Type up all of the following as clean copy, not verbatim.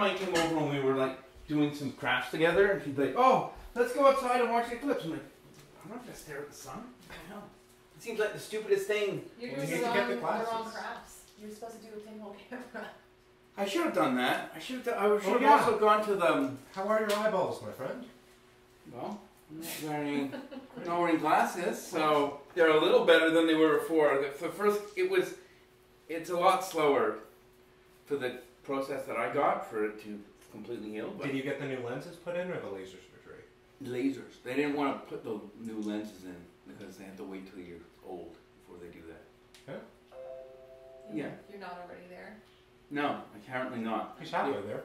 mine came over when we were like doing some crafts together, and she'd be like, "Oh, let's go outside and watch the eclipse." I'm like, "I'm not gonna stare at the sun." What the hell? It seems like the stupidest thing. You're doing the wrong crafts. You're supposed to do a pinhole camera. I should have done that. I should have also gone to the. How are your eyeballs, my friend? Well, I'm not wearing glasses, so they're a little better than they were before. For first, it's a lot slower for the process that I got for it to completely heal. But did you get the new lenses put in or the laser surgery? Lasers. They didn't want to put the new lenses in because they have to wait till you're old before they do that. Yeah. You're not already there? No, apparently not. He's halfway there.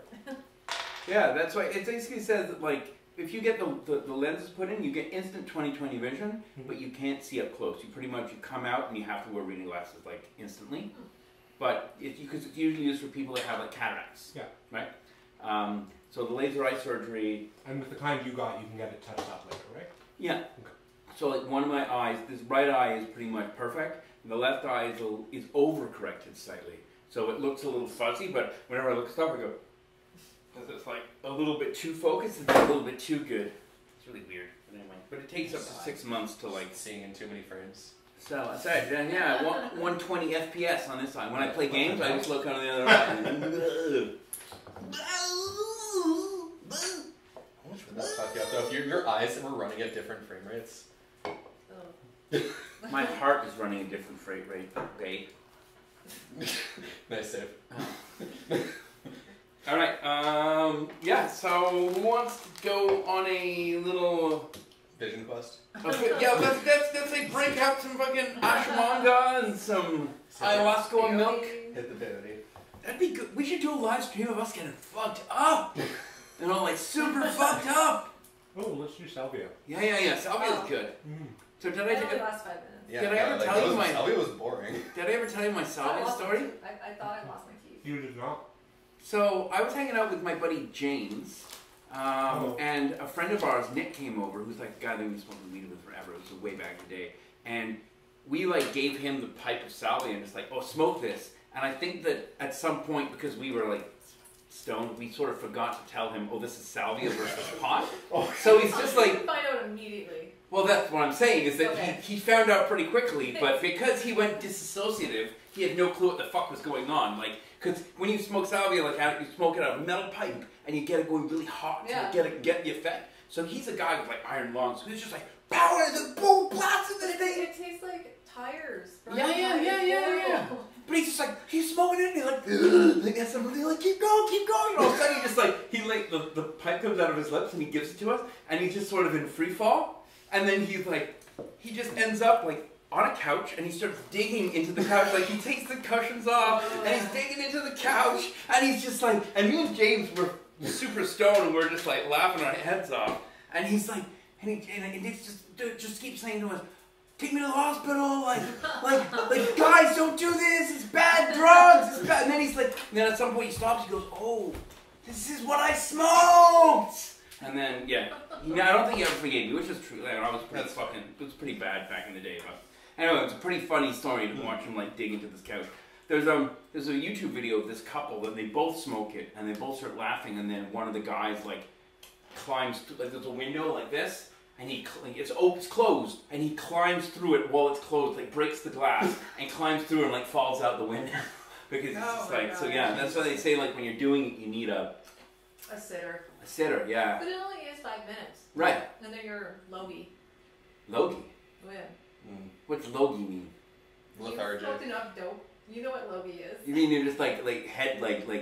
Yeah, that's why it basically says that, like, if you get the lenses put in, you get instant 20/20 vision, but you can't see up close. You pretty much, you come out and you have to wear reading glasses, like, instantly. But because it's usually used for people that have, like, cataracts. Yeah. Right? So the laser eye surgery... And with the kind you got, you can get it touched up later, right? Yeah. Okay. So, like, one of my eyes, this right eye is pretty much perfect, and the left eye is overcorrected slightly. So it looks a little fuzzy, but whenever I look stuff, I go... Because it's like a little bit too focused, it's a little bit too good. It's really weird, but anyway. But it takes up to 6 months to like... Seeing in too many frames. So, that's right, yeah, 120 FPS on this eye. When I play games, I just look on the other eye. How much would that fuck you up though? If your eyes were running at different frame rates. Oh. My heart is running a different freight rate, babe. Nice save. Alright, yeah, so who wants to go on a little... Vision quest? Yeah, let's like break out some fucking ashwagandha and some ayahuasca and milk. Hit the vanity. That'd be good. We should do a live stream of us getting fucked up. You know, like super fucked up. Oh, let's do salvia. Yeah. Salvia's good. So did I only last 5 minutes. Yeah, did I ever tell you my... Salvia was boring. Did I ever tell you my salvia story? I thought I lost my teeth. You did not. So I was hanging out with my buddy James, and a friend of ours, Nick, came over, who's like the guy that we've been smoking weed with forever. It was way back in the day, and we like gave him the pipe of salvia and just like, oh, smoke this. And I think that at some point, because we were like stoned, we sort of forgot to tell him, oh, this is salvia versus pot. So he's just like... find out immediately. Well, that's what I'm saying, is that okay. he found out pretty quickly, but because he went disassociative, he had no clue what the fuck was going on. Like, because when you smoke salvia, like you smoke it out of a metal pipe, and you get it going really hot to get the effect. So he's a guy with like iron lungs, so he's just like, power the boom, blast in the thing. It tastes like tires. Yeah. But he's just like, he's smoking it, and he's like, somebody like, keep going. And all of a sudden, he just like, the pipe comes out of his lips, and he gives it to us, and he's just sort of in free fall. And then he's like, he just ends up like on a couch, and he starts digging into the couch. Like he takes the cushions off, and he's digging into the couch, and he's just like, and me and James were super stoned, and we're just like laughing our heads off. And he's like, and he just keeps saying to us, take me to the hospital, like guys, don't do this, it's bad drugs, it's bad. And then he's like, and then at some point he stops, he goes, oh, this is what I smoked. And then, I don't think he ever forgave me, which is true. Like, I was pretty it was pretty bad back in the day. But anyway, it's a pretty funny story to watch him like dig into this couch. There's a YouTube video of this couple that they both smoke it, and they both start laughing, and then one of the guys like climbs, like there's a window like this, and it's closed, and he climbs through it while it's closed, like breaks the glass, and climbs through and like falls out the window. Because it's just like, so yeah, that's why they say like when you're doing it, you need a sitter. A sitter, yeah. But it only is 5 minutes. Right. And then you're logy. Logy? Oh yeah. What's logy mean? Lethargic. You smoked enough dope. You know what logy is. You mean you're just like head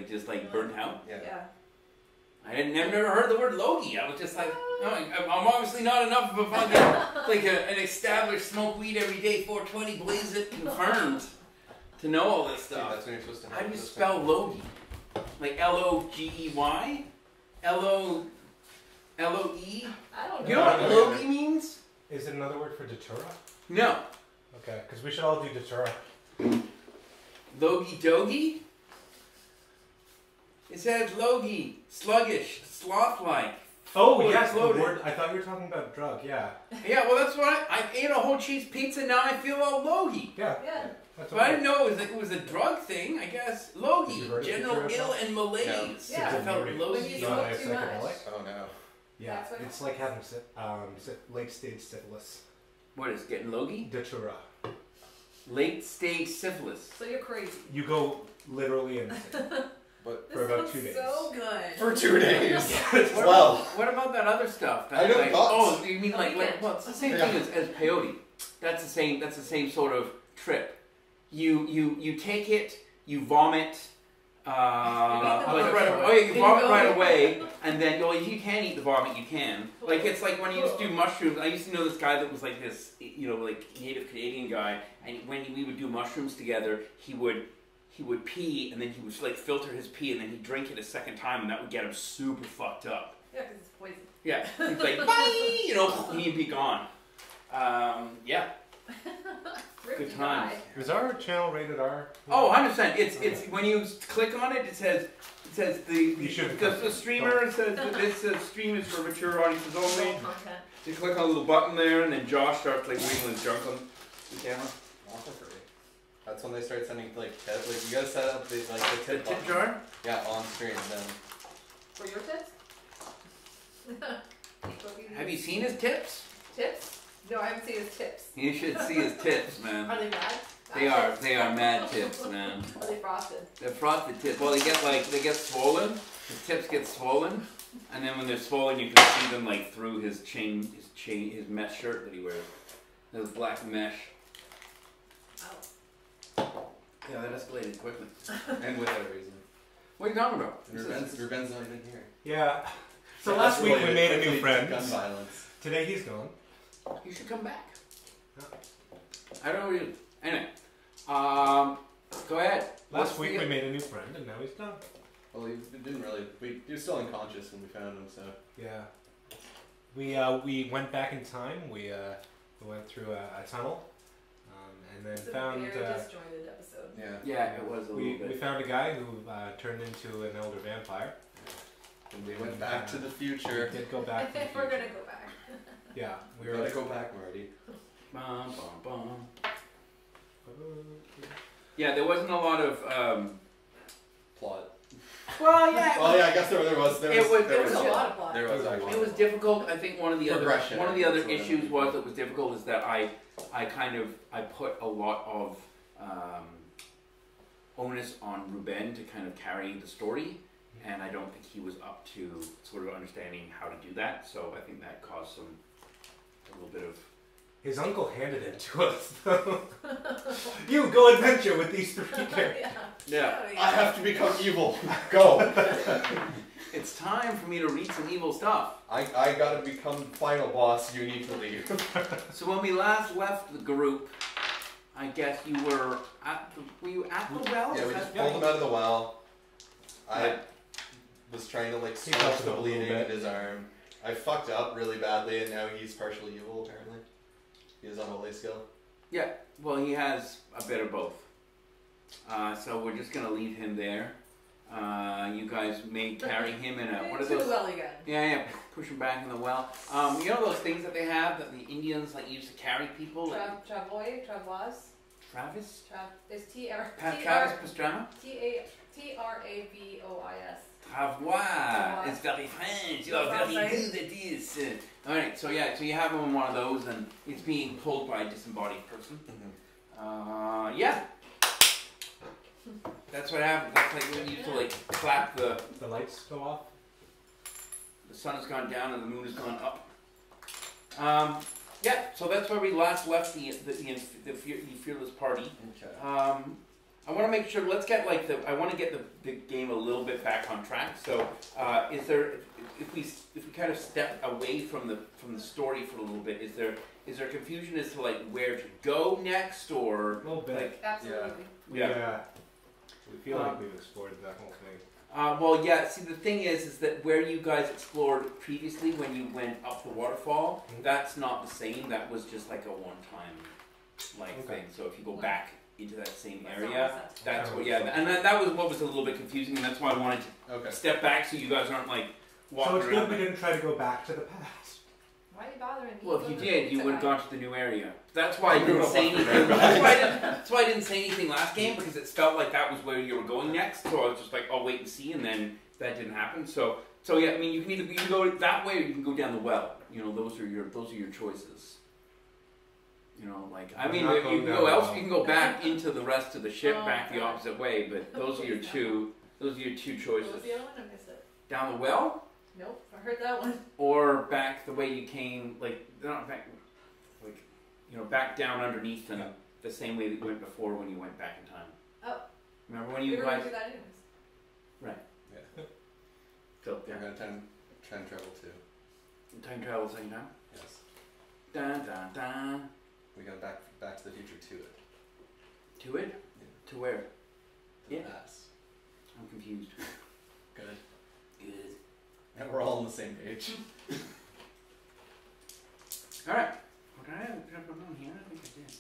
just like burnt out? Yeah. I had never heard the word logy. I was just like, no, I'm obviously not enough of a fucking like an established smoke weed every day, 420 blaze it confirmed to know all this stuff. That's when you're supposed to. How do you spell logy? Like Logey? L-O-E? I don't know. You know what logy means? Is it another word for datura? No. Okay, because we should all do datura. Logy dogy? It says logy, sluggish, sloth-like. Oh, yes, the word. I thought you were talking about drug, yeah. Yeah, well, that's what I ate a whole cheese pizza, now I feel all logy. Yeah. That's But I didn't know it was a drug thing, I guess. You Logie, heard of general Futura ill Pop? and malaise. Yeah. I felt When logy. you Not smoke a too much. psychedelic? Oh no. Yeah, That's what it's like having late stage syphilis. What is getting logie? Datura. Late stage syphilis. So you're crazy. You go literally insane. But For about This 2 looks days. so good. for 2 days. What Well, about, what about that other stuff? That, I know like, lots. oh, you mean The like weekend. well, it's the same Yeah. thing as peyote. That's the same sort of trip. You take it, you vomit. Like right away. Oh yeah, you vomit right away, and then if you can eat the vomit, you can. Like it's like when you used to do mushrooms. I used to know this guy that was like this, like native Canadian guy, and when we would do mushrooms together, he would pee, and then he would like filter his pee, and then he'd drink it a second time, and that would get him super fucked up. Yeah, because it's poison. Yeah, he's like bye, and he'd be gone. Yeah. Ripped Good times. guy. Is our channel rated R? Oh, 100%. It's when you click on it, it says You should- the streamer says that this stream is for mature audiences only. Adult content. You click on a little button there, and then Josh starts like wiggling his junk on the camera. also free. That's when they start sending like tip. Like you gotta set up the The tip tip button. jar. Yeah, on screen. Then For your tips? Have you seen his tips? Tips? No, I haven't seen his tips. You should see his tips, man. Are they bad? They are mad tips, man. Are they frosted? They're frosted tips. Well, they get swollen. His tips get swollen, and then when they're swollen, you can see them like through his mesh shirt that he wears. His black mesh. Oh. Yeah, that escalated quickly. and without a reason. What are you talking about? Ruben's not even here. Yeah. So Yeah, last that's week we related made a quickly new to friend. Gun violence. Today he's gone. You should come back. Yeah. I don't really. Anyway, go ahead. Last week we made a new friend, and now he's gone. Well, he didn't really. He was still unconscious when we found him. So Yeah. We went back in time. We went through a tunnel, and then It's a found. very disjointed episode. yeah. Yeah, it was a little We bit. found a guy who turned into an elder vampire. And we went back to the future. We did go back. To the We're future. gonna go back. Yeah, We gotta go back, Marty. Bum, bum, bum. Yeah, there wasn't a lot of. Plot. Well, yeah. Well, yeah, I guess there was. It was- There was a lot of plot. There was actually. It was difficult. I think one of the other Progression. issues was that was difficult is that I put a lot of onus on Ruben to kind of carry the story, and I don't think he was up to sort of understanding how to do that. So I think that caused a little bit of. His uncle handed it to us. You go adventure with these three characters. Yeah. I have to become evil. Go. It's time for me to read some evil stuff. I gotta become final boss. You need to leave. So when we last left the group, I guess you were at the well? Yeah, Is we that- just pulled him out of the well. I Yeah. was trying to like He squash felt the it a little bleeding in bit. his arm. I fucked up really badly, and now he's partially evil. Apparently, he has unholy skill. Yeah, well, he has a bit of both. So we're just gonna leave him there. You guys may carry him in a what are To the those? well again. Yeah, push him back in the well. You know those things that they have that the Indians like used to carry people? Like Travois. Travis? It's Travis Pastrana? T-R-A-V-O-I-S. Travois. It's very French. You are very good at this. Alright, so yeah, so you have him in one of those, and it's being pulled by a disembodied person. Yeah. That's what happened. That's like when you used to like clap the lights go off. the sun has gone down and the moon has gone up. Yeah, so that's where we last left the fearless party. Okay. I want to make sure. Let's get like I want to get the game a little bit back on track. So, is there if we kind of step away from the story for a little bit? Is there confusion as to like where to go next, or A little bit. like Absolutely. yeah. We feel like we've explored that whole thing. Well, yeah. See, the thing is that where you guys explored previously when you went up the waterfall, that's not the same. That was just like a one-time thing. So if you go back into that same area, that's what. Yeah, and that was what was a little bit confusing, and that's why I wanted to Okay. step back so you guys aren't like walking So it's around. good we didn't try to go back to the past. Why are you bothering me? Well, if you did, you would have gone to the new area. That's I why I grew didn't up say off the anything. railroad. That's why I didn't say anything last game, because it felt like that was where you were going next. So I was just like, I'll wait and see, and then that didn't happen. So yeah, I mean, you can go that way, or you can go down the well. You know, those are your choices. You know, like I mean, you can go else. You can go back into the rest of the ship, back the opposite way. But those are your two. Those are your two choices. What was the other one? I missed it. Down the well. Nope, I heard that one. Or back the way you came, like not back, like back down underneath them, the same way that you went before when you went back in time. Oh. Remember when We you were guys? going to do that anyways. Right. Yeah. So We're gonna time travel too. time travel same time. Yes. Dun dun dun. We go back to the future to it. To it? Yeah. To where? To Yeah. the past. I'm confused. Good. Good. And we're all on the same page. All right. What did I have on here? I think I did.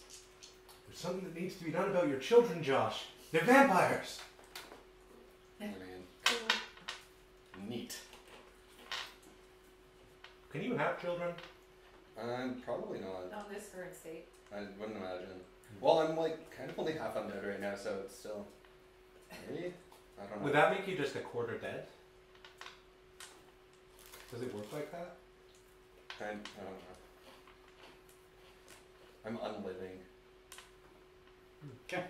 There's something that needs to be done about your children, Josh. They're vampires. I mean, Cool. neat. Can you have children? Probably not. Not in this current state. I wouldn't imagine. Well, I'm like kind of only half undead right now, so it's still. Maybe? I don't know. Would that make you just a quarter dead? Does it work like that? I don't know. I'm unliving. Okay.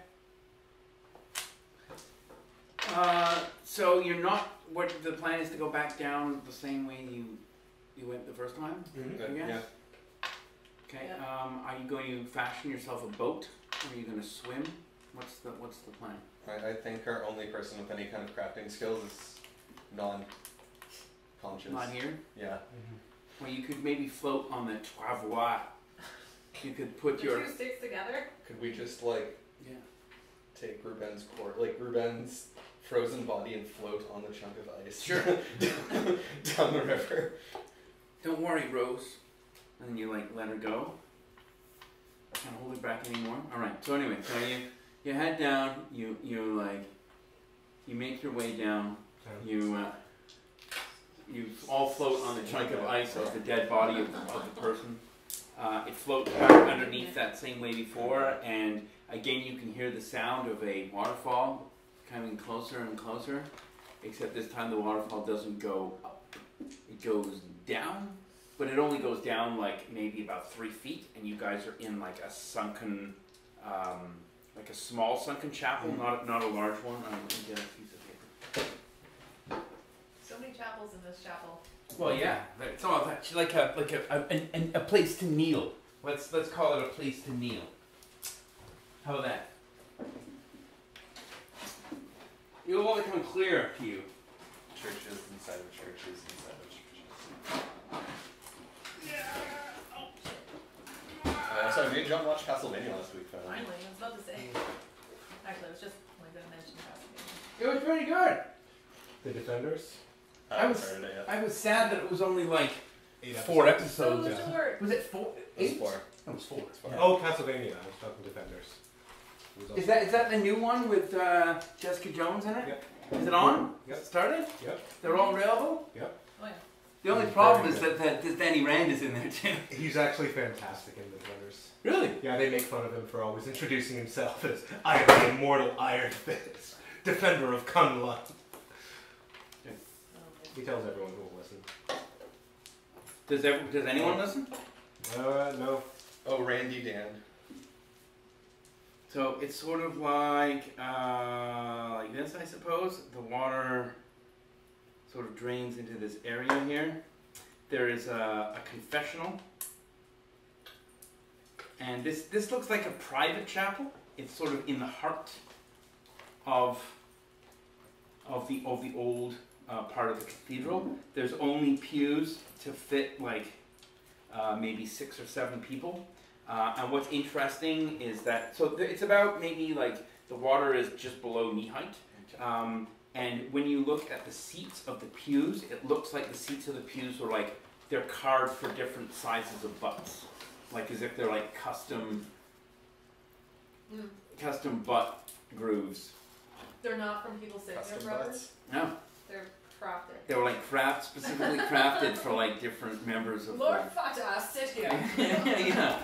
So you're not. What the plan is to go back down the same way you went the first time? Mm-hmm. Yes? Yeah. Okay. Yeah. Are you going to fashion yourself a boat, or are you going to swim? What's the plan? I think our only person with any kind of crafting skills is non-conscious. Not here. Yeah. Well, you could maybe float on the travois. You could put The your two sticks together? Could we just like yeah. take Ruben's Ruben's frozen body and float on the chunk of ice? Sure. down the river. Don't worry, Rose. And then you like let her go. Can't hold her back anymore. All right. So anyway, so you head down. You make your way down. You all float on the chunk of ice of the dead body of the person. It floats back underneath that same way before, and again you can hear the sound of a waterfall coming closer and closer, except this time the waterfall doesn't go up. It goes down, but it only goes down like maybe about 3 feet, and you guys are in like a sunken, like a small sunken chapel, not a large one. Let me get a piece of paper. So many chapels in this chapel. Well, yeah, it's all that like a place to kneel. Let's call it a place to kneel. How about that? You'll want to come clear to you. Churches inside of churches inside of churches. Sorry, me and John watched Castlevania last week. Finally, I was about to say. Actually, I was just going to mention Castlevania. It was pretty good. The Defenders? I was sad that it was only like 4 episodes. So short. Was it 4? It was 4. It was 4. Yeah. Oh, Castlevania. I was talking Defenders. Is that the new one with Jessica Jones in it? Yep. Is it on? Yep. Is it started? Yep. They're all available? Yep. Oh, yeah. The only problem is that Danny Rand is in there too. He's actually fantastic in Defenders. Really? Yeah, they make fun of him for always introducing himself as I am the immortal Iron Fist, defender of Kunlun. He tells everyone who will listen. Does anyone listen? No. Oh, Randy Dan. So it's sort of like this, I suppose. The water sort of drains into this area here. There is a confessional, and this looks like a private chapel. It's sort of in the heart of the old part of the cathedral. There's only pews to fit like maybe 6 or 7 people. And what's interesting is that, it's about maybe like the water is just below knee height. And when you look at the seats of the pews, it looks like the seats of the pews are like, they're carved for different sizes of butts. Like as if they're like custom butt grooves. They're not from people sitting Custom there forever. butts. No. They're crafted. They were like specifically crafted for like different members of Lord Fata, sit here. yeah.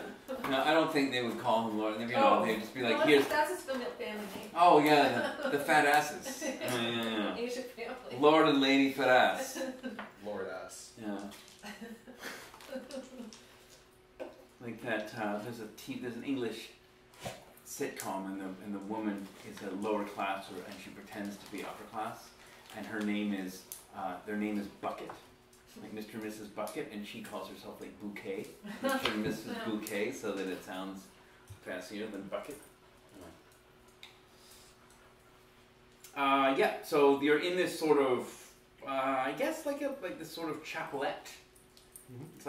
No, I don't think they would call him Lord. You know, they'd just be like, well, here's. that's his family name. Oh yeah, the fat asses. Yeah. Asian family. Lord and Lady Fat Ass. Lord ass. Yeah. Like that. There's an English sitcom, and the woman is a lower class, and she pretends to be upper class, and her name is their name is Bucket. Like Mr. and Mrs. Bucket, and she calls herself like Bouquet, Mr. and Mrs. Bouquet, so that it sounds fancier than Bucket. Yeah, so you're in this sort of, I guess like this sort of chapelette. Mm-hmm. It's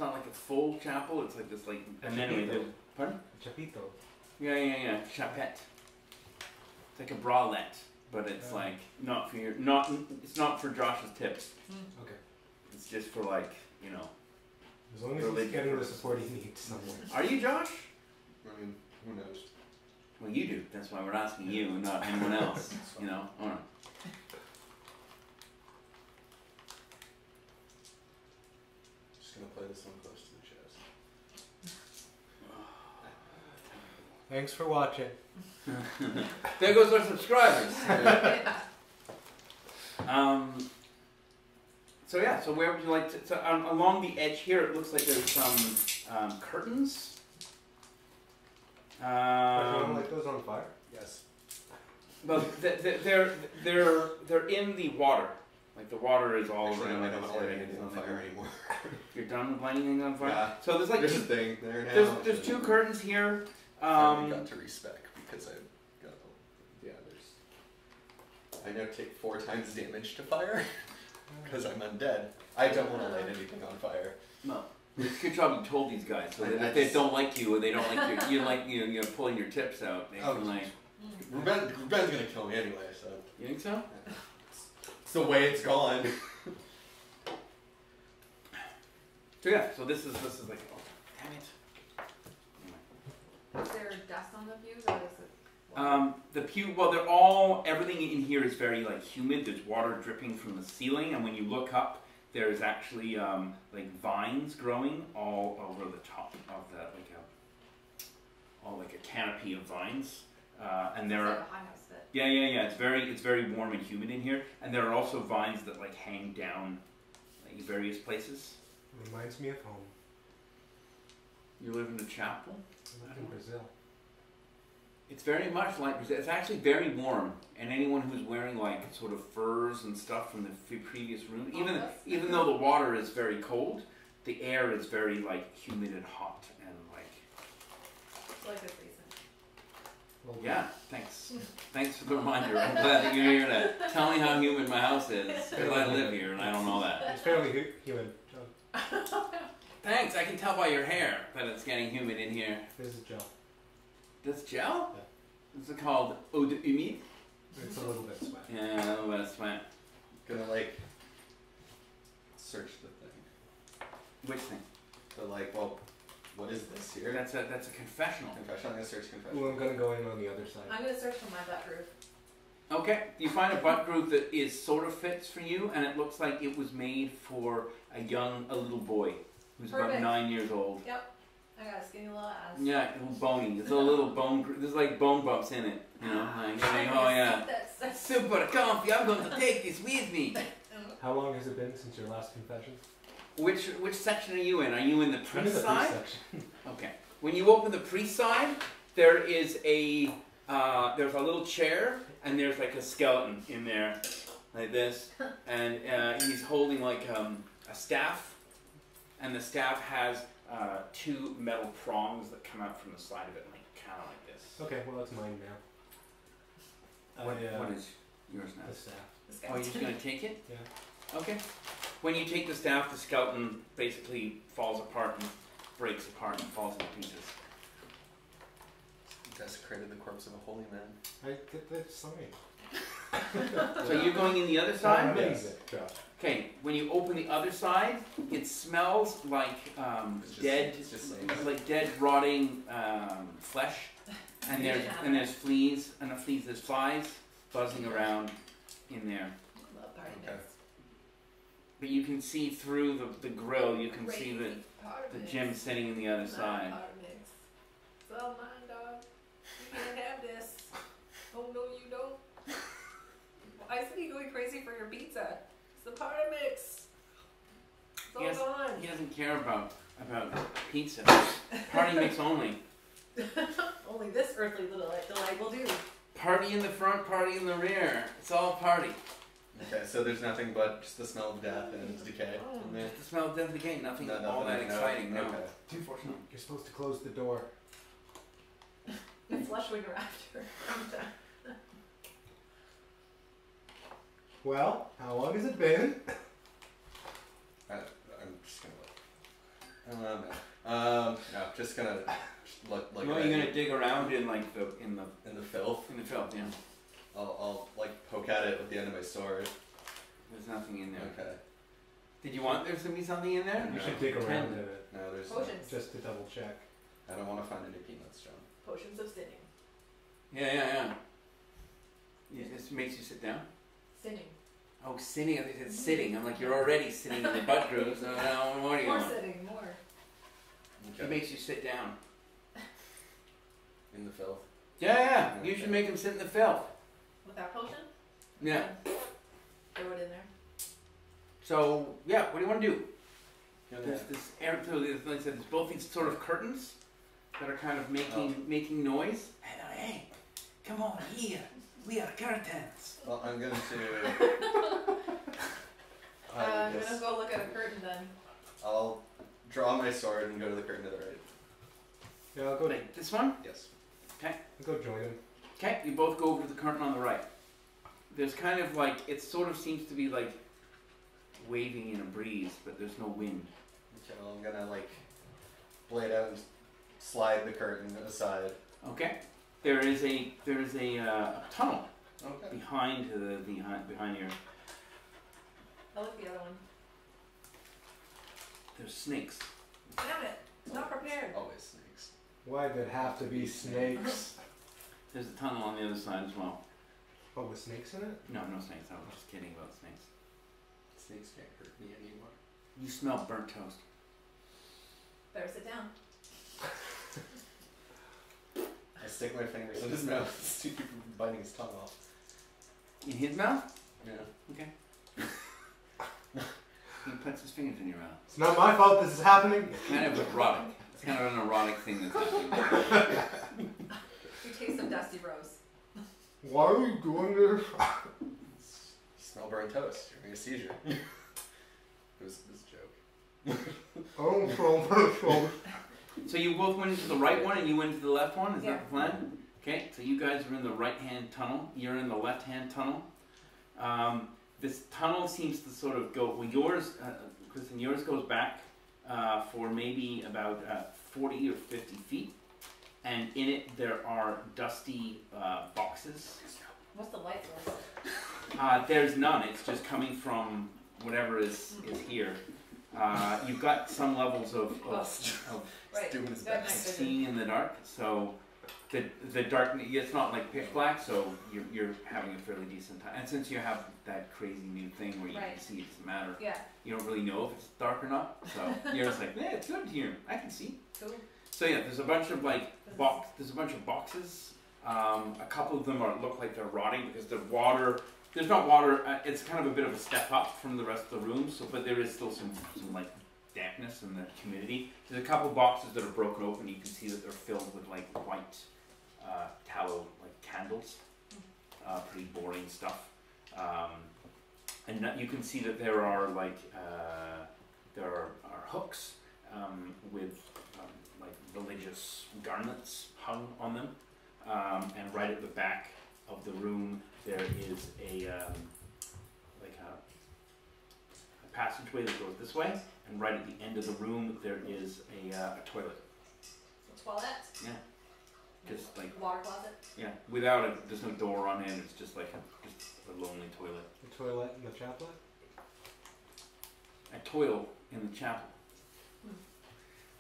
not like a full chapel. It's like this like. And then anyway, pardon? Chapito. Yeah. Chapette. It's like a bralette. But it's like not for it's not for Josh's tips. Okay. It's just for like, you know. As long as he's getting the support he needs somewhere. Are you Josh? I mean, who knows? Well, you do. That's why we're asking you, and not anyone else. You know. All right. Just gonna play this one close to the chest. Thanks for watching. There goes our subscribers. So yeah, so where would you like to? So along the edge here, it looks like there's some curtains. Do you like those on fire? Yes. But they're in the water. Like the water is all Actually, around. I don't want to light anything on fire anymore. You're done with lighting things on fire. Yeah. So there's like There's a thing there now. there's two curtains here. I got to respec because I got I now take 4 times damage to fire because I'm undead. I don't want to light anything on fire. No. It's a good job you told these guys, so that if they don't like you or they don't like you're pulling your tips out. They can like. Ruben's gonna kill me anyway, so. You think so? It's the way it's gone. So yeah, so this is like, oh, damn it. Is there dust on the pews or is it? The pew, well, everything in here is very like humid. There's water dripping from the ceiling, and when you look up, there's actually like vines growing all over the top of the like a canopy of vines, and there It's are. like a hothouse bit. Yeah. It's very warm and humid in here, and there are also vines that like hang down like various places. Reminds me of home. You live in a chapel. I live in Brazil. It's very much like Brazil. It's actually very warm, and anyone who's wearing like sort of furs and stuff from the previous room, even though the water is very cold, the air is very like humid and hot and like. It's like a reason. Well, Yeah, thanks for the reminder. I'm glad that you're here to tell me how humid my house is, because I live here and I don't know that. it's fairly humid, John. Thanks, I can tell by your hair that it's getting humid in here. This is gel. This gel? Yeah. This is called eau de humide? It's a little bit sweat. Yeah, a little bit of sweat. Gonna like search the thing. Which thing? But like, well, what is this here? That's a confessional. Confession. I'm gonna search confession. Well, I'm gonna go in on the other side. I'm gonna search for my butt groove. Okay, you find a butt groove that is sort of fits for you, and it looks like it was made for a little boy who's about Perfect. 9 years old. Yep. I got a skinny little ass. Yeah, a little bony. There's a little bone. There's like bone bumps in it. You know, like oh yeah, That's super comfy. I'm going to take this with me. How long has it been since your last confession? Which section are you in? Are you in the I'm in priest the side? priest section. Okay. When you open the priest side, there is there's a little chair and there's like a skeleton in there, like this, and he's holding like a staff, and the staff has 2 metal prongs that come out from the side of it, like kind of like this. Okay, well that's mine now. What is yours now? The staff. Oh, you're just gonna take it? Yeah. Okay. When you take the staff, the skeleton basically falls apart and breaks apart and falls into pieces. Desecrated the corpse of a holy man. I get that sign. So you're going in the other side? Yes. Okay, when you open the other side, it smells like dead, rotting flesh, and there's fleas, and there's flies, buzzing around in there. Love party Okay. mix. But you can see through the grill, you can see Crazy powder the mix. gym sitting in the other Not side. powder mix. It's all mine, dog. You can't have this. Oh no, you don't. I see you going crazy for your pizza. It's the powder mix. It's all Yes. gone. He doesn't care about pizza. Party mix only. Only this earthly little delight will do. Party in the front, party in the rear. It's all party. Okay, so there's nothing but just the smell of death and decay in there. Just the smell of death again. Nothing No, all that nothing, no. exciting. No. Okay. Unfortunately. You're supposed to close the door. And flush when you're after. Well, how long has it been? I'm just gonna look. No, just gonna look like. Well, you're gonna dig around in like in in the filth. the filth. Yeah. I'll like poke at it with the end of my sword. There's nothing in there. Okay. Did you want there to be something in there? You No. should dig around Pretend. in it, No, there's. Potions. just to double check. I don't want to find any peanuts, John. Potions of sinning. Yeah. This makes you sit down. Sinning. Oh, sitting. I think it's sitting. I'm like, you're already sitting in the butt groove. So what do you More want? sitting, more. It makes you sit down. In the filth. Yeah. You Okay. should make him sit in the filth. With that potion? Yeah. Throw it in there. So yeah, what do you want to do? Yeah. There's this air. So like I said, there's both these sort of curtains that are kind of making noise. Hey, come on here. We are curtains. Well, I'm going to. I'm gonna go look at a curtain then. I'll draw my sword and go to the curtain to the right. Yeah, I'll go. Wait, this one? Yes. I'll go join him. Okay, you both go over to the curtain on the right. There's kind of like, it sort of seems to be like waving in a breeze, but there's no wind. Okay, well, I'm gonna like blade out and slide the curtain aside. Okay, there is a tunnel Okay. behind your. I look at the other one. There's snakes. Damn it! Not prepared. Always snakes. Why'd there have to be snakes? There's a tunnel on the other side as well. Oh, with snakes in it? No snakes. I was just kidding about snakes. Snakes can't hurt me anymore. You smell burnt toast. Better sit down. I stick my fingers in his mouth to keep him from biting his tongue off. In his mouth? Yeah. Okay. He puts his fingers in your mouth. It's not my fault this is happening. It's kind of erotic. It's kind of an erotic thing that's happening. You taste some dusty rose. Why are you doing this? You smell burnt toast. You're having a seizure. It was a joke. Oh, so. So you both went into the right one and you went into the left one? Is Yeah. that the plan? Okay, so you guys are in the right-hand tunnel. You're in the left-hand tunnel. This tunnel seems to sort of go, well yours, Kristen, yours goes back for maybe about 40 or 50 feet. And in it there are dusty boxes. What's the light source? There's none, it's just coming from whatever is here. You've got some levels of Right. doing his got night best. vision. seeing in the dark, so the dark, it's not like pitch black, so you're having a fairly decent time. And since you have that crazy new thing where you can Right. see, it doesn't matter. Yeah. You don't really know if it's dark or not, so you're just like, yeah, it's good here. I can see. Cool. So yeah, there's a bunch of there's a bunch of boxes. A couple of them look like they're rotting because the water. There's not water. It's kind of a bit of a step up from the rest of the room. So, but there is still some like dampness and the humidity. There's a couple of boxes that are broken open. You can see that they're filled with like white tallow like candles. Pretty boring stuff. And you can see that there are like there are hooks with like religious garments hung on them. And right at the back of the room there is a passageway that goes this way, and right at the end of the room there is a toilet. A toilet? Yeah. Just like, Water closet? yeah, there's no door on it, it's just like just a lonely toilet. The toilet in the chaplet? A toil in the chapel.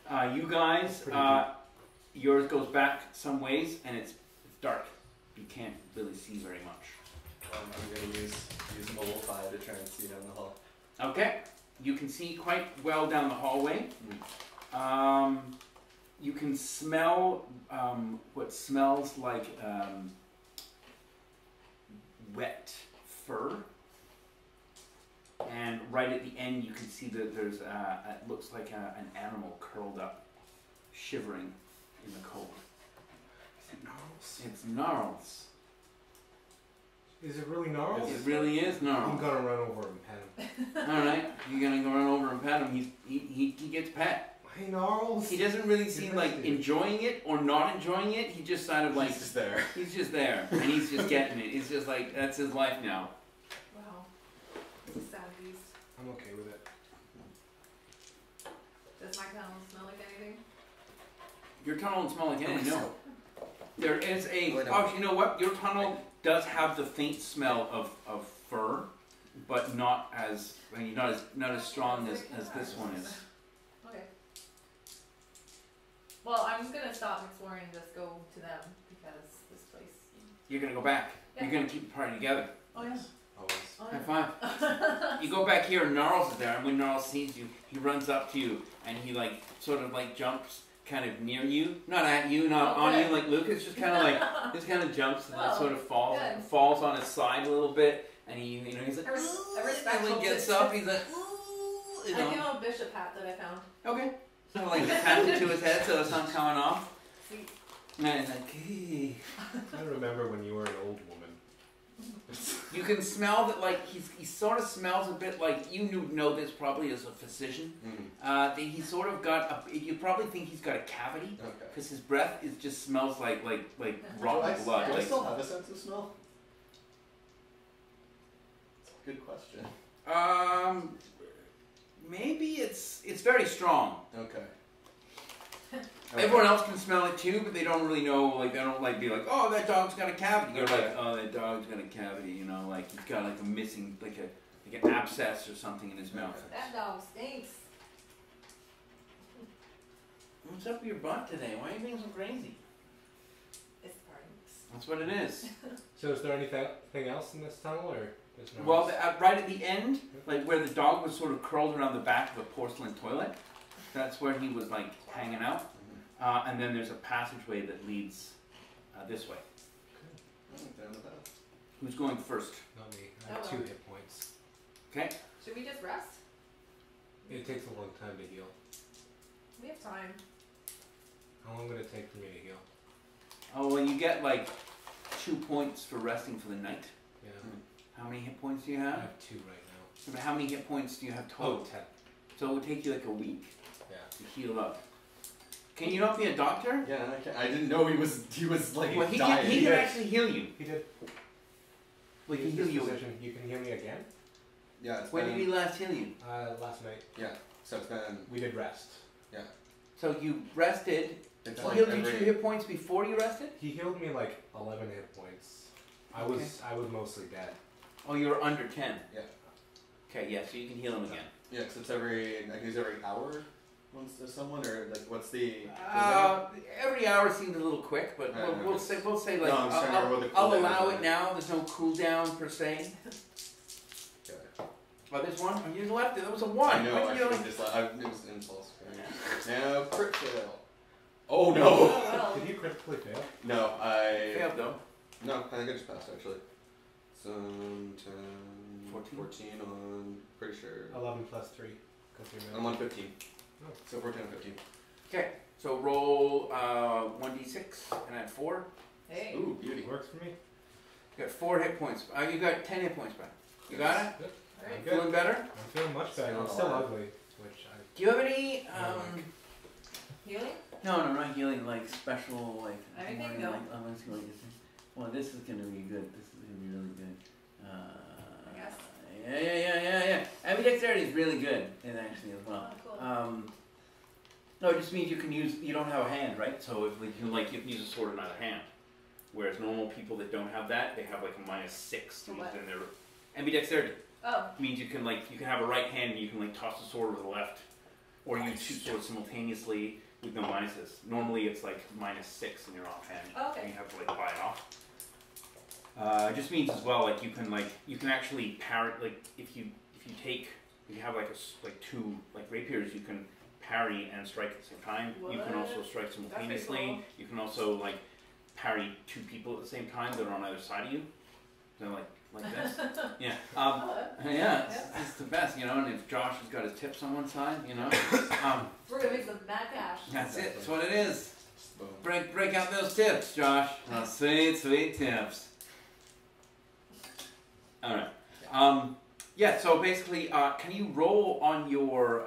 Hmm. You guys, Pretty deep. yours goes back some ways and it's dark. You can't really see very much. I'm gonna use mobile 5 to try and see down the hall. Okay. You can see quite well down the hallway. You can smell what smells like wet fur. And right at the end, you can see that there's it looks like an animal curled up, shivering in the cold. Is it Gnarls? It's Gnarls. Is it really Gnarls? It really is I'm Gnarls. gonna run over and pet him. All right, you're gonna go run over and pet him. He gets pet. Hey, Gnarls. He doesn't really seem like enjoying it or not enjoying it. He just kind of like He's just there. He's just there, and he's just getting it. He's just like that's his life now. Wow. It's a sad beast. I'm okay with it. Does my tunnel smell like anything? Your tunnel doesn't smell like anything. No. There is a. Oh, I know. Oh, you know what? Your tunnel does have the faint smell of fur, but not as not as strong as this one is. Okay. Well, I'm gonna stop exploring and just go to them because this place. You're gonna go back. Yeah. You're gonna keep the party together. Oh yeah. Always. Oh, High yeah. five. You go back here, and Gnarls is there, and when Gnarls sees you, he runs up to you, and he like sort of like jumps kind of near you, not at you, not on you like Lucas, just kind of like just kind of jumps and like Oh, sort of good. falls on his side a little bit, and he he's like, A respectful and he gets bishop. up, he's like, ooh, you I know. give him a bishop hat that I found. Okay. So like tap it to his head so the sun's coming off, Sweet. and he's like, hey. I remember when you were an old woman. You can smell that, like, he sort of smells a bit like, you know this probably as a physician, that he sort of got, you probably think he's got a cavity, Okay. because his breath just smells like Do rotten I, blood. do I Like, still have a sense of smell? It's a good question. maybe it's very strong. Okay. Everyone else can smell it too, but they don't really know, like, they don't, like, be like, oh, that dog's got a cavity. You're like, oh, that dog's got a cavity, you know, like, he's got, like, a missing, like an abscess or something in his mouth. That dog stinks. What's up with your butt today? Why are you being so crazy? It's the party mix. That's what it is. So is there anything else in this tunnel, or there's no? Well, right at the end, like where the dog was sort of curled around the back of a porcelain toilet, that's where he was, like, hanging out. And then there's a passageway that leads this way. I'm down with that. Who's going first? Not me. I have 2 hit points. Okay. Should we just rest? It takes a long time to heal. We have time. How long would it take for me to heal? Oh, well, you get like 2 points for resting for the night. Yeah. How many hit points do you I have? have 2 right now. But how many hit points do you have total? Oh, 10. So it would take you like a week Yeah. to heal up. Can you not be a doctor? Yeah, I didn't know he was like Well, he dying. can actually heal you. He did. Well, he Use can heal this you. position. You can heal me again? Yeah, it's When been, did he last heal you? Last night. yeah. So it's been We did rest. So you rested. it's He like healed you every 2 hit points before you rested? He healed me like 11 hit points. I was mostly dead. Oh, you were under 10. Yeah. Okay, yeah, so you can heal him again. Yeah, because it's I can use every hour once there's someone, or like what's the? Every hour seems a little quick, but Right, we'll say like No, I'm just trying to remember what the I'll cooldown allow is. it now. There's no cooldown per se. Okay. Oh, there's one. Oh, you left it. That was a 1. I know. Why I did you should like- just it was impulse. Right? Now crit fail. Oh Oh no. well. Did you critically fail? No, I Failed though. no. I think I just passed actually. So 10, 14? 14 on pretty sure. 11 plus 3. 'Cause you're I'm on 15. Oh. So 14 and 15. Okay, so roll 1d6 and add 4. Hey. Ooh, beauty. Works for me. You got 4 hit points. You got 10 hit points back. You got it? Good. Alright. I'm good. Feeling better? I'm feeling much better. I'm Feeling still alive. ugly, which I Do you have any? Healing? No, not healing. Like special, like. Anything? morning, No. Like, let's see what this is. Well, this is gonna be good. This is gonna be really good. I guess. Yeah. Ambidexterity is really good, and actually as well. Oh, cool. No, it just means you can use. You don't have a hand, right? So if you can use a sword in either hand. Whereas normal people that don't have that, they have like a -6 to use What? in their ambidexterity. Oh. Means you can have a right hand and you can like toss the sword with the left, or you shoot swords simultaneously with no minuses. Normally it's like -6 in your offhand. Oh, okay. And you have to like buy it off. It just means as well, like you can actually parry, like if you have like two like rapiers, you can parry and strike at the same time. You can also strike simultaneously. Cool. You can also like parry two people at the same time that are on either side of you. So like this. Yeah. Yeah, it's the best, you know. And if Josh has got his tips on one side, you know, We're gonna make some mad cash. that's it. That's what it is. Boom. Break out those tips, Josh. Oh, sweet tips. All right. Yeah. So basically, can you roll on your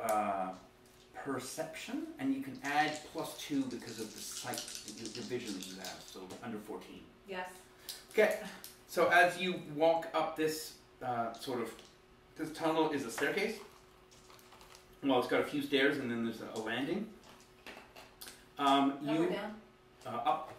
perception, and you can add +2 because of the sight, the vision that you have. So under 14. Yes. Okay. So as you walk up this this tunnel is a staircase. Well, it's got a few stairs, and then there's a landing. Up or down? Up.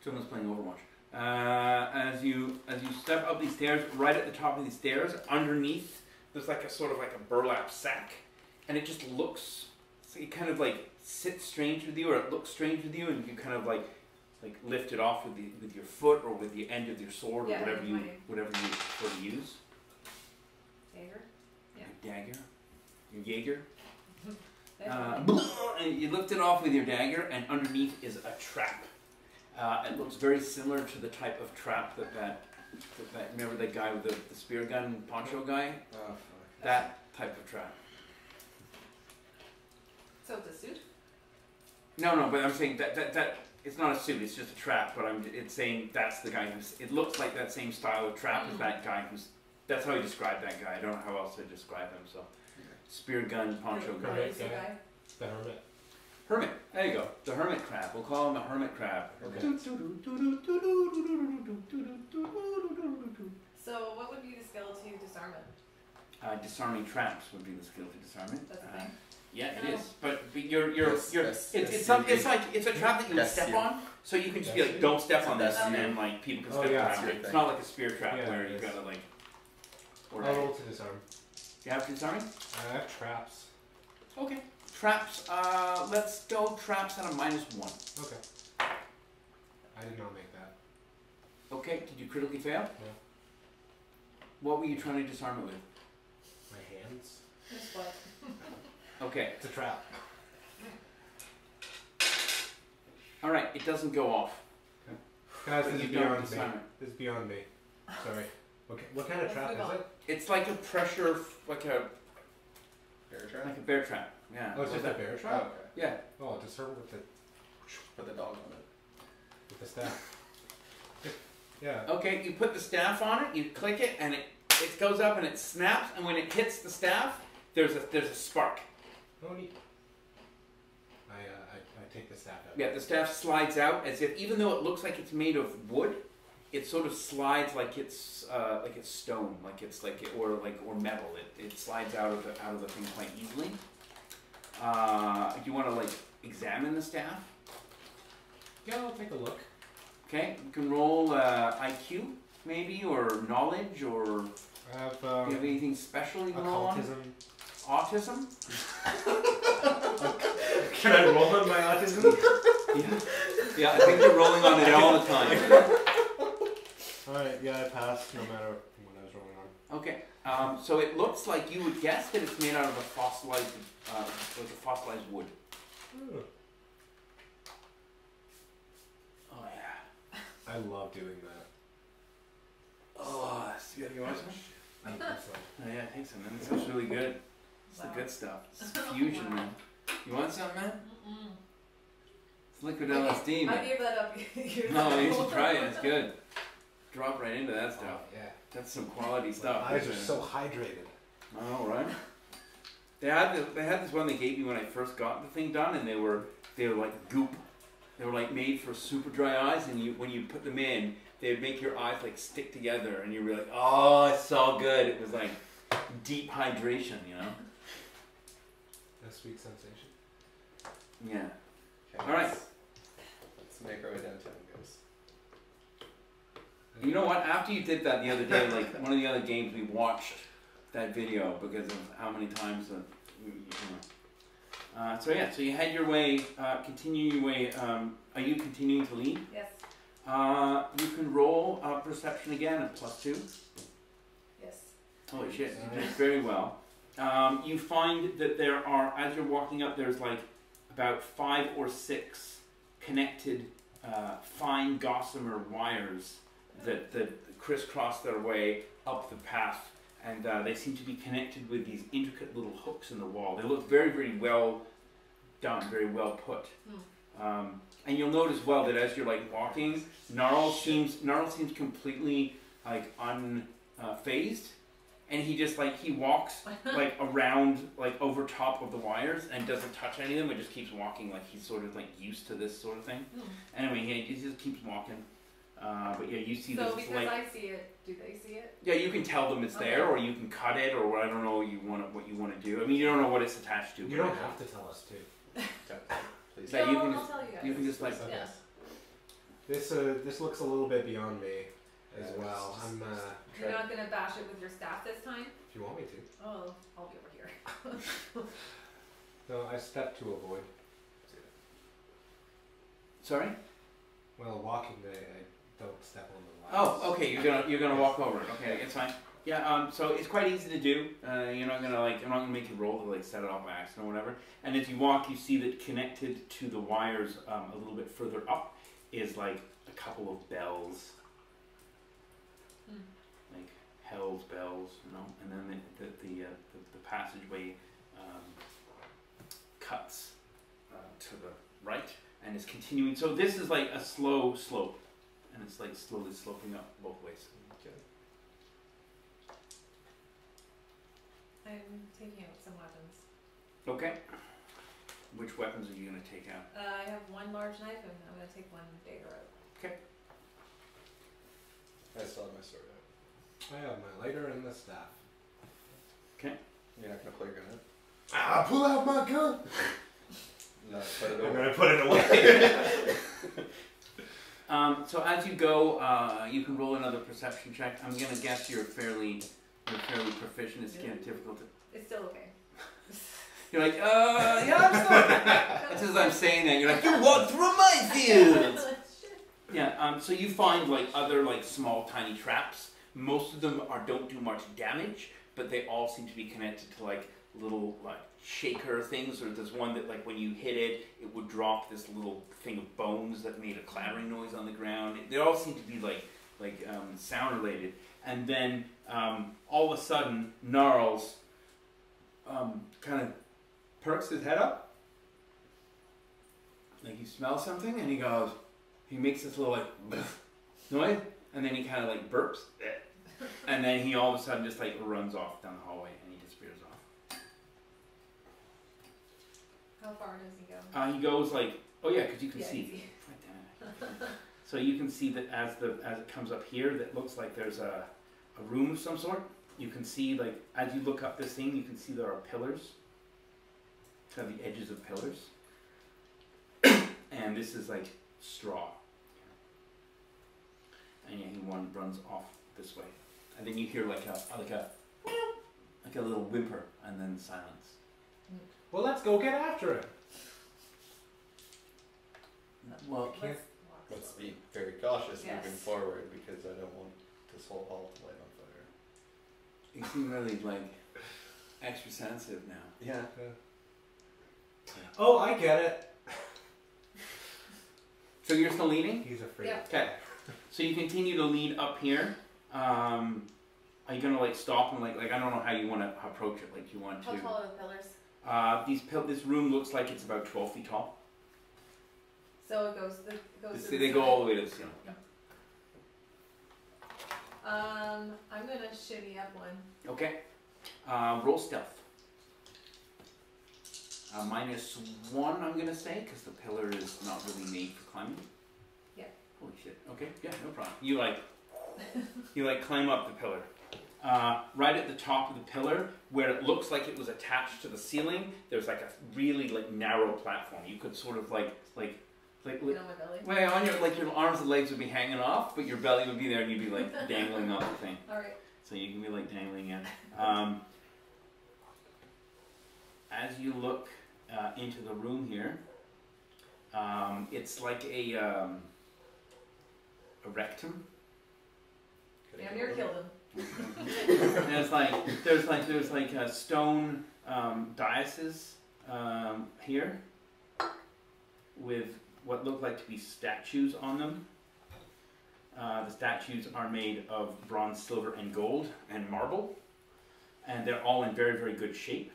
Someone's playing Overwatch. As you step up these stairs, right at the top of these stairs, underneath there's like a sort of like a burlap sack, and it just looks. It kind of like sits strange with you, or it looks strange with you, and you kind of like lift it off with your foot or with the end of your sword, or whatever you sort of use. Dagger. Your dagger. Your Jaeger. And you lift it off with your dagger, and underneath is a trap. It looks very similar to the type of trap that remember that guy with the spear gun poncho guy? Oh, fuck. That type of trap. So it's a suit? No, but I'm saying that it's not a suit, it's just a trap, but it's saying that's the guy it looks like that same style of trap as that guy that's how he described that guy. I don't know how else to describe him, so. Spear gun, poncho guy. Hermit guy. The hermit. Hermit, there you go. The hermit crab. We'll call him a hermit crab. Okay. So what would be the skill to disarm it? Disarming traps would be the skill to disarm it. That's the thing. Yeah, it No. is. But it's a trap that you would Yes, step you. on, so you can just be like, don't step on this, and then like people can Oh, step yeah. on it. It's not like a spear trap Yeah, where it you is. gotta like. Or I'll roll to disarm. you have disarming? I have traps. Okay. Traps. Let's go traps at a -1. Okay. I did not make that. Okay. Did you critically fail? Yeah. What were you trying to disarm it with? My hands. Just what? Okay. It's a trap. All right. It doesn't go off. Guys, But this you is don't beyond me. disarm it. This is beyond me. Sorry. Okay. What kind of trap is it? It's like a pressure, like a Bear trap? bear trap. Yeah. Oh, it's just a bear Oh, trap? okay. Yeah. Oh, disarm it Put the dog on it. with the staff. Yeah. Okay, you put the staff on it, you click it, and it goes up and it snaps, and when it hits the staff, there's a spark. No need. I take the staff out. Yeah, the staff slides out as if, even though it looks like it's made of wood, it sort of slides like it's stone, or metal. It slides out of the thing quite easily. Do you want to like examine the staff? Yeah, I'll take a look. Okay, you can roll IQ maybe, or knowledge, or I have do you have anything special you can roll on? occultism. Autism? Can I roll on my autism? Yeah, I think you're rolling on it all the time. Alright, yeah, I passed no matter what I was rolling on. Okay, so it looks like you would guess that it's made out of a fossilized wood. Ooh. Oh yeah. I love doing that. Oh, that's good. You want some? I think so. Oh yeah, I think so, man. This is really good. It's the good stuff. It's fusion, man. You want some, man? It's liquid LSD, I man. gave that up years No, ago. you should try it. It's good. Drop right into that Oh, stuff. yeah. That's some quality stuff. My eyes are so hydrated. Oh, right. They had this one they gave me when I first got the thing done, and they were like goop. They were like made for super dry eyes, and when you put them in, they would make your eyes like stick together, and you were like, oh, it's so good. It was like deep hydration, you know. A sweet sensation. Yeah. Okay, All right. Let's make our way downtown, guys. You know what? After you did that the other day, like one of the other games, we watched that video because of how many times that you know. So yeah, so you head your way, continue your way. Are you continuing to lead? Yes. You can roll perception again at +2. Yes. Holy shit, you did very well. You find that there are, as you're walking up, there's like about 5 or 6 connected fine gossamer wires that crisscross their way up the path, and they seem to be connected with these intricate little hooks in the wall. They look very, very well done, very well put. And you'll note as well that as you're like walking, Gnarl seems completely like unfazed, and he just like he walks like around like over top of the wires and doesn't touch any of them. But just keeps walking like he's sort of like used to this sort of thing. Anyway, he just keeps walking. But yeah, you see this. So because like, I see it, do they see it? yeah, you can tell them it's there, or you can cut it, or I don't know what you want to do. I mean, you don't know what it's attached to. You don't have to tell us too. Please. Yeah, No, you can I'll just tell you guys. you can just like Okay. Yes. This looks a little bit beyond me as Yeah, well. it's I'm You're not gonna bash it with your staff this time? if you want me to. Oh, I'll be over here. No, I step to avoid. sorry. Well, walking, I don't step on the wires. Oh, okay. You're gonna walk over it. Okay, it's fine. Yeah. So it's quite easy to do. You're not gonna like. I'm not gonna make you roll to like set it off by accident or whatever. And as you walk, you see that connected to the wires a little bit further up is like a couple of bells, like Hell's bells, you know. And then the passageway cuts to the right and is continuing. So this is like a slow slope, and it's like slowly sloping up both ways. I'm taking out some weapons. Okay. Which weapons are you going to take out? I have one large knife and I'm gonna take one dagger out. I still have my sword out. I have my lighter and the staff. Okay. You're not gonna play your gun out? Ah, pull out my gun! No, put it I'm over. gonna put it away. So as you go, you can roll another perception check. I'm going to guess you're fairly proficient. It's kind of difficult to... It's still okay. You're like, yeah, I'm still... It's as I'm saying that, you're like, you walked through a minefield! Yeah, so you find like other like small tiny traps. Most of them don't do much damage, but they all seem to be connected to like little like shaker things. Or there's one that like when you hit it, it would drop this little thing of bones that made a clattering noise on the ground. They all seem to be like sound related. And then all of a sudden, Gnarls kind of perks his head up, like he smells something, and he goes. He makes this little like noise, and then he kind of like burps, and then he all of a sudden just like runs off down the hallway and he disappears off. How far does he go? He goes like, oh yeah, because you can Yeah, see. So you can see that as it comes up here, that looks like there's a room of some sort. You can see like as you look up this thing, you can see there are pillars. Kind of the edges of pillars, and this is like straw. And yeah, he runs off this way, and then you hear like a little whimper, and then silence. Well, let's go get after him. Well, Can't- Let's be very cautious Yes. moving forward because I don't want this whole hall to light on fire. you seem really like extra sensitive now. Yeah. Oh, I get it. So you're still leading? He's afraid. Yeah. Okay. So you continue to lead up here. Are you gonna like stop and like I don't know how you want to approach it. Like you want How to. tall are the pillars? This room looks like it's about 12 feet tall. So it goes. To They go all the way to the ceiling. I'm gonna shimmy up one. Okay. Roll stealth. -1, I'm gonna say, because the pillar is not really made for climbing. Yeah. Holy shit. Okay. Yeah, no problem. You like climb up the pillar. Right at the top of the pillar, where it looks like it was attached to the ceiling, there's like a really like narrow platform. You could sort of like Get on my belly. well, on your arms and legs would be hanging off, but your belly would be there, and you'd be like dangling off the thing. All right. So you can be like dangling in. As you look into the room here. It's like a rectum. Damn near killed him. There's like a stone dioceses here with what look like to be statues on them. The statues are made of bronze, silver, and gold, and marble, and they're all in very, very good shape.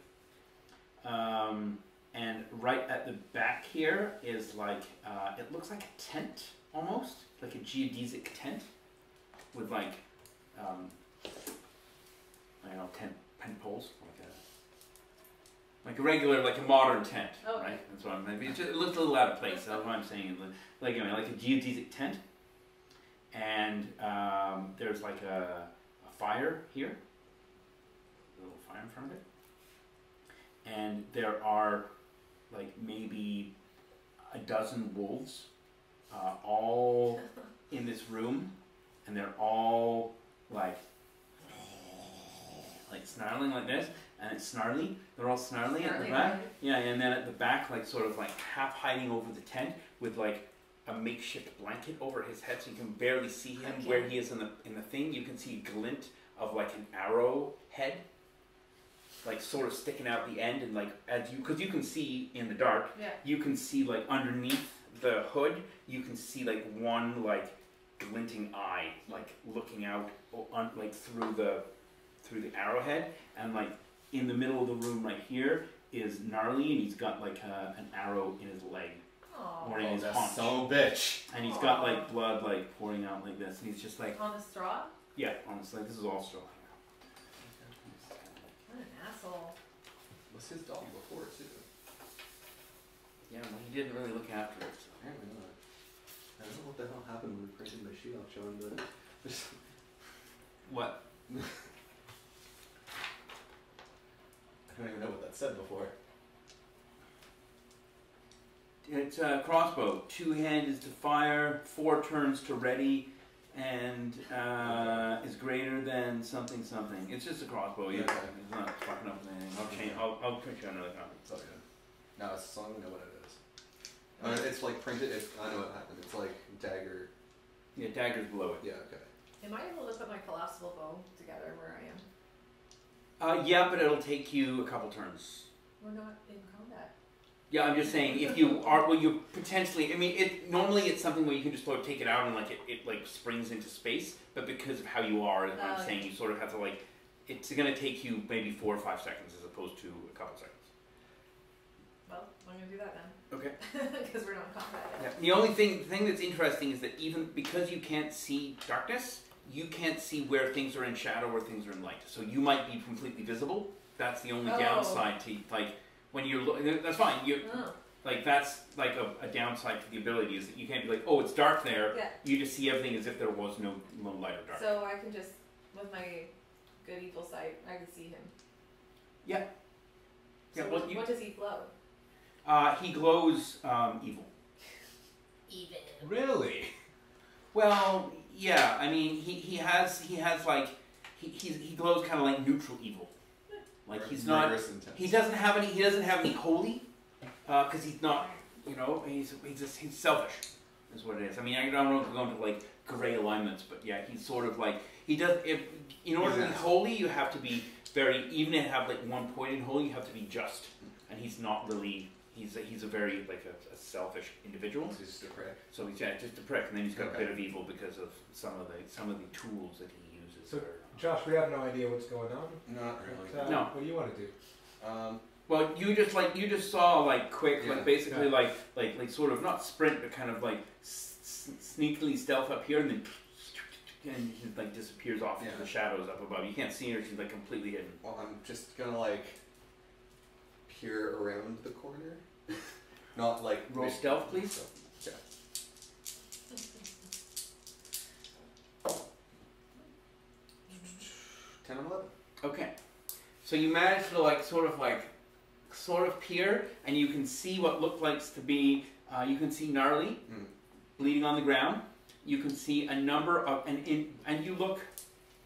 And right at the back here is like, it looks like a tent almost, like a geodesic tent with like, I don't know, tent poles, like a regular, like a modern tent, Okay. right? That's what I'm. Maybe it looks a little out of place. That's what I'm saying. Like like a geodesic tent, and there's like a fire here, a little fire in front of it, and there are like maybe a dozen wolves, all in this room, and they're all like snarling like this, and it's snarly. They're all snarly at the back. Yeah, and then at the back, like sort of like half hiding over the tent with like a makeshift blanket over his head, so you can barely see him where he is in the thing. You can see a glint of like an arrow head, like sort of sticking out the end, and like because you can see in the dark. Yeah. You can see like underneath the hood. You can see like one like glinting eye, like looking out like through the arrowhead, and like in the middle of the room right here is Gnarly, and he's got like an arrow in his leg. Aww. Or in his that's haunch. so bitch. And he's got like blood like pouring out like this, and he's just like, On the straw? yeah, honestly, this is all straw. What an asshole. Was his dog before too? Yeah, well, he didn't really look after it. So. Apparently not. I don't know what the hell happened when we printed my sheet off, John, but What? I don't even know what that said before. It's a crossbow. 2 hands to fire, 4 turns to ready, and is greater than something something. It's just a crossbow. Yeah, Okay. it's not fucking up with anything. I'll change. I'll print you another copy. It's all good. No, it's as long as I know what it is. It's like printed. I know what happened. It's like dagger. Yeah, dagger's below it. Yeah. Okay. Am I able to put my collapsible bow together where I am? Yeah, but it'll take you a couple turns. We're not in combat. Yeah, I'm just saying, if you are, well, you potentially, I mean, normally it's something where you can just sort of take it out and like it like springs into space, but because of how you are, as I'm saying, you sort of have to like, it's going to take you maybe 4 or 5 seconds as opposed to a couple seconds. Well, I'm going to do that then. Okay. Because we're not in combat yet. Yeah. The only thing that's interesting is that even because you can't see darkness, you can't see where things are in shadow or things are in light. So you might be completely visible. That's the only downside to like. When you're that's fine. Like that's like a downside to the ability is that you can't be like, oh, it's dark there. Yeah. You just see everything as if there was no light or dark. So I can just, with my good evil sight, I can see him. Yeah. So Yeah. Well, what does he glow? he glows evil. Evil. Really? Well, yeah. I mean, he has like he glows kind of like neutral evil. Like he's not. He doesn't have any holy, because he's not. You know, he's selfish, is what it is. I mean, I don't know if we're going to like gray alignments, but yeah, he's sort of like he does. If in order to be holy, you have to be very. Even to have like one point in holy, you have to be just, and he's not really. He's a very like a selfish individual. He's just a prick. So he's just a prick, and then he's got a bit of evil because of some of the tools that he uses. So, Josh, we have no idea what's going on. Not really. But, No. What do you want to do? Well, you just saw like quick, Yeah. like basically Yeah. like sort of not sprint, but kind of like sneakily stealth up here, and then he like disappears off into the shadows up above. You can't see her; she's like completely hidden. Well, I'm just gonna like peer around the corner, not like Roll stealth, please. Yeah. 10 and 11. Okay, so you manage to like sort of peer, and you can see what looked like to be. You can see Gnarly bleeding on the ground. You can see a number of and you look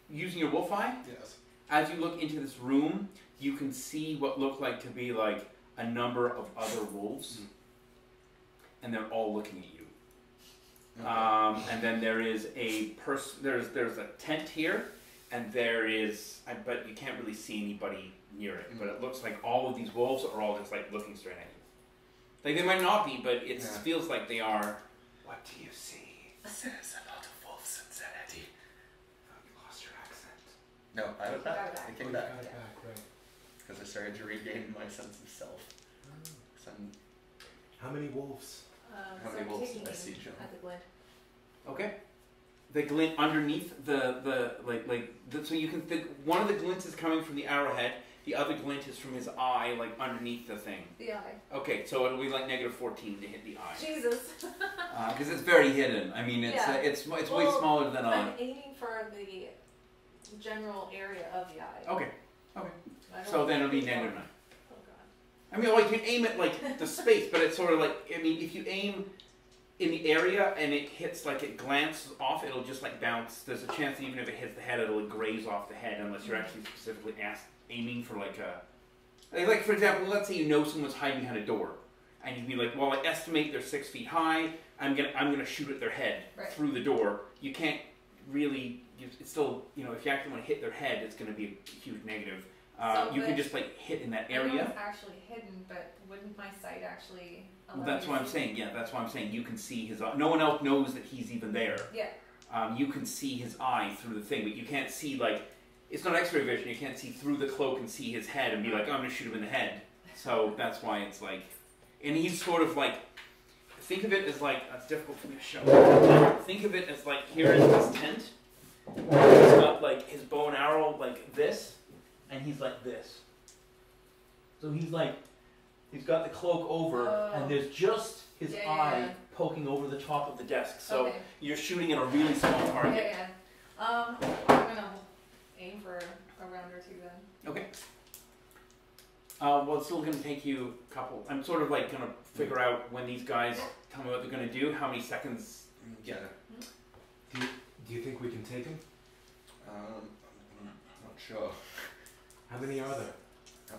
using your wolf eye. Yes. As you look into this room, you can see what look like to be like a number of other wolves, and they're all looking at you. Okay. And then there is a there's a tent here, and there is, but you can't really see anybody near it. But it looks like all of these wolves are all just like looking straight at you. Like they might not be, but it feels like they are. What do you see? There's a lot of wolves in Zanetti. Oh, you lost your accent. No, I got it back. I came back. Got it back, right. Because I started to regain my sense of self. So How many wolves? How many wolves did I see, John? At the glint. Okay. The glint underneath so you can think one of the glints is coming from the arrowhead, the other glint is from his eye, like underneath the thing. The eye. Okay, so it'll be like -14 to hit the eye. Jesus. Because it's very hidden. I mean, it's way smaller than I'm aiming for the general area of the eye. Okay. I don't So then it'll be know. -9. Oh god. I mean, well, you can aim at like the space, but it's sort of like, I mean, if you aim in the area and it hits, like it glances off, it'll just like bounce. There's a chance that even if it hits the head, it'll graze off the head unless you're actually specifically aiming for like a, like for example, let's say you know someone's hiding behind a door, and you'd be like, well, I estimate they're 6 feet high. I'm gonna shoot at their head through the door. You can't really. It's still, you know, if you actually want to hit their head, it's going to be a huge negative. You can just like hit in that I know area. it's actually hidden, but wouldn't my sight actually allow That's me what to I'm see? saying. Yeah, that's why I'm saying you can see his eye. No one else knows that he's even there. Yeah. You can see his eye through the thing, but you can't see, like, it's not X-ray vision. You can't see through the cloak and see his head and be like, oh, I'm going to shoot him in the head. So that's why it's like, and he's sort of like, think of it as like, that's difficult for me to show. Think of it as like, here is this tent. He's got like his bow and arrow like this, and he's like this. So he's like, he's got the cloak over, and there's just his eye poking over the top of the desk. So you're shooting at a really small target. I'm gonna aim for a round or two then. Okay. Well, it's still going to take you a couple. I'm sort of like going to figure out when these guys tell me what they're going to do, how many seconds. Yeah. Do you think we can take him? I'm not sure. How many are there?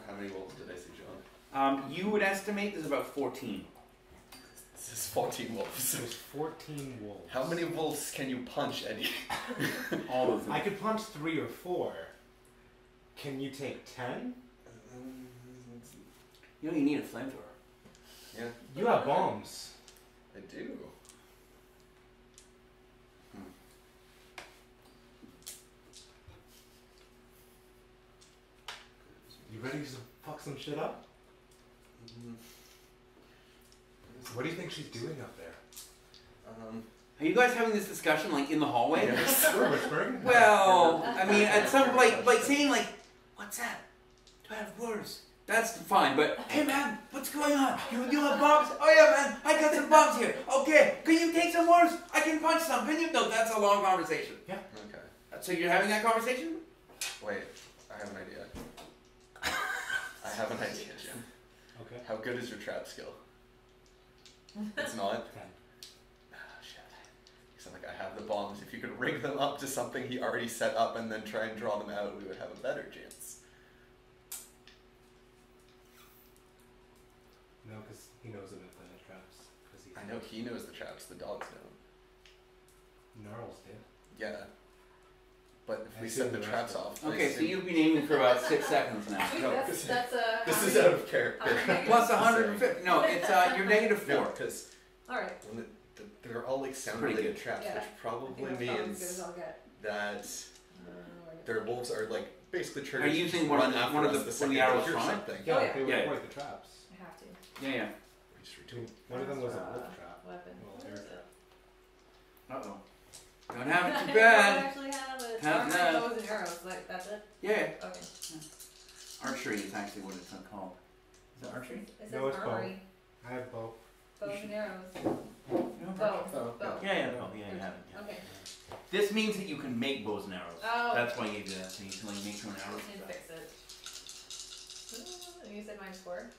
How many wolves did I see, John? You would estimate there's about 14. This is 14 wolves. There's 14 wolves. How many wolves can you punch, Eddie? All of them. I could punch 3 or 4. Can you take 10? You know you need a flamethrower. Yeah. You have bombs. I do. You ready to fuck some shit up? What do you think she's doing up there? Are you guys having this discussion like in the hallway? Yes. We're whispering. Well, I mean, at some like saying like, what's that? Do I have words? That's fine, but hey man, what's going on? You have bombs? Oh yeah man, I got some bombs here. Okay, can you take some words? I can punch some. Can you? No, that's a long conversation. Yeah. Okay. So you're having that conversation? Wait, I have an idea. I have an idea, Jim. Okay. How good is your trap skill? It's not? 10. Ah, shit. Because like, I have the bombs. If you could rig them up to something he already set up and then try and draw them out, we would have a better chance. No, because he knows about the traps. I know he knows the traps, the dogs don't. Gnarls did. Yeah. But if I we see set the the rest traps of off... Okay, so you've been aiming for about 6 seconds now. Wait, No, that's this is out of character. Plus 150. No, it's you're -4. No, because Alright. they're all like sound Pretty related good. traps, Yeah. which I probably think that's probably as good means as I'll get. that their wolves are like basically triggered. Are you using to one of run the- after one of us the- second one of the arrows they hear from it? something. Yeah, Oh, yeah. they would Yeah. avoid the traps. I have to. Yeah. We just I retweet. mean, one of them was a wolf trap. Weapon. Well, there's that. Uh-oh. Don't have it too I bad. don't actually have it. Have Armor, that. bows and arrows. Like, that's it? Yeah. Okay. Archery is actually what it's called. Is it archery? It says No, it's armory. I have both. Bows and arrows. No, Bow. Oh, Bow. Yeah, you have it. Yeah. Okay. This means that you can make bows and arrows. Oh. That's why you do that, so you can like make your own arrows. And fix it. You said -4?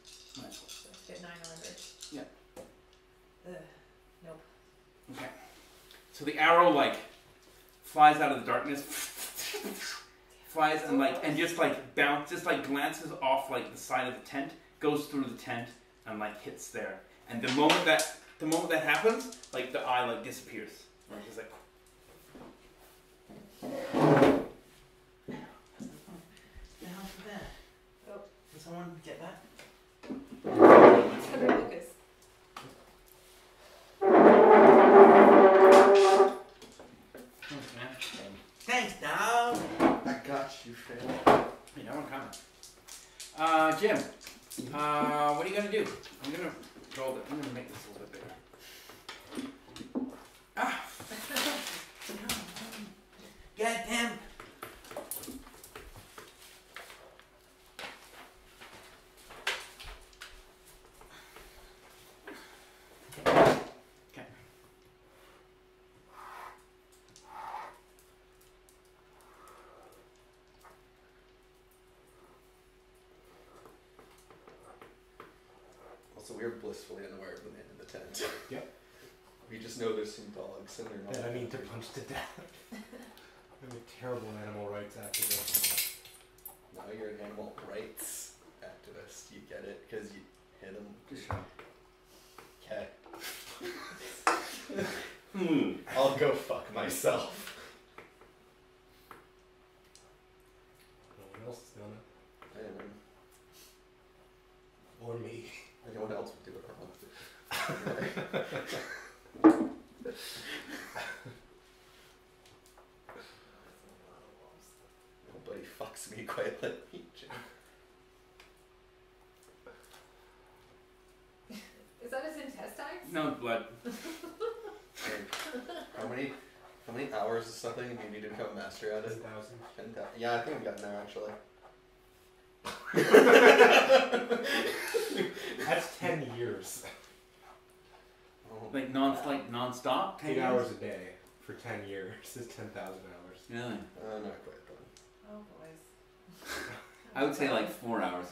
Nice. So get 9 or under. Yeah. Ugh. Nope. Okay. So the arrow like flies out of the darkness, flies and like and just like glances off like the side of the tent, goes through the tent and like hits there. And the moment that happens, like the eye like disappears. Like it's like. The hell's that? Oh. Can someone get that? It's under Lucas. Thanks, dog. I got you, Fred. Hey, no one coming. Jim. What are you gonna do? I'm gonna make this a little bit bigger. Ah. Goddamn. Okay. Also, we're blissfully unaware of the man in the tent. Yep. We just know there's some dogs and they're not. That I need to punch to death. I'm a terrible animal rights activist. Now you're an animal rights activist. You get it? Because you hit him. Just shut up. Okay. I'll go fuck myself. No one else has done I am. it. Or me. Anyone else would do it or Nobody fucks me quite like me, Jim. Is that his intestines? No blood. How many hours is something do you need to become a master at it? 10,000. 10,000. Yeah, I think I'm getting there actually. That's 10 years. Oh. Like non-stop? 8 hours a day for 10 years is 10,000 hours. Really? Not quite then. Oh, boys. I would say like 4 hours.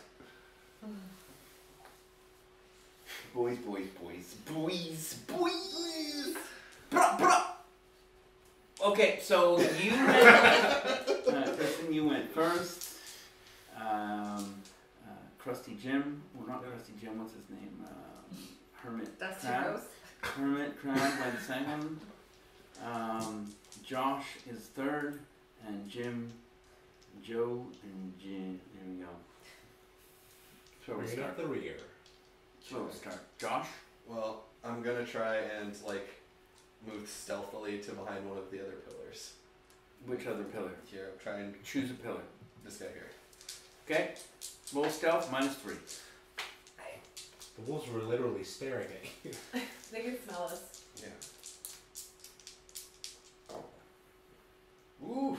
Boys. Bruh, bruh. Okay, so you went, Kristen, you went first. Krusty Jim, well not Krusty Jim, what's his name? Hermit Dusty Crab. Rose. Hermit Crab by the second. Josh is third, and Joe, and Jim. There we go. So we Bring start. up the rear. So we start. Josh. Well, I'm gonna try and move stealthily to behind one of the other pillars. Which other pillar? Here, I'm trying Choose a pillar. this guy here. Okay. Roll stealth -3. The wolves were literally staring at you. They can smell us. Yeah. Oh. Ooh.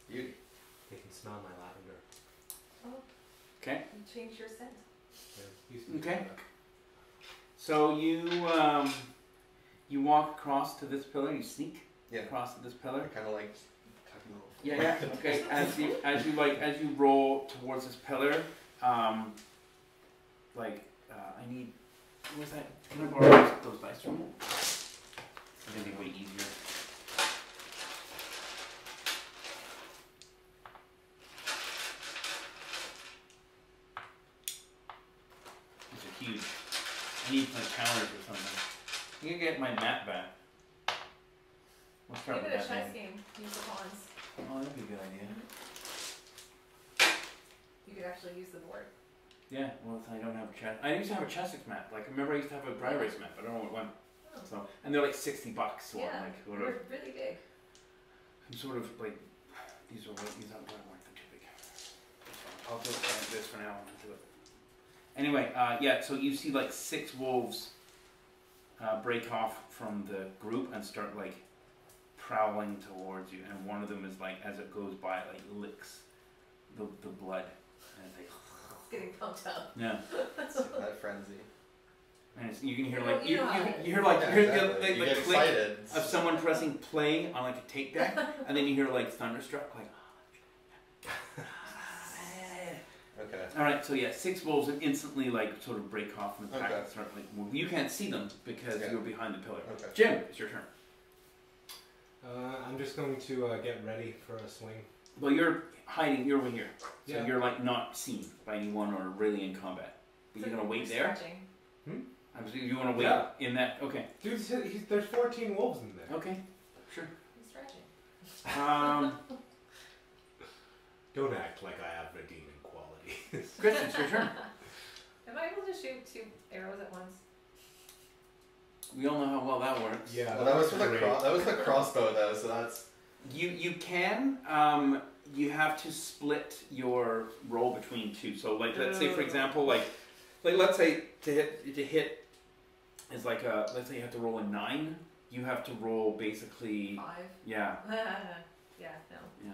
Beauty. They can smell my lavender. Oh, Okay. you changed your scent. They're used to Okay. that. So you walk across to this pillar. You sneak Yeah. across to this I pillar. kind of like tucking over. Yeah. Okay. As you roll towards this pillar, I need. What was that? Can I borrow those dice from you? It's gonna be way easier. These are huge. I need counters or something. You can get my map back. We'll start Give with it a that chess then. game. Use the pawns. Oh, that'd be a good idea. You could actually use the board. Yeah, well, I don't have a chess. I used to have a Chessex map. Like, remember I used to have a dry race map. I don't know what one. Oh. So, and they're like $60 or Yeah, like sort they're of. really big. I'm sort of like these aren't too big. I'll do it like this for now. I'll do it. Anyway, yeah. So you see like 6 wolves break off from the group and start like prowling towards you, and one of them is like, as it goes by, it like licks the blood, and it's like. It's getting pumped up. Yeah. That frenzy. And you can hear You like know- you you know how it hear is. like Yeah, you hear exactly. the You get click excited. of someone pressing play on like a tape deck, and then you hear like thunderstruck, like. Okay. All right, so yeah, 6 wolves and instantly like sort of break off from the pack Okay. and start like move. You can't see them because Yeah. you're behind the pillar. Okay. Jim, it's your turn. I'm just going to get ready for a swing. Well, you're hiding. You're over here, so Yeah. you're like not seen by anyone or really in combat. But you're gonna wait there. Stretching. I'm assuming you want to wait Yeah. in that. Okay. Dude, there's 14 wolves in there. Okay. Sure. He's stretching. Don't act like I have redeeming qualities. Chris, it's your turn. Am I able to shoot 2 arrows at once? We all know how well that works. Yeah. Well, that was for the great. that was the crossbow though, so that's. You can. You have to split your roll between 2. So like, let's say for example, like let's say to hit is like let's say you have to roll a 9. You have to roll basically. 5. Yeah. Yeah. No. Yeah.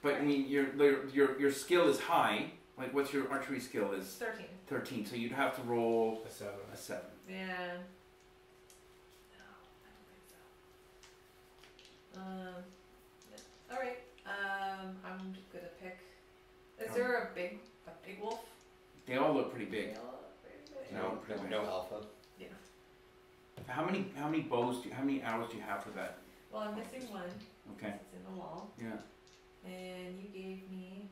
But I mean, your skill is high. Like, what's your archery skill? Is 13. 13. So you'd have to roll A 7. a 7. Yeah. No, I don't think so. Yeah. All right. I'm gonna pick. Is there a big wolf? They all look pretty big. They all look pretty big. No alpha. Yeah. How many how many arrows do you have for that? Well, I'm missing one. Okay. It's in the wall, Yeah. and you gave me.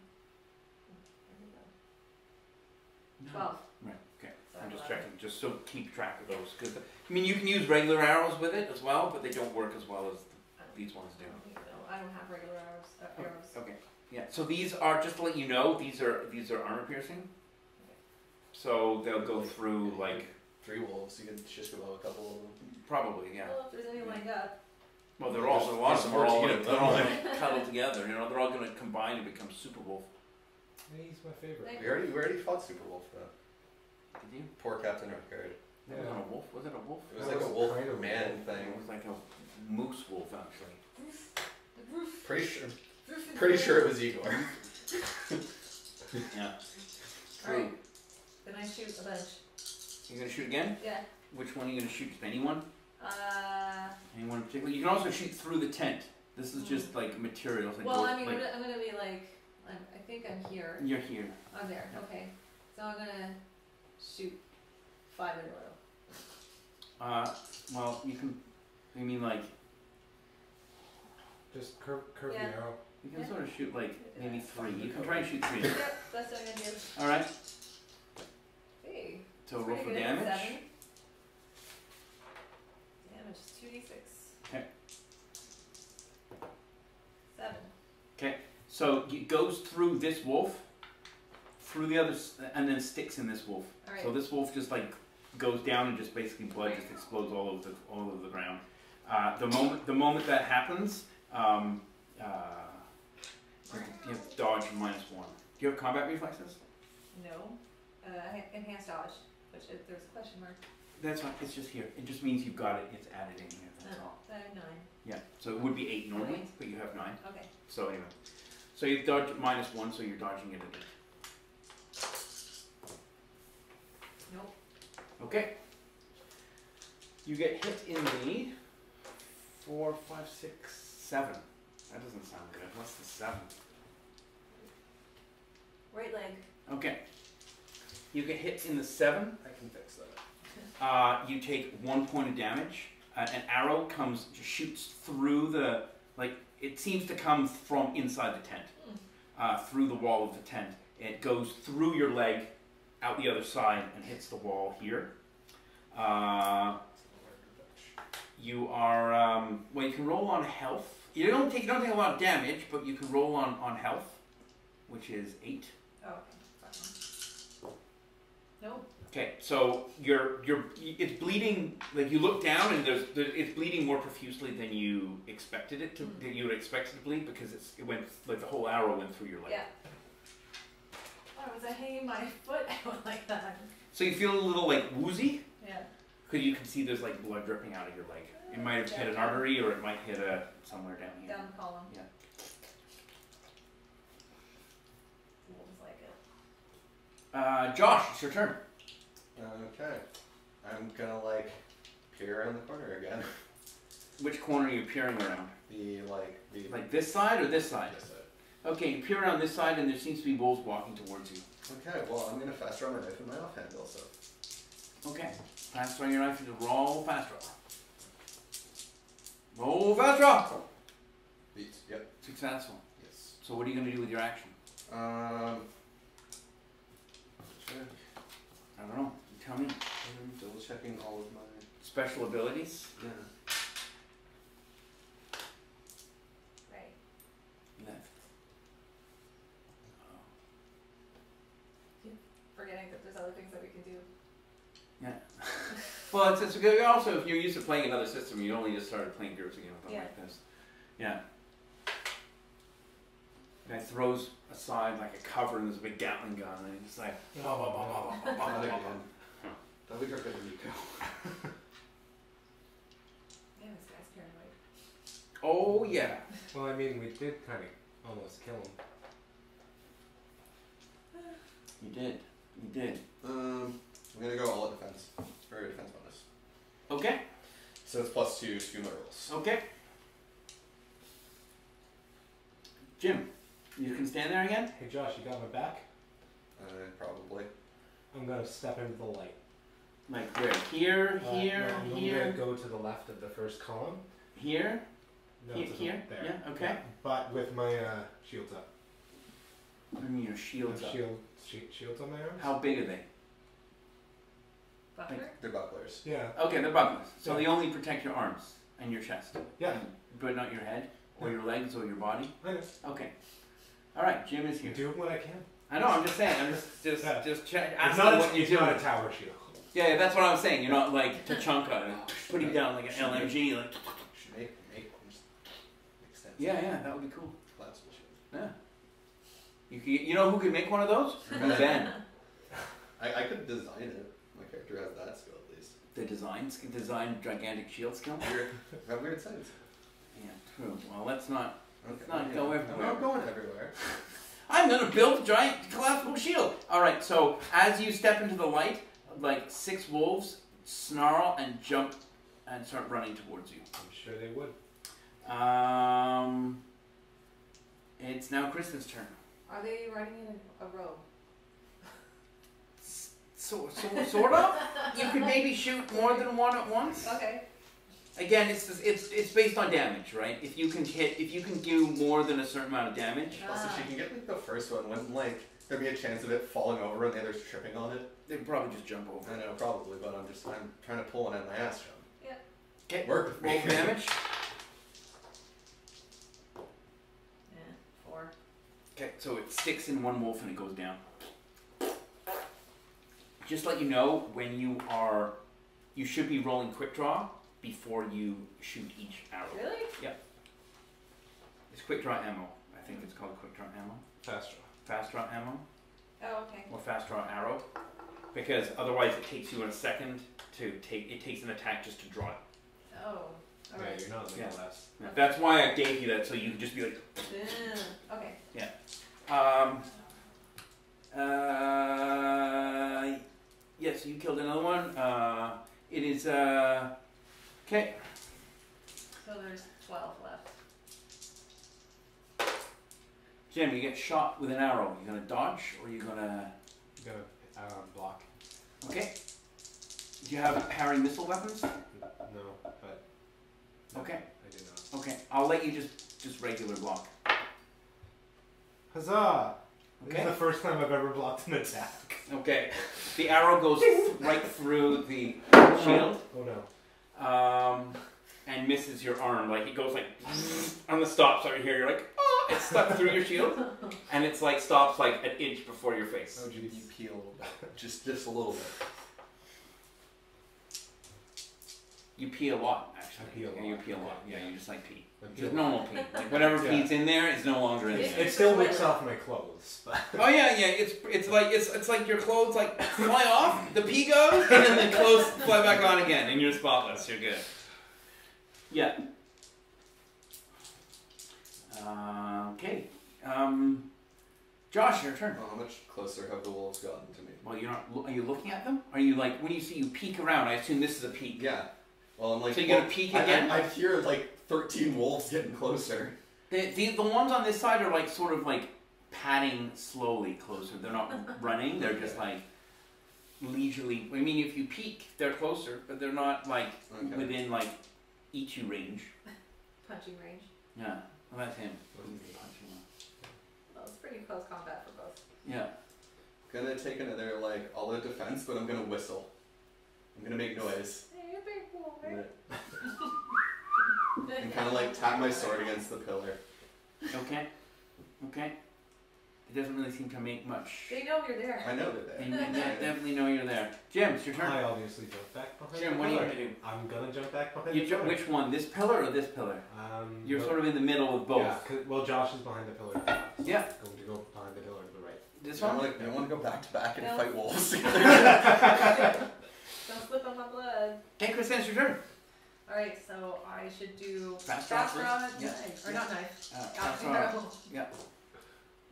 Where did it go? 12. Right. Okay. So I'm just 11. checking, just so keep track of those. Cause I mean, you can use regular arrows with it as well, but they don't work as well as these ones do. I don't have regular arrows. Arrows. Okay. Yeah. So these are, just to let you know, these are armor piercing. So they'll go through like 3 wolves. You could shish below a couple of them. probably, yeah. Well, if there's any lined up. Well, they're all a lot of them are all There's they're all 14 gonna cuddle together. You know, they're all going to combine to become super wolf. He's my favorite. Thank We already fought Super Wolf though. Did you? Poor Captain Ricard. That wasn't a wolf. Was it a wolf? It was That like a was wolf kind of a man wolf. thing. It was like a moose wolf, actually. Pretty sure it was Igor. Yeah. Alright. Then I shoot a bunch. You gonna shoot again? Yeah. Which one are you gonna shoot? Just anyone? Uh. Anyone in particular? You can also shoot through the tent. This is just like materials. Like Well, wood, I mean, like, I'm gonna be like, I think I'm here. you're here. I'm there. Okay. So I'm gonna shoot 5 in a row. Well, you can. I mean, like, Just curve Yeah. the arrow. you can sort of shoot like maybe 3. Yeah. You can try and shoot 3. Yep, that's what I'm gonna do. All right. Hey. So that's roll pretty for good. damage. 7. Damage is 2d6. Okay. 7. So it goes through this wolf, through the others, and then sticks in this wolf. Alright. So this wolf just like goes down and just basically blood just explodes all over the ground. The moment that happens, you have to dodge -1. Do you have combat reflexes? No. Enhanced dodge. Which there's a question mark. That's fine. It's just here. It just means you've got it. It's added in here. That's all. 9. Yeah. So it would be 8 normally, Right. but you have 9. Okay. So anyway, so you dodge -1, so you're dodging it again. Nope. Okay. You get hit in the 4, 5, 6, 7. That doesn't sound good. What's the 7? Right leg. Okay. You get hit in the 7. I can fix that. You take 1 point of damage. An arrow shoots through the, like, it seems to come from inside the tent, through the wall of the tent. It goes through your leg, out the other side, and hits the wall here. You are, well, you can roll on health. You don't take a lot of damage, but you can roll on health, which is 8. Oh, okay. Fine. Nope. Okay, so it's bleeding. Like you look down and it's bleeding more profusely than you expected it to. Than you would expect it to bleed because it went like the whole arrow went through your leg. Yeah. Why was I hanging my foot out like that? So you feel a little like woozy Yeah. because you can see there's like blood dripping out of your leg. It might have hit an artery or it might hit somewhere down here. Down the column. Yeah. Wolves like it. Josh, it's your turn. Okay. I'm gonna like peer around the corner again. Which corner are you peering around? The Like this side or this side? this side. Okay, you peer around this side and there seems to be wolves walking towards you. Okay, well I'm gonna fast draw my knife with my offhand also. Okay, fast draw your knife into roll fast draw. Roll fast draw. Beats. Yep. Successful. Yes. So what are you going to do with your action? I don't know. You tell me. I'm double checking all of my. Special abilities? Yeah. Right. Left. Forgetting that there's other things that we can do. Yeah. Well, it's good. Also, if you're used to playing another system, you only just started playing GURPS again with something like this. Yeah. Guy throws aside like a cover and there's a big Gatling gun and it's like blah blah blah blah blah blah blah blah. That would be good when you go. Yeah, this guy's paranoid. Oh yeah. Well, I mean, we did kind of almost kill him. You did. You did. I'm gonna go all at defense. Very defense bonus. Okay. So it's +2 to my rolls. Okay. Jim, you can stand there again? Hey Josh, you got my back? Probably. I'm gonna step into the light. Like where? Here, here, no, I'm here. gonna go to the left of the first column. Here? No, Here? to the- Here? there. Yeah, okay. Yeah, but with my shields up. I mean your shields up. Shields on my arms? How big are they? Buckler? They're bucklers. Yeah. Okay, they're bucklers. So Yeah. they only protect your arms and your chest. Yeah. But not your head or your legs or your body. I know. Okay. All right, Jim is You here. do what I can. I know. I'm just saying. I'm just Yeah. check. It's Ask not, what you it's do. not a tower shield. Yeah, that's what I'm saying. You're not like Tachanka, putting down like an LMG. Like. Should make one. Makes sense. Yeah, that would be cool. Collapsible shield. Yeah. You know who could make one of those? Ben. I could design it. My character has that skill at least. The design gigantic shield skill. Have weird sights. Yeah, true. Well, let's not Okay. not go everywhere. I'm not going everywhere. I'm gonna build a giant collapsible shield. All right. So as you step into the light, like 6 wolves snarl and jump and start running towards you. I'm sure they would. It's now Kristen's turn. Are they riding in a row? Sort of. You could maybe shoot more than one at once. Okay. Again, it's based on damage, right? If you can do more than a certain amount of damage, Also, if she can get like the first one, wouldn't like there be a chance of it falling over and the others tripping on it? they'd probably just jump over. I know, probably, but I'm trying to pull one out of my ass jump. Yeah. Okay. Work with Roll me. damage. Yeah. 4. Okay, so it sticks in one wolf and it goes down. Just let you know, when you should be rolling quick draw before you shoot each arrow. Really? It's quick draw ammo. I think it's called quick draw ammo. Fast draw. Fast draw ammo Oh, okay. or fast draw arrow, because otherwise it takes you a second to take. It takes an attack just to draw it. Oh. Yeah, Alright. you're not Yeah. the last. Yeah, that's why I gave you that, so you could just be like. Okay. Yes, you killed another one. It is okay. So there's 12 left. Jim, you get shot with an arrow. You gonna dodge or you gonna? You're gonna block. Okay. Do you have parry missile weapons? No, but Okay. I do not. Okay. I'll let you just regular block. Huzzah! This Okay. is the first time I've ever blocked an attack. Okay. The arrow goes right through the shield. Oh no. And misses your arm. Like it goes like on the stops over here. You're like, oh, it's stuck through your shield, and it's like stops like an inch before your face. Oh, you peel a little bit. Just a little bit. You pee a lot, actually. I pee a lot. Yeah, you pee a lot. Yeah, you just like pee. I pee Just a lot. normal pee. Like whatever Yeah. pee's in there is no longer in there. It still wicks off my clothes, but Oh yeah. It's like your clothes like fly off, the pee goes, and then the clothes fly back on again, and you're spotless. You're good. Yeah. Okay. Josh, your turn. Well, how much closer have the wolves gotten to me? Well, you're not. Are you looking at them? Are you like when you see you peek around? I assume this is a peek. Yeah. Well, I'm like. So you're gonna peek again? I hear like 13 wolves getting closer. The ones on this side are like sort of like padding slowly closer. They're not running. They're just like leisurely. I mean, if you peek, they're closer, but they're not like within like eat you range. Punching range. Yeah. Well, that's him. Well, it's pretty close combat for both. Yeah. gonna take another like all out defense, but I'm gonna whistle. I'm gonna make noise. Hey, big boy. And kind of like tap my sword against the pillar. Okay. Okay. It doesn't really seem to make much. They know you're there. I know that They definitely know you're there. Jim, it's your turn. I obviously jump back behind Jim, the what are you pillar. going to do? I'm gonna jump back behind You the pillar. which one? This pillar or this pillar? You're well, sort of in the middle of both. Yeah, well, Josh is behind the pillar. Yeah. Going to go behind the pillar to the right. This I one? want to go back to back and No. fight wolves. Don't slip on my blood. Okay, Chris, it's your turn. Alright, so I should do Fast fast draw rod, first? Yeah. knife. Or Yeah. not knife. Fast Arrow. draw. Yeah.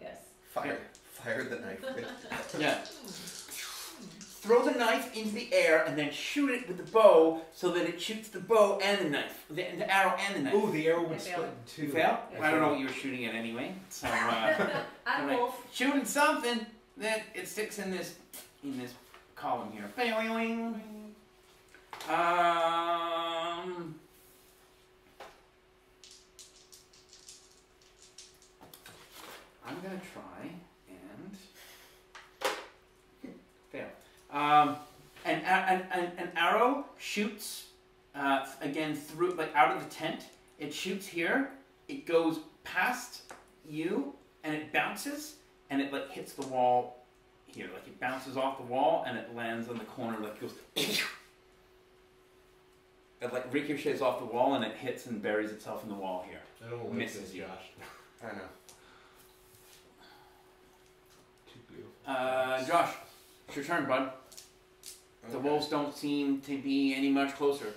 Yes. Fire the knife. Yeah. Throw the knife into the air and then shoot it with the bow so that it shoots the bow and the knife. The arrow and the knife. Ooh, the arrow I would failed. split in two. You fail? Yeah. I don't know what you were shooting at anyway. So, I'm like, wolf. shooting something that it sticks in this column here. Bing. I'm gonna try and fail. An arrow shoots again through, like out of the tent. It shoots here. It goes past you, and it bounces, and it like hits the wall here. Like it bounces off the wall, and it lands on the corner. Like it goes. It like ricochets off the wall, and it hits and buries itself in the wall here. I don't like Misses this, you. Josh. I know. Too beautiful. Josh, it's your turn, bud. The Okay. wolves don't seem to be any much closer.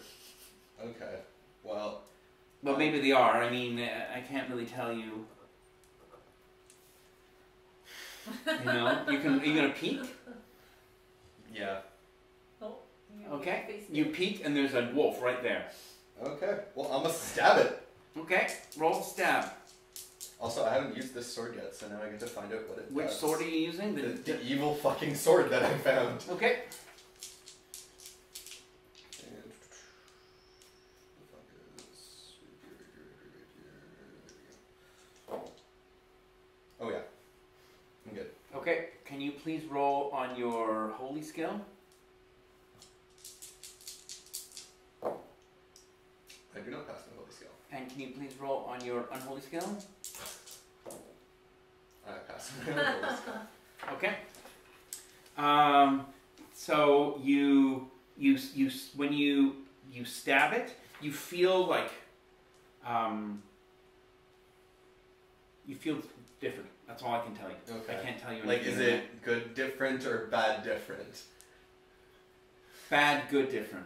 Okay. Well. Well, maybe they are. I mean, I can't really tell you. You know, you gonna peek? Yeah. Oh, you Okay. face You it. peek, and there's a wolf right there. Okay. Well, I'm gonna stab it. Okay, roll stab. Also, I haven't used this sword yet, so now I get to find out what it Which does. sword are you using? The evil fucking sword that I found. Okay. Oh yeah, I'm good. Okay. Can you please roll on your holy skill? I do not pass my holy skill. And can you please roll on your unholy skill? I pass my holy skill. Okay. So when you stab it, you feel like you feel different. That's all I can tell you. Okay. I can't tell you Like, anything is than it good different or bad different? that. Bad, good, different?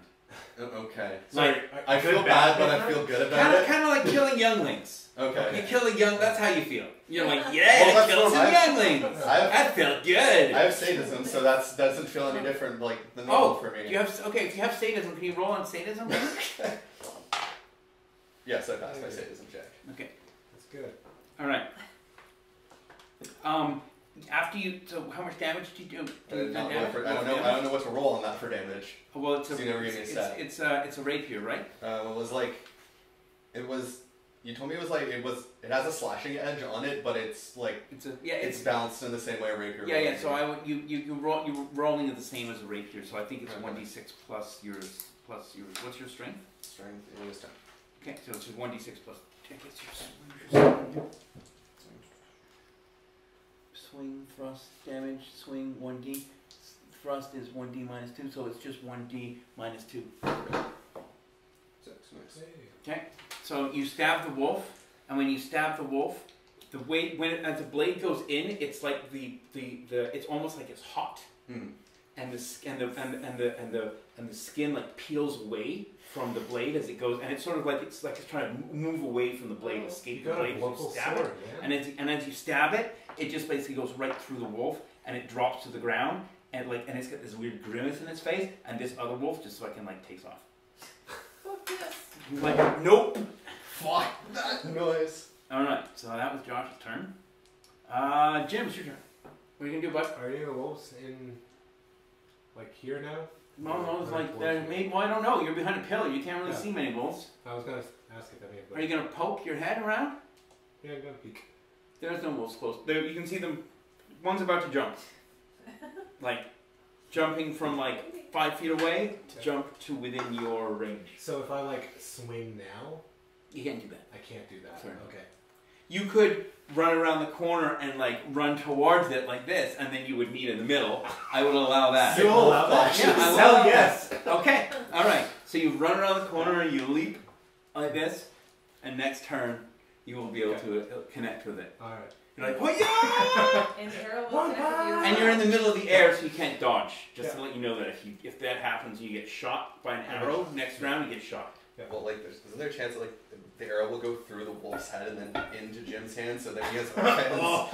Okay. Like I feel bad, but I feel good about it. kind of like killing younglings. You Okay. kill a young. That's how you feel. You're like, Well, yeah, that's kill what some I've- younglings. I've- That felt good. I have sadism, so that doesn't feel any different, like the normal for me. You have okay. If you have sadism, can you roll on sadism? Yes, I passed my sadism check. Okay. That's good. All right. After you, so how much damage do you do? I don't know what to roll on that for damage. Well, it's So you never gave me a stat. it's a rapier, right? It was like, you told me it has a slashing edge on it, but it's like, it's balanced in the same way a rapier would. yeah. So I would you're rolling it the same as a rapier. So I think it's Okay. 1d6 plus yours. What's your strength? Strength is 10. Okay, so it's just 1d6 plus. I guess your swing, thrust, damage, swing 1d. Thrust is 1d minus 2, so it's just 1d minus 2. 6, nice. Okay, so you stab the wolf, and when you stab the wolf, the way as the blade goes in, it's like it's almost like it's hot, Hmm. and the skin like peels away from the blade as it goes, and it's sort of like it's trying to move away from the blade, escape You the got blade. a As local you stab sword, it, yeah. and as you stab it, it just basically goes right through the wolf, and it drops to the ground, and it's got this weird grimace in its face, and this other wolf just fucking like takes off. Fuck this. He's like, nope. Fuck that noise. All right, so that was Josh's turn. Jim, it's your turn. What are you gonna do, bud? Are any of the wolves in, like, here now? No, it's like Right, maybe. Well, I don't know. You're behind a pillar. You can't really Yeah. see many wolves. I was gonna ask if any of them. Are you gonna poke your head around? Yeah, I'm gonna peek. There's no wolves close. There, you can see them. One's about to jump. like jumping from like 5 feet away to jump to within your range. So if I like swing now, You can't do that. I can't do that. Sorry. Okay. You could run around the corner and like run towards it like this, and then you would meet in the middle. I would allow that. You will allow that? Yeah, I will Hell allow yes. that. Okay, all right. So you run around the corner and you leap like this, and next turn you will be able to connect with it. All right. You're like, oh yeah! And the arrow will connect with you. And you're in the middle of the air, so you can't dodge. Just to let you know that if that happens, you get shot by an arrow. Next round, you get shot. Yeah. Well, like, isn't there a chance that like the arrow will go through the wolf's head and then into Jim's hand, so then he has hands?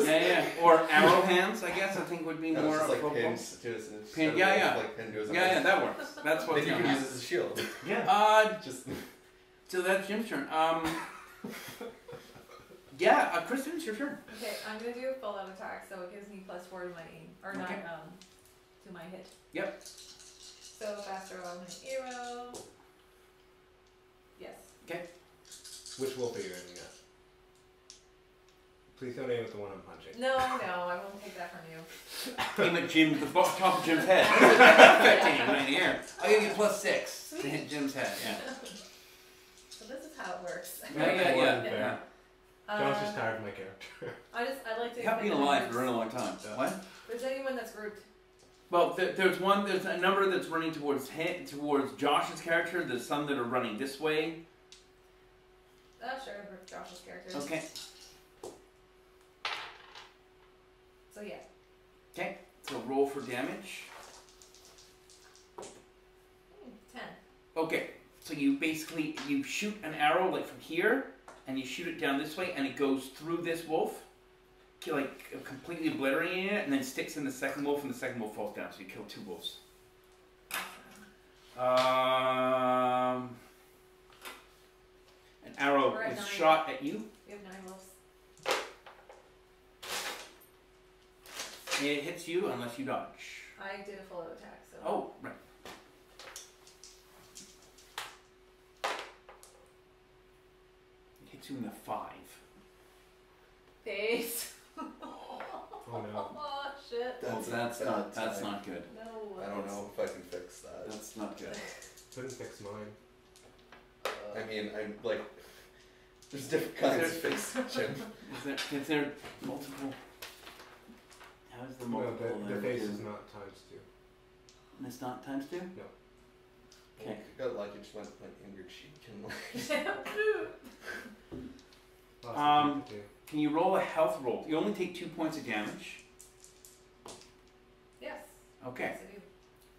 Yeah. Or arrow hands, I guess. I think would be No, more it's just like appropriate. pins to his Pin, yeah. Like pin to his Yeah, that works. That's what Maybe you can use it as a shield. Yeah. Just. So that's Jim's turn. Yeah, Kristen, it's your turn. Okay, I'm gonna do a full out attack, so it gives me +4 to my aim, or not to my hit. Yep. So faster on my arrow. Yes. Okay. Which wolf are you aiming at? Please don't aim at the one I'm punching. No, I won't take that from you. Aim at Jim, the top of Jim's head. 15 right in the air. I'll give you +6 to hit Jim's head. Yeah. So this is how it works. Yeah. John's just tired of my character. I'd like to. You haven't been alive for a really long time. What? If there's anyone that's grouped. Well, there's a number that's running towards Josh's character. There's some that are running this way. Sure, Josh's characters. Okay. So yeah. Okay. So roll for damage. 10. Okay. So you shoot an arrow like from here, and you shoot it down this way, and it goes through this wolf, like completely obliterating it, and then sticks in the second wolf, and the second wolf falls down. So you kill 2 wolves. An arrow is shot at you. We have 9 wolves. It hits you unless you dodge. I did a full out attack, so. Oh, right. It hits you in the 5. Face. Oh no. Oh shit. That's not good. No. I don't know if I can fix that. That's not good. Couldn't fix mine. I mean, I'm like, there's different kinds of fixes, Jim. Is there multiple? How's the multiple? No, the face is not ×2. It's not ×2? No. Okay. You got lucky, just went like in your cheek and like. Can you roll a health roll? You only take 2 points of damage. Yes. Okay. Yes, I do.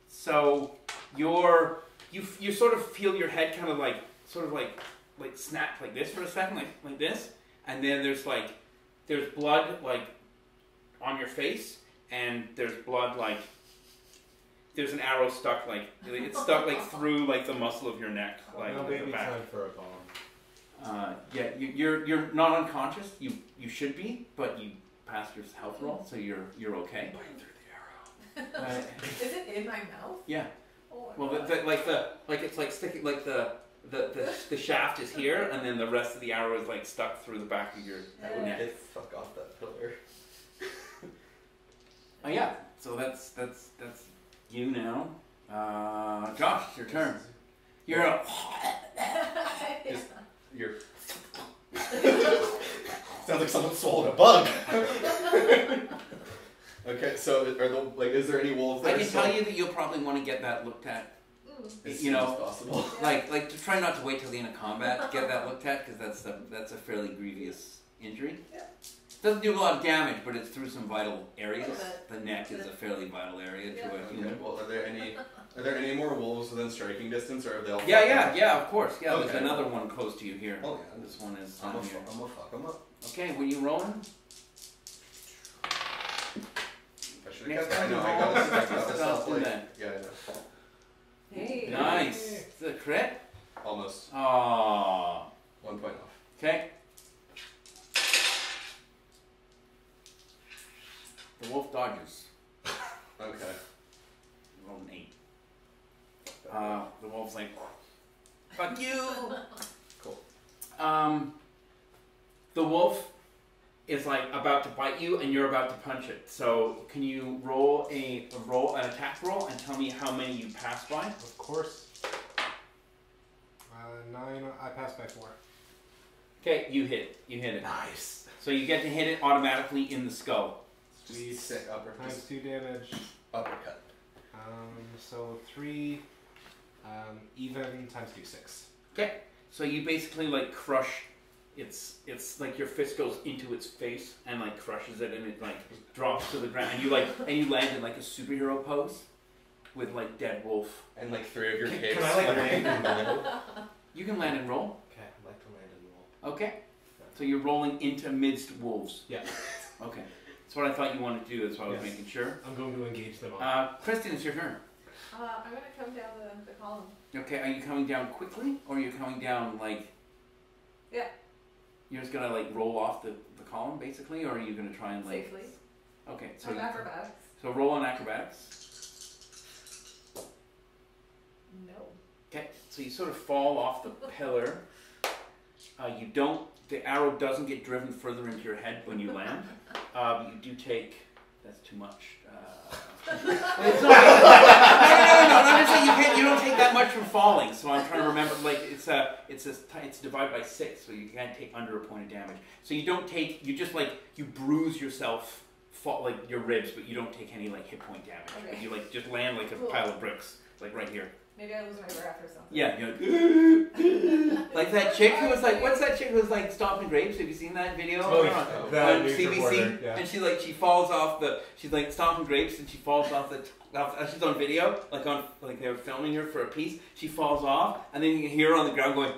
So you sort of feel your head kind of like snap like this for a second, like this, and then there's blood like on your face, and there's blood like there's an arrow stuck like it's stuck like through like the muscle of your neck, like No, the maybe back. time for a bomb. Yeah, you're not unconscious. You should be, but you passed your health roll, so you're okay. Through the arrow. Is it in my mouth? Yeah. Oh my Well, God. it's like sticking like the shaft is here, and then the rest of the arrow is like stuck through the back of your neck. Get the fuck off that pillar. Oh yeah. So that's you now. Josh, it's your turn. You're up. You're. Sounds like someone swallowed a bug. Okay, so is there any wolves there? I can tell you that you'll probably want to get that looked at. As soon as possible. Like to try not to wait till the end of combat to get that looked at, because that's a fairly grievous injury. Yeah. Doesn't do a lot of damage, but it's through some vital areas. Yeah. The neck is a fairly vital area to a Okay, human. well, are there any more wolves within striking distance, or are they all? Yeah, of course. Yeah, Okay. there's another one close to you here. Oh yeah, This one is I'm down here. gonna fuck them up. Okay, what are you rolling? I should Next have kept that. time I know. you I roll, got let's this stop off doing like. that. Yeah, I know. Hey. Nice. Is it a crit? Almost. Aww. 1 point off. Okay. The wolf dodges. Okay. Rolled an 8. The wolf's like, fuck you. Cool. The wolf is like about to bite you, and you're about to punch it. So can you roll an attack roll, and tell me how many you pass by? Of course. 9. I passed by 4. Okay, you hit it. Nice. So you get to hit it automatically in the skull. Sweet. Sick uppercut. Times 2 damage. Uppercut. So 3 even times 2, 6. Okay, so you basically like crush it's like your fist goes into its face and like crushes it, and it like drops to the ground, and you land in like a superhero pose with like dead wolf. And like 3 of your kids. Can I like land and roll? You can land and roll. Okay, I'd like to land and roll. Okay, so you're rolling into midst wolves. Yeah. Okay, that's what I thought you wanted to do. That's why I was making sure. I'm going to engage them all. Kristen, it's your turn. I'm gonna come down the column. Okay, are you coming down quickly, or are you coming down like? Yeah. You're just gonna like roll off the column basically, or are you gonna try and like? Safely. Okay, so Acrobatics. So roll on acrobatics. No. Okay, so you sort of fall off the pillar. The arrow doesn't get driven further into your head when you land. You do take. That's too much. It's not, no. I'm just saying you don't take that much from falling. So I'm trying to remember. Like it's divided by 6, so you can't take under a point of damage. So you don't take. You just like you bruise yourself, fall like your ribs, but you don't take any like hit point damage. Okay. But you like just land like a pile of bricks, like right here. Maybe I lose my breath or something. Yeah, you're like, like that chick who was like, what's that chick who was like stomping grapes? Have you seen that video on CBC? Yeah. And she falls off she's like stomping grapes, and she falls off she's on video, like they were filming her for a piece. She falls off, and then you can hear her on the ground going,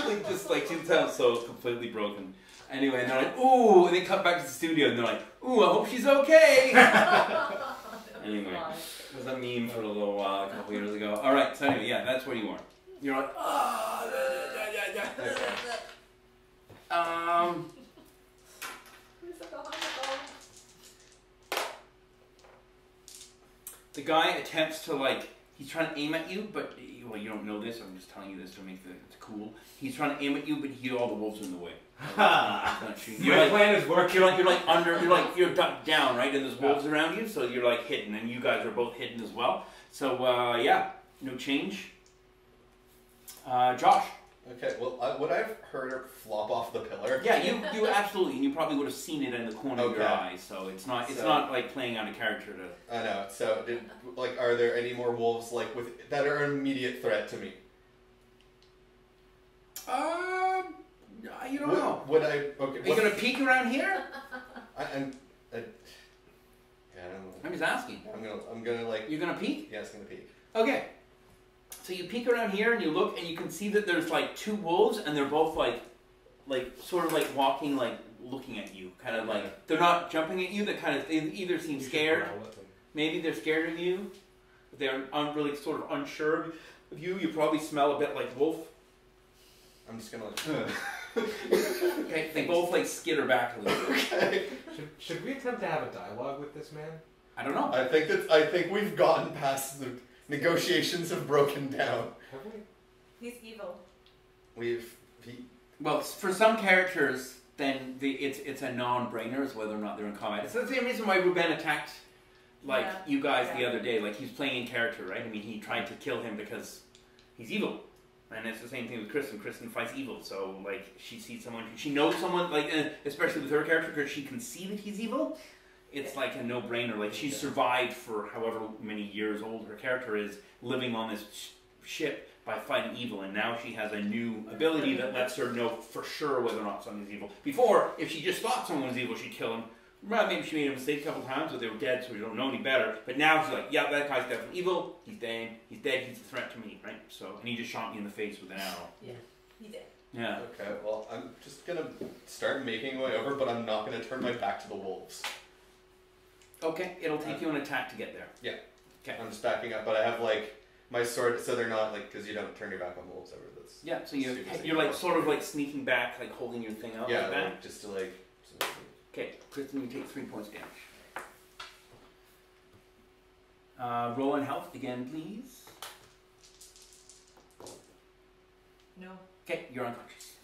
like just like she sounds so completely broken. Anyway, and they're like, ooh, and they cut back to the studio, and they're like, ooh, I hope she's okay. Anyway. It was a meme for a little while, a couple years ago. All right, so anyway, yeah, that's where you are. You're like, the guy attempts to like, he's trying to aim at you, but well, you don't know this. I'm just telling you this to make it cool. He's trying to aim at you, but all the wolves are in the way. My plan is working. You're ducked down, right? And there's wolves around you, so you're like hidden, and you guys are both hidden as well. So yeah, no change. Josh. Okay, well, would I have heard her flop off the pillar? Yeah, you absolutely, and you probably would have seen it in the corner of your eye. So it's not like playing out a character to. I know. So are there any more wolves that are an immediate threat to me? You don't know. Would I? Okay. Are you gonna peek around here? I don't know. I'm just asking. I'm gonna like. You're gonna peek? Yeah, it's gonna peek. Okay. So you peek around here and you look, and you can see that there's like 2 wolves, and they're both like sort of like walking, like looking at you, kind of like they're not jumping at you. They either seem scared. Maybe they're scared of you. They're really sort of unsure of you. You probably smell a bit like wolf. I'm just gonna. Okay, they both like skitter back a little bit. Okay. Should we attempt to have a dialogue with this man? I don't know. I think we've gotten past the negotiations have broken down. Have we? He's evil. Well, for some characters, then it's a non-brainer as whether or not they're in combat. It's the same reason why Ruben attacked you guys the other day. Like he's playing in character, right? I mean, he tried to kill him because he's evil. And it's the same thing with Kristen. Kristen fights evil, so like she sees someone, she knows someone, like especially with her character, because she can see that he's evil. It's like a no-brainer. Like she's survived for however many years old her character is, living on this ship by fighting evil, and now she has a new ability that lets her know for sure whether or not something's evil. Before, if she just thought someone was evil, she'd kill him. Well, maybe she made a mistake a couple times, but they were dead, so we don't know any better. But now she's like, yeah, that guy's definitely evil. He's dead. He's a threat to me, right? So, and he just shot me in the face with an arrow. Yeah, he did. Yeah. Okay, well, I'm just gonna start making my way over, but I'm not gonna turn my back to the wolves. Okay, it'll take you an attack to get there. Yeah. Okay. I'm just backing up, but I have like my sword, so they're not like, because you don't turn your back on wolves ever. That's yeah. So you're like sort of like sneaking back, like holding your thing out. Yeah, like that. Like, just to like. Okay, Kristen, you take 3 points damage. Roll on health again, please. No. Okay, you're unconscious.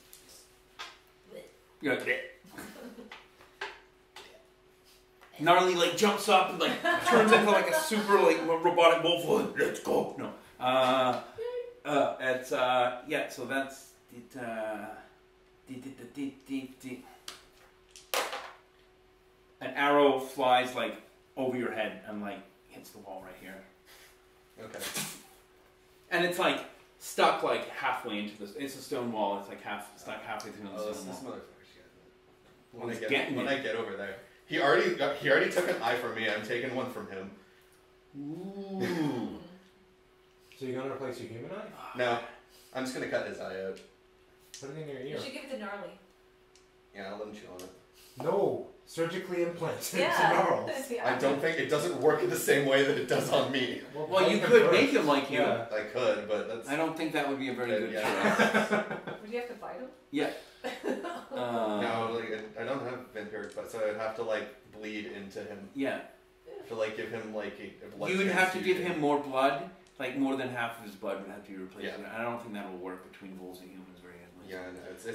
You're like, bleh. Gnarly like jumps up and like turns into like a super like robotic wolf. Let's go. No. It's yeah. So that's it. An arrow flies like over your head and like hits the wall right here. Okay. And it's like stuck like halfway into this. It's a stone wall. It's like stuck halfway through the stone wall. When I get over there, he already took an eye from me. I'm taking one from him. Ooh. So you're gonna replace your human eye? No, I'm just gonna cut his eye out. Put it in your You ear. should give it to Gnarly. Yeah, I'll let him chew on it. No, surgically implanted Yeah. tomorrow. I don't think it doesn't work in the same way that it does on me. Well, you could make him like you. Yeah. I could, but that's. I don't think that would be a very good choice. Would you have to fight him? Yeah. No, like I don't have vampiric blood, so I'd have to like bleed into him Yeah. to like give him like a blood. You would have to give transfusion. him more blood. Like more than half of his blood would have to be replaced. Yeah. I don't think that will work between wolves and humans very easily. Yeah, no, it's.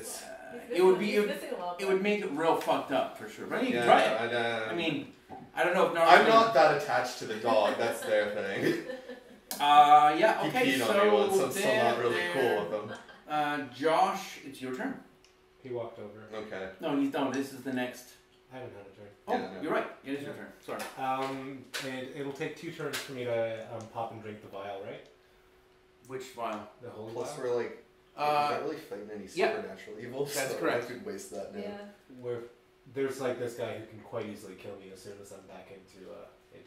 It would be. He's missing a lot. It would make it real fucked up for sure. Right? You can Yeah, try it. I mean, I don't know if I'm not that attached to the dog. That's their thing. Yeah. He Okay. peed So on me once. I'm still not really there. cool with them. Josh, it's your turn. He walked over. Okay. No, he's done. This is the next. I haven't had a turn. Oh, Yeah, no. you're right. It is your turn. Sorry. It'll take 2 turns for me to pop and drink the vial, right? Which vial? The holy Plus, vial. we're like. We're not really fighting any yeah. supernatural evils. That's so correct. I could waste that now. Yeah. Where there's like this guy who can quite easily kill me as soon as I'm back into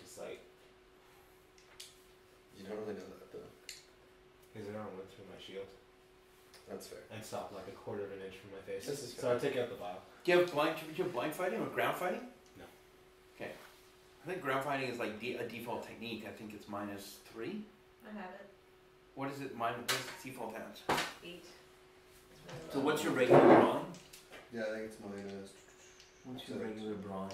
sight. You don't really know that though. His arm went through my shield That's fair. and stopped like a quarter of an inch from my face. This is So I take out the vial. Do you have blind fighting or ground fighting? No. Okay. I think ground fighting is like a default technique. I think it's -3. I have it. What is it? What is its default at? 8. So what's your regular brawn? Yeah, I think it's minus. What's your regular brawn?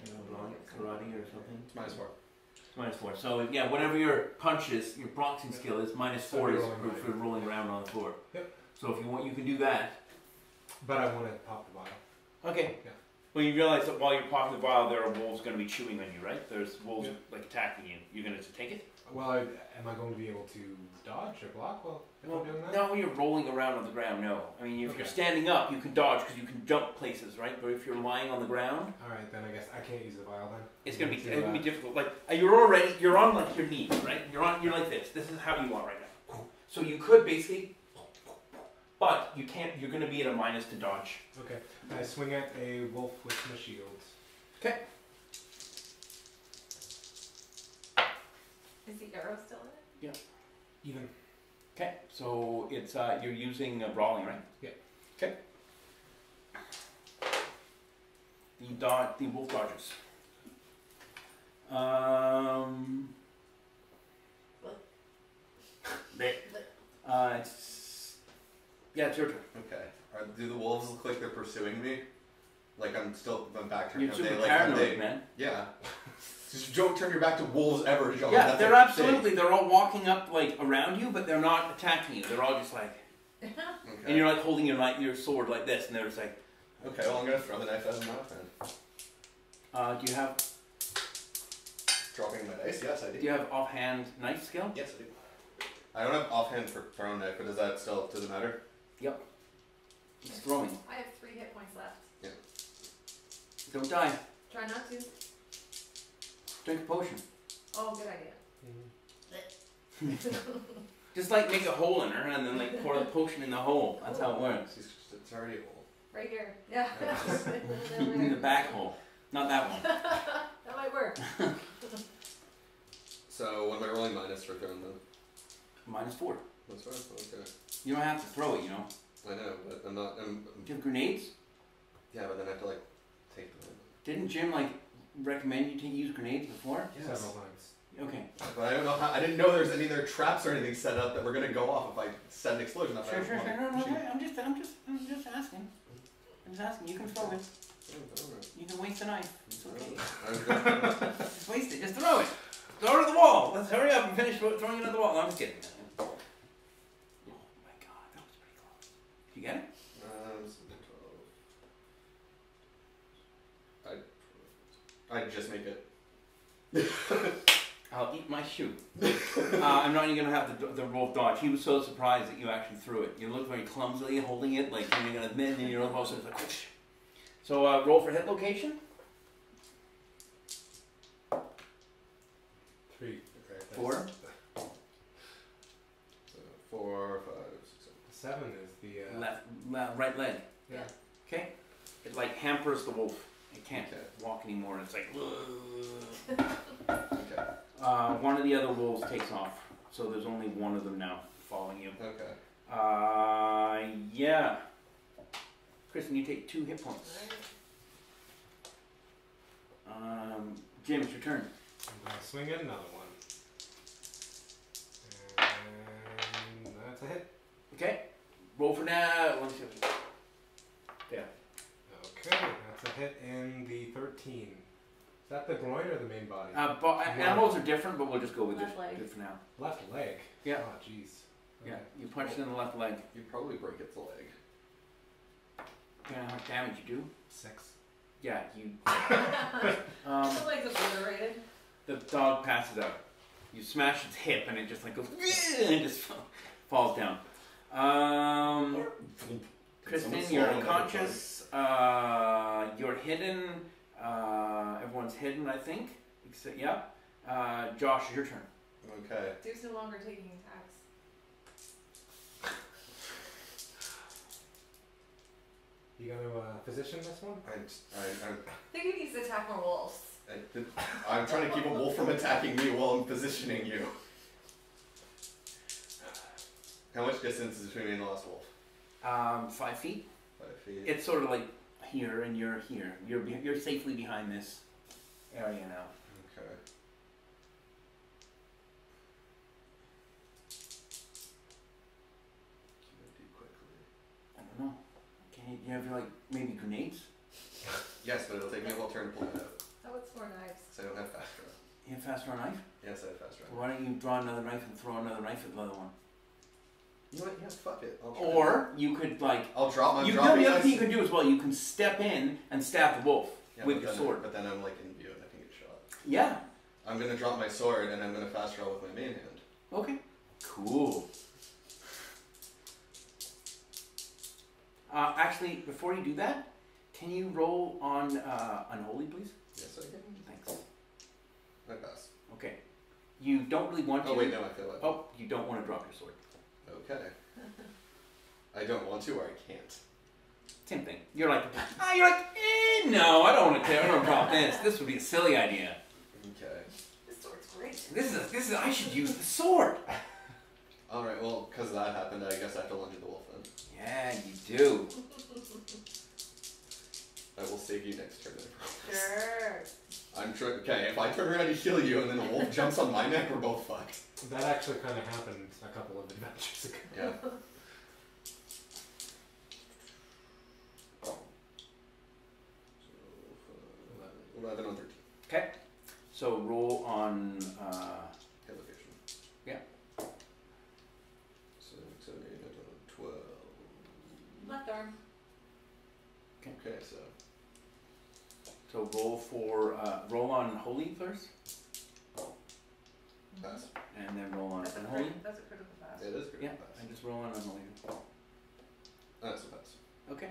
Karate or something? It's -4. It's -4. So yeah, whatever your punch is, your boxing skill is -4 So is rolling for rolling around on the floor. Yep. So if you want, you can do that. But I want to pop the vial. Okay. Yeah. Well, you realize that while you're popping the vial, there are wolves going to be chewing on you, right? There's wolves like attacking you. You're going to take it? Well, am I going to be able to dodge or block while if I'm doing that? No, when you're rolling around on the ground, no. I mean, if you're Okay. standing up, you can dodge because you can jump places, right? But if you're lying on the ground, All right, then I guess I can't use the vial then. it's gonna be To, difficult. Like you're on like your knees, right? You're like this. This is how you are right now. So you could basically, but you can't. You're gonna be at a minus to dodge. Okay, I swing at a wolf with my shield. Okay. Is the arrow still in it? Even. Okay. So it's you're using brawling, right? Yeah. Okay. The wolf dodges. It's it's your turn. Okay. Do the wolves look like they're pursuing me? Like I'm back turned. You're super Have paranoid, man. Yeah. Just don't turn your back to wolves ever, John. Yeah, That's they're a absolutely. They're all walking up like around you, but they're not attacking you. They're all just like, thing. and Okay. you're like holding your sword like this, and they're just like, Okay, well I'm gonna throw the knife at him now then. do you have Dropping my dice? Yes, I do do. you have offhand knife skill? Yes, I do. I don't have offhand for throwing knife, but does that still does it matter? It's throwing. I have 3 hit points left. Don't die. Try not to. Drink a potion. Oh, good idea. Just like make a hole in her, and then like pour the potion in the hole. That's how it works. It's already a hole. Right here. Yeah. In the back hole, not that one. That might work. So what am I rolling minus for throwing them? -4. That's fine. Okay. You don't have to throw it, you know. I know, but I'm not. Do you have grenades? Yeah, but then I have to like take them. Didn't Jim like recommend you to use grenades before? Yes. Several times. Okay. But I don't know how. I didn't know there's any other traps or anything set up that were gonna go off if I set an explosion up. Sure. No, I'm just asking. I'm just asking. You can throw it. You can waste the knife. It's okay. Just waste it. Just throw it. Throw it at the wall. Let's hurry up and finish throwing it at the wall. No, I'm just kidding. Oh my god, that was pretty close. Did you get it? I'd just make it. I'll eat my shoe. I'm not even going to have the roll dodge. He was so surprised that you actually threw it. You looked very clumsily holding it, like you're going to admit, and you're almost like, whoosh. So roll for hit location. 3. Okay, 4. So 4, 5, 6, 7. 7 is the right leg. Yeah. Okay. It like hampers the wolf. It can't walk anymore. It's like. Okay. One of the other wolves takes off, so there's only one of them now following you. Okay. Yeah. Kristen, you take 2 hit points. Jim, it's your turn. I'm going to swing in another one. And that's a hit. Okay. Roll for now. Yeah. Okay, that's a hit in the 13. Is that the groin or the main body? Animals are different, but we'll just go with Left this leg. good for now. Left leg? Yeah. Oh, jeez. Yeah, Okay. you punch it in the left leg. You'd probably break its leg. You know how much damage you do? 6. Yeah, you. The leg's obliterated. The dog passes out. You smash its hip, and it just like goes and just falls down. Kristen, you're unconscious. You're hidden. Everyone's hidden, I think. Except, yeah. Josh, it's your turn. Okay. Dude's no longer taking attacks. You going to position this one? I think he needs to attack more wolves. I'm trying to keep a wolf from attacking me while I'm positioning you. How much distance is between me and the last wolf? 5 feet. 5 feet. It's sort of like here, and you're here. You're safely behind this area now. Okay. What can I do quickly? I don't know. Can you have like maybe grenades? Yes, but it'll take me a whole turn to pull it out. How about more knives? So I don't have fast draw. You have fast draw knife? Yes, I have fast draw. Why don't you draw another knife and throw another knife at the other one? You know what? Yeah, fuck it. I'll try Or you could like. I'll drop my. The other thing you can do as well. You can step in and stab the wolf with your sword. But then I'm like in view and I can get shot. Yeah. I'm gonna drop my sword and I'm gonna fast draw with my main hand. Okay. Cool. Actually, before you do that, can you roll on unholy, please? Yes, I can. Thanks. I pass. Okay. You don't really want to. Oh wait, no, I feel like. Oh, you don't want to drop your sword. Okay. I don't want to, or I can't. Same thing. You're like, no, I don't want to. I don't want to drop this. This would be a silly idea. Okay. This sword's great. This is. I should use the sword. All right. Well, because that happened, I guess I have to lunge at the wolf then. Yeah, you do. I will save you next turn. I promise. Sure. I'm trying. Okay, if I turn around to heal you and then a wolf jumps on my neck, we're both fucked. That actually kind of happened a couple of adventures ago. Yeah. So, 11 on 13. Okay. So roll on. Hit location. Yeah. 6, 7, 8, 9, 12. Left arm. Okay, so. So roll on holy first, Pass. and then roll on That's a unholy. That's a critical pass. It is good. Yeah, Pass. and just roll on unholy. That's a pass. Okay.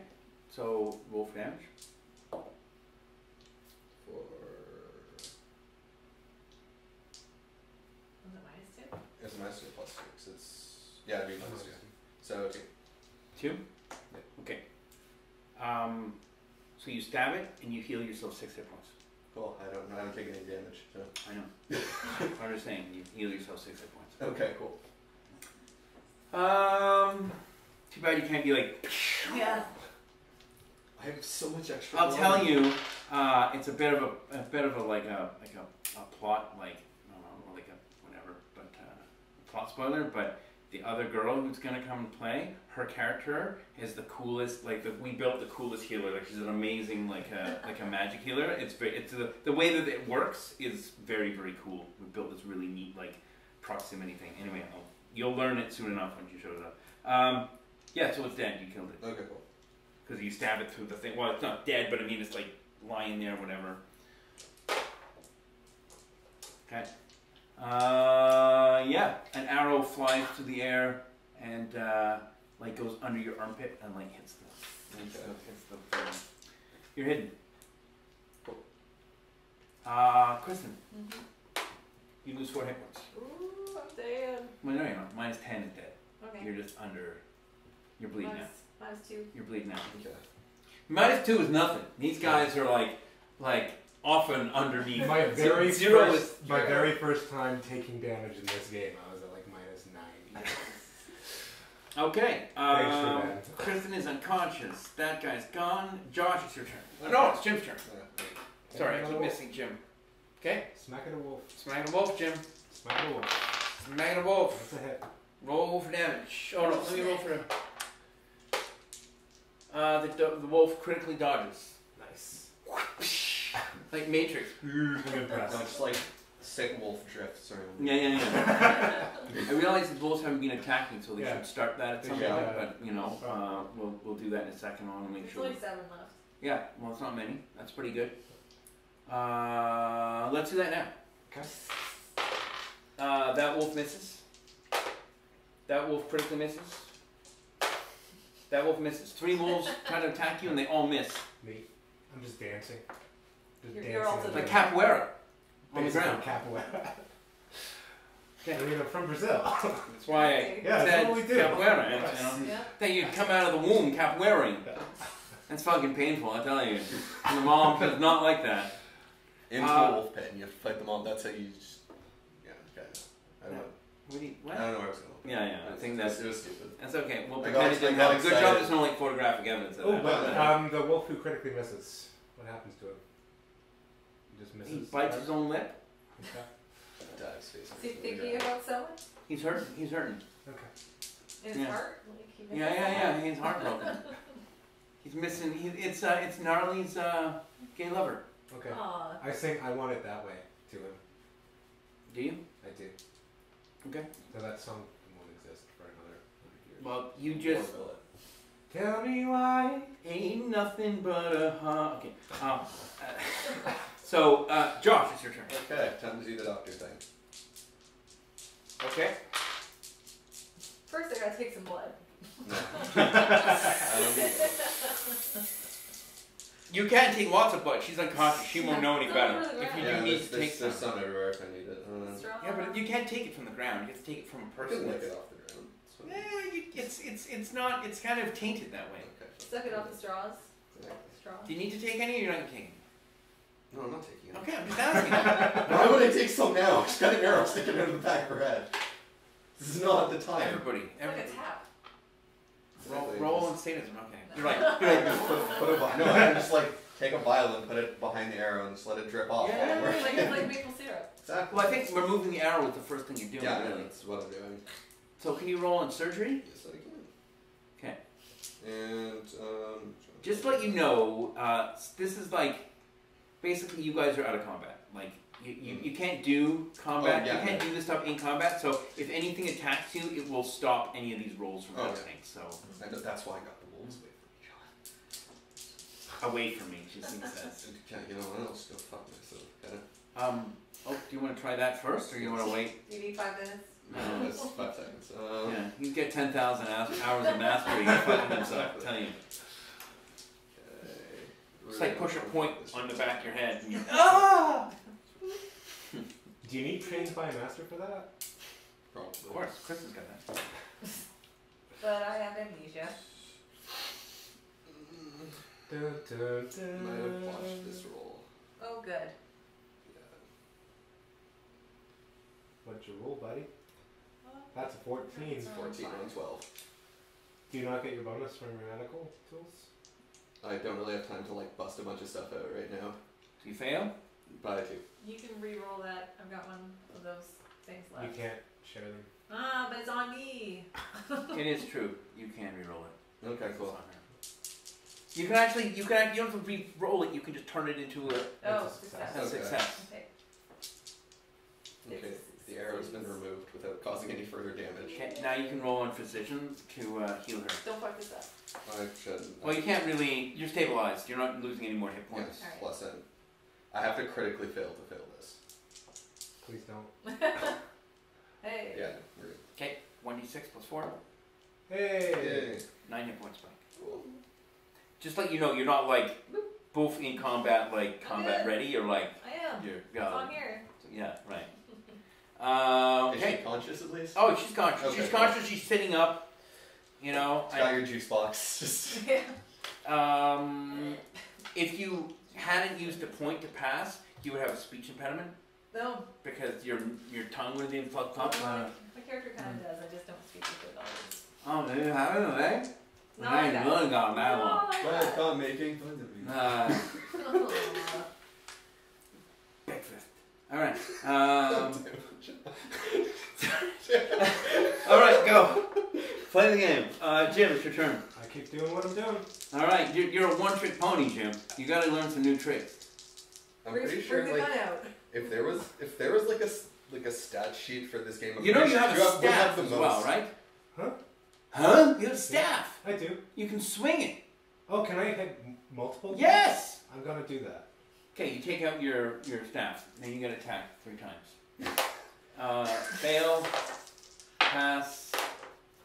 So roll for damage. For. Was it -2? It's a master plus 6. It's. Yeah, it'd be minus 2. So, 2. 2? Yeah. Okay. So you stab it and you heal yourself 6 hit points. Cool. I haven't taken any damage. So. I know. I'm just saying, you heal yourself 6 hit points. Okay, cool. Too bad you can't be like. Yeah. I have so much extra. I'll blood. tell you, it's a bit of a like a plot, like I don't know, like a whatever, but plot spoiler. But the other girl who's gonna come and play, her character is the coolest. Like we built the coolest healer. Like she's an amazing like a magic healer. It's the way that it works is very, very cool. We built this really neat like proximity thing. Anyway, you'll learn it soon enough when she shows up. Yeah, so it's dead. You killed it. Okay, cool. Because you stab it through the thing. Well, it's not dead, but I mean it's like lying there, whatever. Okay. Yeah, an arrow flies through the air and like goes under your armpit and like hits the. You're hidden. Kristen. You lose 4 hit points. Ooh, I'm dead. Well, no, you're not. -10 is dead. Okay. You're just under. You're bleeding out. -2. You're bleeding out. Okay. -2 is nothing. These guys are like often underneath. My very zero first, is my very first time taking damage in this game, I was at like -9. Okay. Thanks for that. Kristen is unconscious. That guy's gone. Josh, it's your turn. No, it's Jim's turn. Sorry, I keep missing Jim. Okay. Smack at a wolf. Smack a wolf, Jim. Smack at a wolf. Smack a wolf. That's a hit. Roll for damage. Oh no, let me roll for him. The wolf critically dodges. Nice. Like Matrix. I'm impressed. No, just like sick wolf drift. Sorry. Yeah. I realize the wolves haven't been attacking, so they should start that at some point. Yeah. But you know, we'll do that in a second. I want to make There's sure. only 7 left. Yeah, well, it's not many. That's pretty good. Let's do that now. Okay. That wolf misses. That wolf critically misses. That wolf misses. 3 wolves try to attack you, and they all miss. Me. I'm just dancing. Just You're also Like capoeira on the Basically ground. capoeira. Okay. I mean, I'm from Brazil. That's why I Yeah, that's said what we do. capoeira. You know? Yeah. That you'd come out of the womb capoeiring. That's fucking painful, I tell you. Your mom does not like that. Into a wolf pit, and you have to fight them all. That's how you just. Yeah, okay. I don't know. What? I don't know where I was going. Yeah. I think that's. It was stupid. That's okay. Well, I pretend got- it didn't I got happen. Good job. excited. There's no like photographic evidence of Oh, that. but the wolf who critically misses. What happens to him? He just misses. He bites his own lip. Okay. Dives face Is he thinking about someone? He's hurting. He's hurting. Okay. In his Yeah. heart? Like he misses Yeah. someone? He's heartbroken. He's missing. It's Gnarly's gay lover. Okay. Aw. I sing "I Want It That Way" to him. Do you? I do. Okay. So that song won't exist for another 100 years. Well, you just Or will it? Tell me why. ain't nothing but a okay. So Josh, it's your turn. Okay, time to do the doctor thing. Okay. First, I gotta take some blood. No. I don't need it. You can take lots of blood. She's unconscious. She won't know any It's better. all over the If you ground. do need to take there's some. some everywhere if I need it. I don't know. Straw. Yeah, but you can't take it from the ground. You have to take it from a I person. can lick that's- it off the ground. It's fine. It's not. It's kind of tainted that way. Okay. Suck it off the straws. Exactly. Straw. Do you need to take any, or you're not taking? No, I'm not taking it. Okay, I'm just asking. Why would I take some now? She's got an arrow sticking out of the back of her head. This is not the time. Everybody, It's like a tap. roll on sadism. Okay, you're right. Put a no, I just like take a vial and put it behind the arrow and just let it drip off. Yeah, while we're- Like it's like maple syrup. Exactly. Well, I think removing the arrow is the first thing you're doing. Yeah, really. that's what I'm doing. So can you roll on surgery? Yes, I can. Okay. And Just to let you know, this is like basically you guys are out of combat. Like you can't do combat. Oh, yeah. You can't do this stuff in combat. So if anything attacks you, it will stop any of these rolls from Okay. happening. So I know that's why I got the wolves away from me, John. away from me, she says. Okay, you know what else? Go fuck myself. Got it? Oh, do you want to try that first, or you want to wait? You need 5 minutes? No, it's 5 seconds. Yeah, you get 10,000 hours of mastery. You're fucking himself. I'm telling you. Okay. It's like push a point on the back of your head. And you, Do you need trained by a master for that? Probably. Of course, Chris has got that. But I have amnesia. Dun, dun, dun. Might have botched this roll. Oh, good. Yeah. What'd you roll, buddy? That's a 14. 14 on 12. Do you not get your bonus from your medical tools? I don't really have time to like bust a bunch of stuff out right now. Do you fail? But I do. You can re-roll that. I've got one of those things left. You can't share them. Ah, but it's on me. It is true. You can re-roll it. Okay, It's cool. on her. You can actually, you don't have to re-roll it. You can just turn it into a Oh, It's a success. a success. Okay. Okay, the arrow's been removed without causing any further damage. Okay, now you can roll on physician to heal her. Don't fuck this up. I shouldn't. Well, you can't really. You're stabilized. You're not losing any more hit points. Yes, Alright. plus N. I have to critically fail to fail this. Please don't. Hey. Yeah, we're good. Okay, 1d6 plus 4. Hey! 9 hit points back. Just let you know, you're not like both in combat, like combat ready. You're like I am. you're It's on here. yeah, right. Is she Okay. conscious at least? Oh, she's conscious. Okay, She's cool. conscious. She's sitting up. You know. She's got your juice box. Just Yeah. If you hadn't used a point to pass, you would have a speech impediment No. because your tongue would be flubbed up. My character kind of does. I just don't speak with it always. Oh, there you have it, eh? No, I I ain't got really got that one. but stop making fun of me. Breakfast. All right. All right, go. Play the game. Jim, it's your turn. I keep doing what I'm doing. All right, you're a one-trick pony, Jim. You got to learn some new tricks. I'm pretty sure Bring the like gun out. if there was like a stat sheet for this game, I'm You know pretty you sure have a would staff the as most. well, right? Huh? Huh? You have a staff. I do. You can swing it. Oh, can I hit multiple? Yes. I'm gonna do that. Okay, you take out your staff, then you get attacked 3 times. Fail, pass,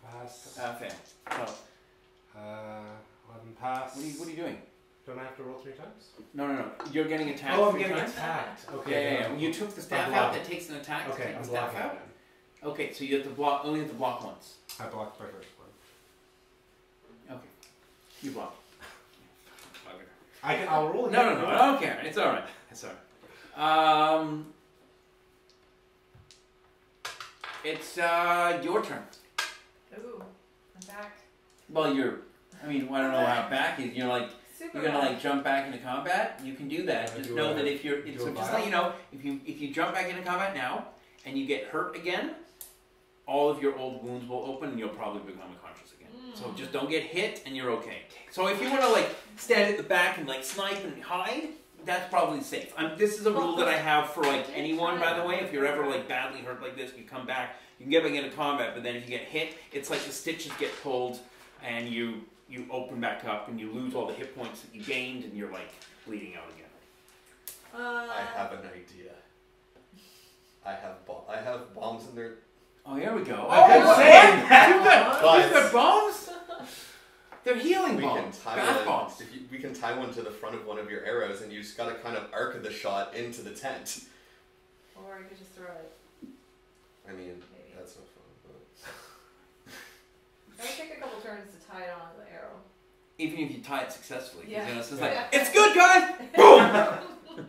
Pass. fail. So, 11 pass. what are you doing? Don't I have to roll 3 times? No. You're getting attacked. Oh, I'm 3 getting times? attacked. Okay. Yeah. then You took the staff I'm out. blocking. That takes an attack. Okay, Take I'm the staff blocking out. then. Okay, so you have to block. Only have to block once. I blocked my first one. Okay, you block. I'll roll again. No. I don't care. It's all right. It's all right. It's your turn. Ooh, I'm back. Well, I don't know how back is. You're like. Super You're gonna back. like jump back into combat. You can do that. Just know that if you're so just let you know if you jump back into combat now and you get hurt again, all of your old wounds will open and you'll probably become unconscious again. So just don't get hit and you're okay. So if you want to like stand at the back and like snipe and hide, that's probably safe. This is a rule that I have for like anyone, by the way. If you're ever like badly hurt like this, you come back, you can get back into combat. But then if you get hit, it's like the stitches get pulled and you open back up and you lose all the hit points that you gained and you're like bleeding out again. I have an idea. I have bombs in there. Oh, here we go. I could say that. You've got bombs? They're healing We bombs. can tie Bath one. bombs. We can tie one to the front of one of your arrows, and you just gotta kind of arc the shot into the tent. Or you could just throw it. I mean, Maybe. that's not fun. But... I would take a couple turns to tie it on the arrow. Even if you tie it successfully. Yeah. You know, it's just Yeah. like, it's good, guys! Boom!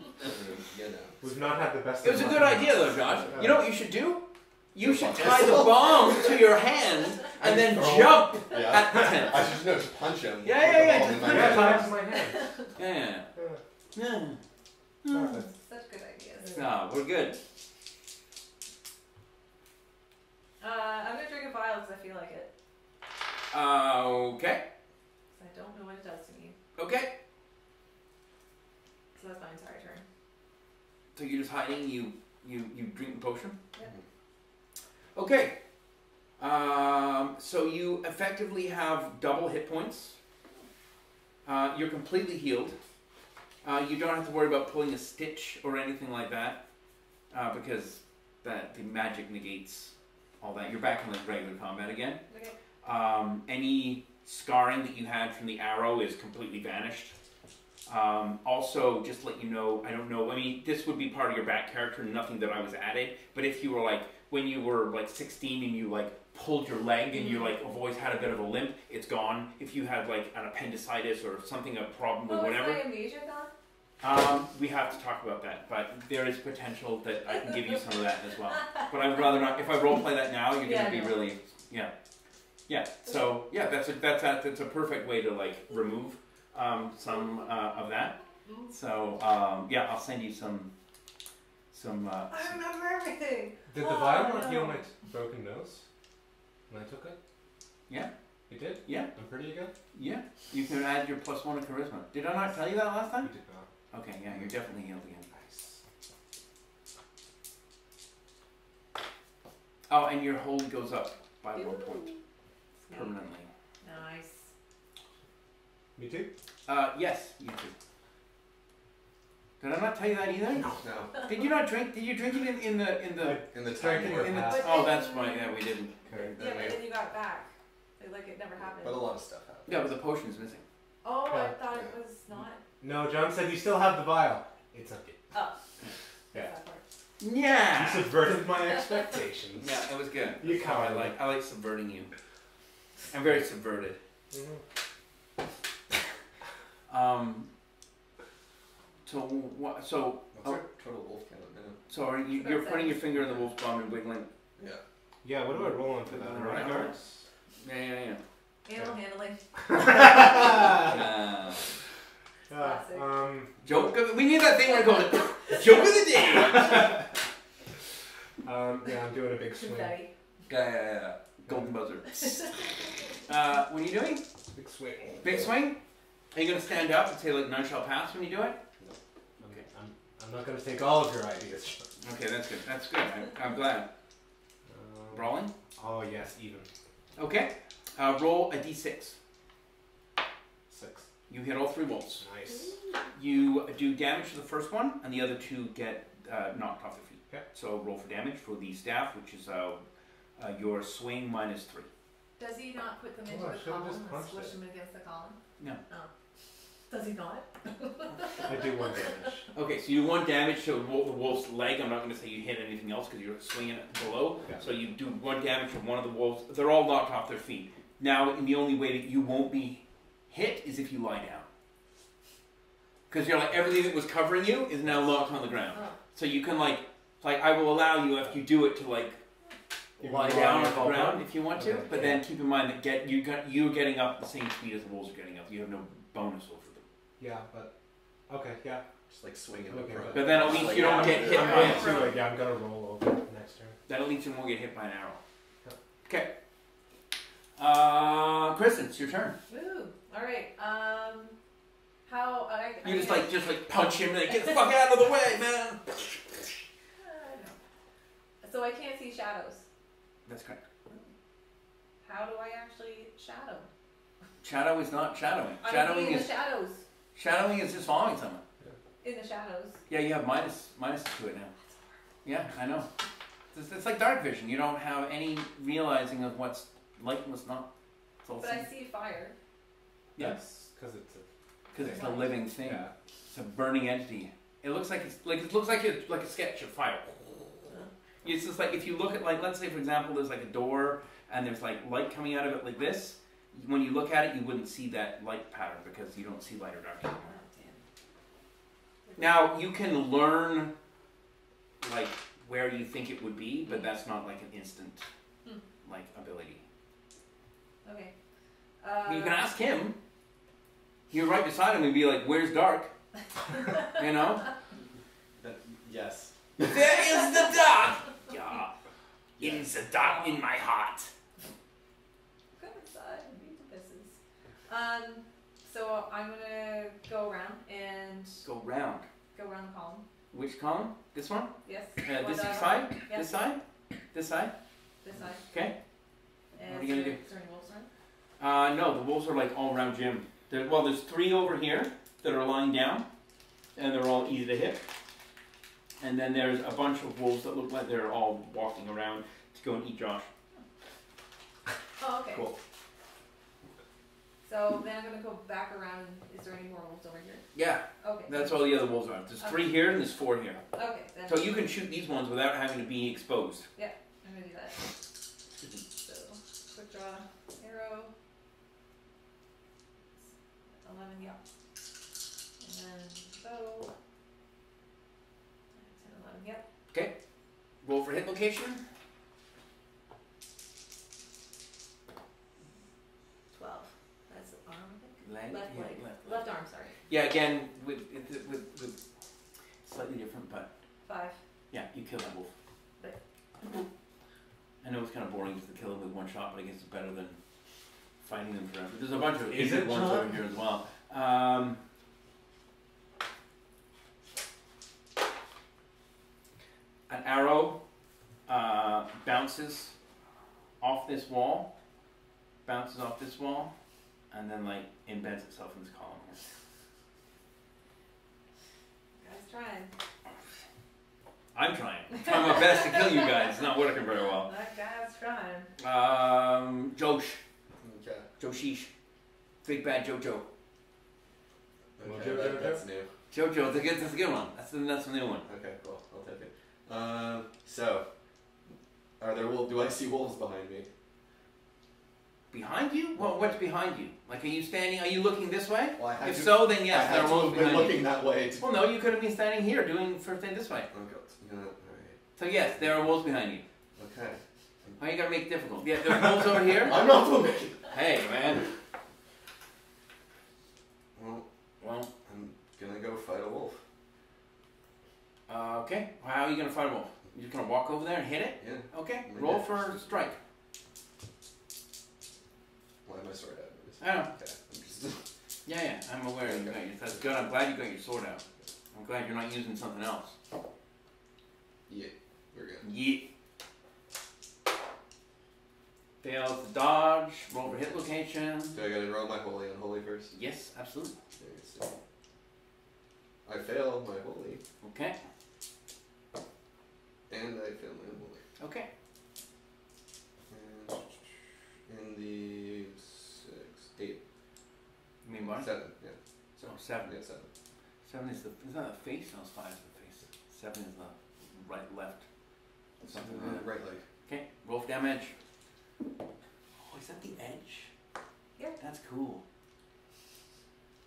you know. We've not had the best. It was a of good luck. idea, though, Josh. You know what you should do? You should Punch tie the yourself. bomb to your hand and then throw. jump Yeah. at the tent. I should just punch him. Yeah, with yeah, the yeah, ball just in my punch Yeah, hand. tie it to my hand. Yeah. Perfect. Such good ideas. No, we're good. I'm gonna drink a vial because I feel like it. Okay. Because I don't know what it does to me. Okay. So that's my entire turn. So you're just hiding, you drink the potion? Yep. Okay. So you effectively have double hit points. You're completely healed. You don't have to worry about pulling a stitch or anything like that, because the magic negates all that. You're back in the regular combat again. Okay. Any scarring that you had from the arrow is completely vanished. Also, just to let you know, I don't know, I mean, this would be part of your back character, nothing that I was added, but if you were like, when you were like 16 and you like pulled your leg and you like have always had a bit of a limp, it's gone. If you had like an appendicitis or something, a problem with whatever. Is my amnesia gone? We have to talk about that, but there is potential that I can give you some of that as well. But I would rather not, if I roleplay that now, you're going to be really, yeah. So yeah, that's a perfect way to like remove some of that. So yeah, I'll send you some. I remember everything. Did the vial not heal my broken nose when I took it? Yeah. You did? Yeah. I'm pretty again? Yeah. You can add your +1 to charisma. Did I not tell you that last time? You did not. Okay. Yeah, you're definitely healed again. Nice. Oh, and your hold goes up by 1 point permanently. Nice. Me too? Yes, you too. Did I not tell you that either? No. Did you not drink? Did you drink it in the tank? Oh, that's right. Yeah, we didn't. Okay. Yeah, but then you got it back. Like it never happened. But a lot of stuff happened. Yeah, but the potion's missing. Oh, I thought it was not. No, John said you still have the vial. It's okay. Oh. Yeah. Yeah. You subverted my expectations. Yeah, it was good. You That's how I coward. like subverting you. I'm very subverted. So what? So What's our total wolf count now? so are you're putting your finger in the wolf's bomb and wiggling? Yeah. Yeah, what do I roll on for that? Right. Guards? Yeah. Animal handling. Classic. Joke of we need that thing where it goes joke of the day. Yeah, I'm doing a big swing. Yeah. Golden buzzer. What are you doing? Big swing. Big swing? Are you gonna stand up and say like none shall pass when you do it? Okay, I'm not gonna take all of your ideas. Okay, that's good. That's good. I'm glad. Rolling? Oh yes, even. Okay. Roll a d6. 6. You hit all 3 wolves. Nice. You do damage to the first one, and the other 2 get knocked off their feet. Okay. So roll for damage for the staff, which is your swing minus 3. Does he not put them into I the should've column just and punched squish it. them against the column? No. Oh. Does he not? I do 1 damage. Okay, so you do 1 damage to the wolf's leg. I'm not going to say you hit anything else because you're swinging it below. Yeah. So you do 1 damage to one of the wolves. They're all knocked off their feet. Now, the only way that you won't be hit is if you lie down. Because you're like, everything that was covering you is now locked on the ground. Oh. So you can like I will allow you if you do it to like lie down on the ground if you want to, but then keep in mind that you're getting up the same speed as the wolves are getting up. You have no bonus over them. Yeah, but okay, yeah. Just like swinging. Okay, but then at least you don't get hit by it. Yeah, I'm gonna roll over next turn. Then at least you won't get hit by an arrow. Yeah. Okay. Kristen, it's your turn. Woo. Alright. How You just like punch him and like, get the fuck out of the way, man. So I can't see shadows. That's correct. How do I actually shadow? Shadow is not shadowing. I'm Shadowing in the is shadows. shadowing is just following someone. In the shadows. Yeah, you have minus to it now. Yeah, I know. It's like dark vision. You don't have any realizing of what's light and what's not. But I see fire. Yes, because it's a living thing. Yeah. It's a burning entity. It looks like a sketch of fire. It's just like if you look at let's say for example there's like a door and there's like light coming out of it like this. When you look at it, you wouldn't see that light pattern because you don't see light or dark anymore. Now you can learn like where you think it would be, but that's not like an instant like ability. Okay. You can ask him. You're right beside him and be like, "Where's dark?" You know. Yes. There is the dark. Yeah. In the dark in my heart. Come inside and beat the pisses. So I'm gonna go around and Go round. go around the column. Which column? This one? Yes. This diagonal. side? Yes. This side? This side? This side. Okay. And What are you gonna do? Is there any wolves around? No, the wolves are like all around Jim. There's 3 over here that are lying down, and they're all easy to hit. And then there's a bunch of wolves that look like they're all walking around to go and eat Josh. Oh, okay. Cool. So then I'm gonna go back around. Is there any more wolves over here? Yeah, Okay. that's all the other wolves are. There's 3 here and there's 4 here. Okay. Then So you can shoot these ones without having to be exposed. I'm gonna do that. So quick draw, arrow. 11, yeah. And then bow. 10, 11, yep. Okay. Roll for hit location. 12. That's the arm, I think. Leg. Left Yeah, leg. left. Left arm, sorry. Yeah, again with slightly different, but 5. yeah, you kill that wolf. Right. I know it's kind of boring just to kill them with 1 shot, but I guess it's better than fighting them forever. There's a bunch of Is injured it, ones John? over here as well. An arrow bounces off this wall, and then like embeds itself in this column here. Guys, try I'm trying. I'm trying my best to kill you guys. It's not working very well. That guy's trying. Josh. Okay. Joshish. Big bad Jojo. Okay, that's new. Jojo, that's a good one. That's the new one. Okay, cool. I'll take it. So, are there wolves? Do I see wolves behind me? Behind you? Well, what's behind you? Like, are you standing? Are you looking this way? Well, If so, then yes, there are wolves been behind looking you. that way. Well, no, you could have been standing here doing first thing this way. Okay. Alright. So yes, there are wolves behind you. Okay. Why you gotta make it difficult? Yeah, there's wolves over here. I'm not the making. Hey, man. Well, I'm gonna go fight a wolf. Okay. How are you gonna fight a wolf? You just gonna walk over there and hit it? Yeah. Okay. Roll for strike. Why am I sword out? I know. Okay. I'm just. Yeah, I'm aware. You got your, that's good. I'm glad you got your sword out. I'm glad you're not using something else. Yeah, we're good. Yeah. Fails to dodge. Roll for hit location. Do I gotta roll my holy and unholy first? Yes, absolutely. So I fail my holy. Okay. And I fail my unholy. Okay. And in the 8. You mean what? 7, yeah. So 7. Yeah, 7. 7 is the. Is that the face? No, 5 is the face. 7 is the right, left. Something like that. Right leg. Okay. Roll for damage. Oh, is that the edge? Yeah. That's cool.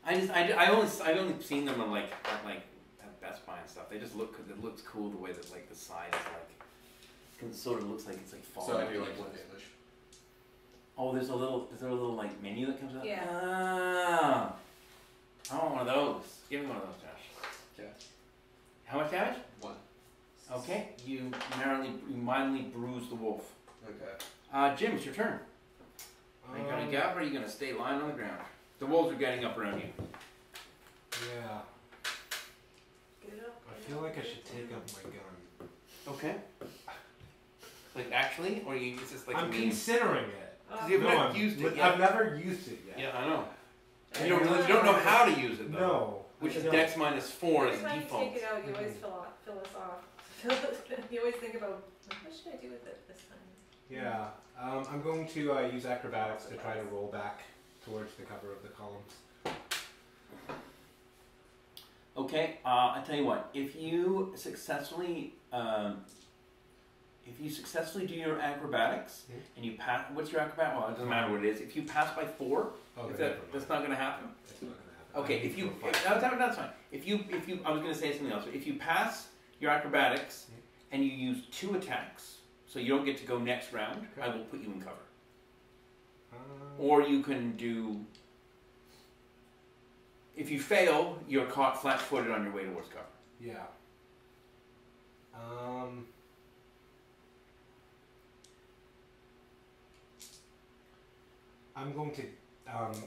I've only seen them on like at Best Buy and stuff. They just look, cause it looks cool the way that like the side is like, cause it sort of looks like it's like falling. So I do like 1 damage. Oh, is there a little like menu that comes up? Yeah. Ah, I want one of those. Give me one of those, Josh. Okay. How much damage? 1. Okay, you mildly bruise the wolf. Okay. Jim, it's your turn. Are you gonna get up or are you gonna stay lying on the ground? The wolves are getting up around you. Yeah. Get up. I feel like I should take up my gun. Okay. Like actually, or you it's just like I'm considering it. Because you've never used it yet. I've never used it yet. Yeah, I know. You don't know how to use it though. No. Which is Dex -4 as Every time default. you take it out, you always fill us off. You always think about, what should I do with it this time? Yeah. I'm going to use acrobatics to try to roll back towards the cover of the columns. Okay, I tell you what. If you successfully do your acrobatics and you pass, what's your acrobat? Well, it doesn't matter what it is. If you pass by 4, that's not going to happen. It's not going to happen. Okay, that's fine. If you, I was going to say something else. If you pass your acrobatics and you use 2 attacks, so you don't get to go next round, I will put you in cover. Or you can do. If you fail, you're caught flat-footed on your way towards cover. Yeah. I'm going to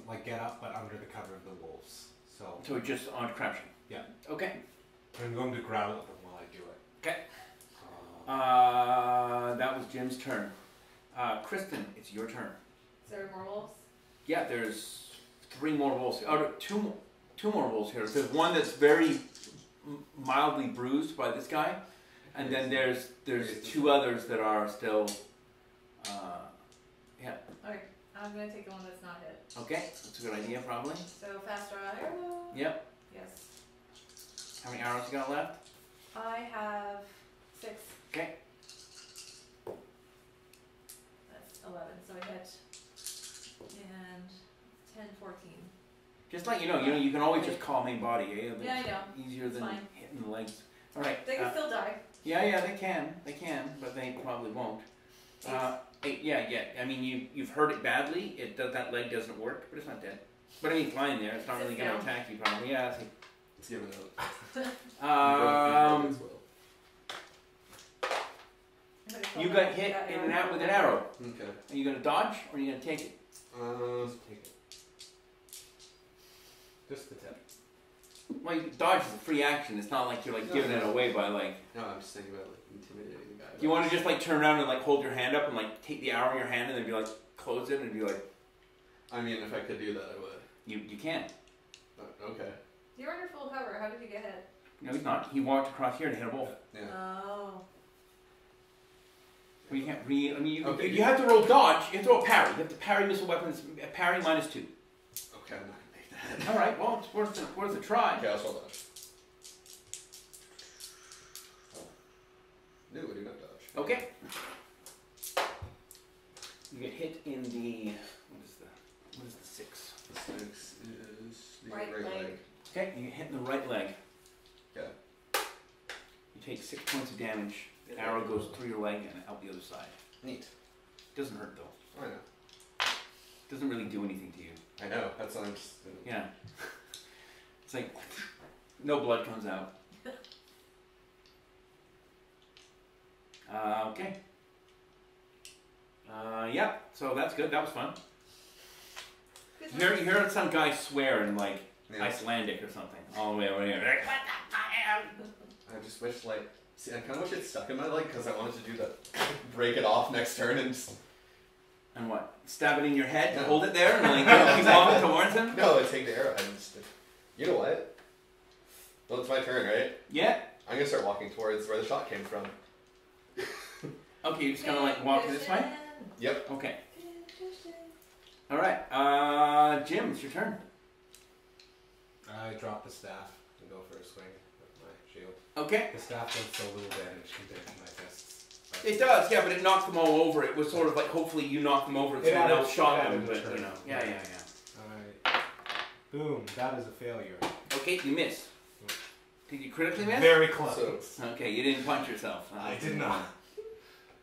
like get up, but under the cover of the wolves. So just on crouching. Yeah. Okay. I'm going to growl at them while I do it. Okay. That was Jim's turn. Kristen, it's your turn. Is there more wolves? Yeah, there's 3 more wolves. Oh, two more wolves here. There's one that's very mildly bruised by this guy, and then there's 2 others that are still. Yeah. Okay, I'm gonna take the one that's not hit. Okay, that's a good idea, probably. So fast draw arrow. Yep. Yes. How many arrows you got left? I have 6. Okay. That's 11. So I hit. And 10, 14. Just like you know, you can always just call main body. Eh? Yeah, I know. Easier It's than fine. hitting the legs. All right. They can still die. Yeah, they can, but they probably won't. 8, yeah. I mean, you've hurt it badly. That leg doesn't work, but it's not dead. But I mean, it's lying there. It's not really going to attack you, probably. Yeah. It's giving out. as well. You got hit in and out with an arrow. Okay. Are you going to dodge or are you going to take it? Just take it. Just the tip. Well, dodge is a free action. It's not like you're like giving it away by like. No, I'm just thinking about like intimidating the guy. Do you want to just like turn around and like hold your hand up and like take the arrow in your hand and then be like close it and be like. I mean, if I could do that, I would. You can. Okay. You're under full cover. How did you get hit? No, he's not. He walked across here to hit a wolf. Yeah. Oh. Well, you can't I mean, you have to roll dodge. You have to roll parry. You have to parry missile weapons. Parry -2. Okay, I'm not gonna make that. All right. Well, it's worth a try. Okay, I'll roll dodge. No, I do not dodge. Okay. You get hit in the what is the 6? The 6 is the Right leg. Okay, you get hit in the right leg. Okay. You take 6 points of damage. The arrow goes through your leg and out the other side. Neat. Doesn't hurt though. I know. Doesn't really do anything to you. I know. That's what I'm just. Yeah. It's like no blood comes out. Okay. Yeah. So that's good. That was fun. You heard some guy swear in like Icelandic or something all the way over here. I just wish see, I kind of wish it stuck in my leg because I wanted to do the break it off next turn and. And what? Stab it in your head and hold it there and like keep walking towards him? No, I take the arrow. You know what? Well, it's my turn, right? Yeah. I'm gonna start walking towards where the shot came from. Okay, you're just gonna like walk this way? Yep. Okay. Alright, Jim, it's your turn. I drop the staff and go for a swing with my shield. Okay. The staff does so little damage compared to my fists. It does, yeah, but it knocked them all over. It was sort of like, hopefully you knocked them over and someone else shot them, but you know. Yeah. Alright. Boom, that is a failure. Okay, you miss. Did you critically miss? Very close. Okay, you didn't punch yourself. I did not.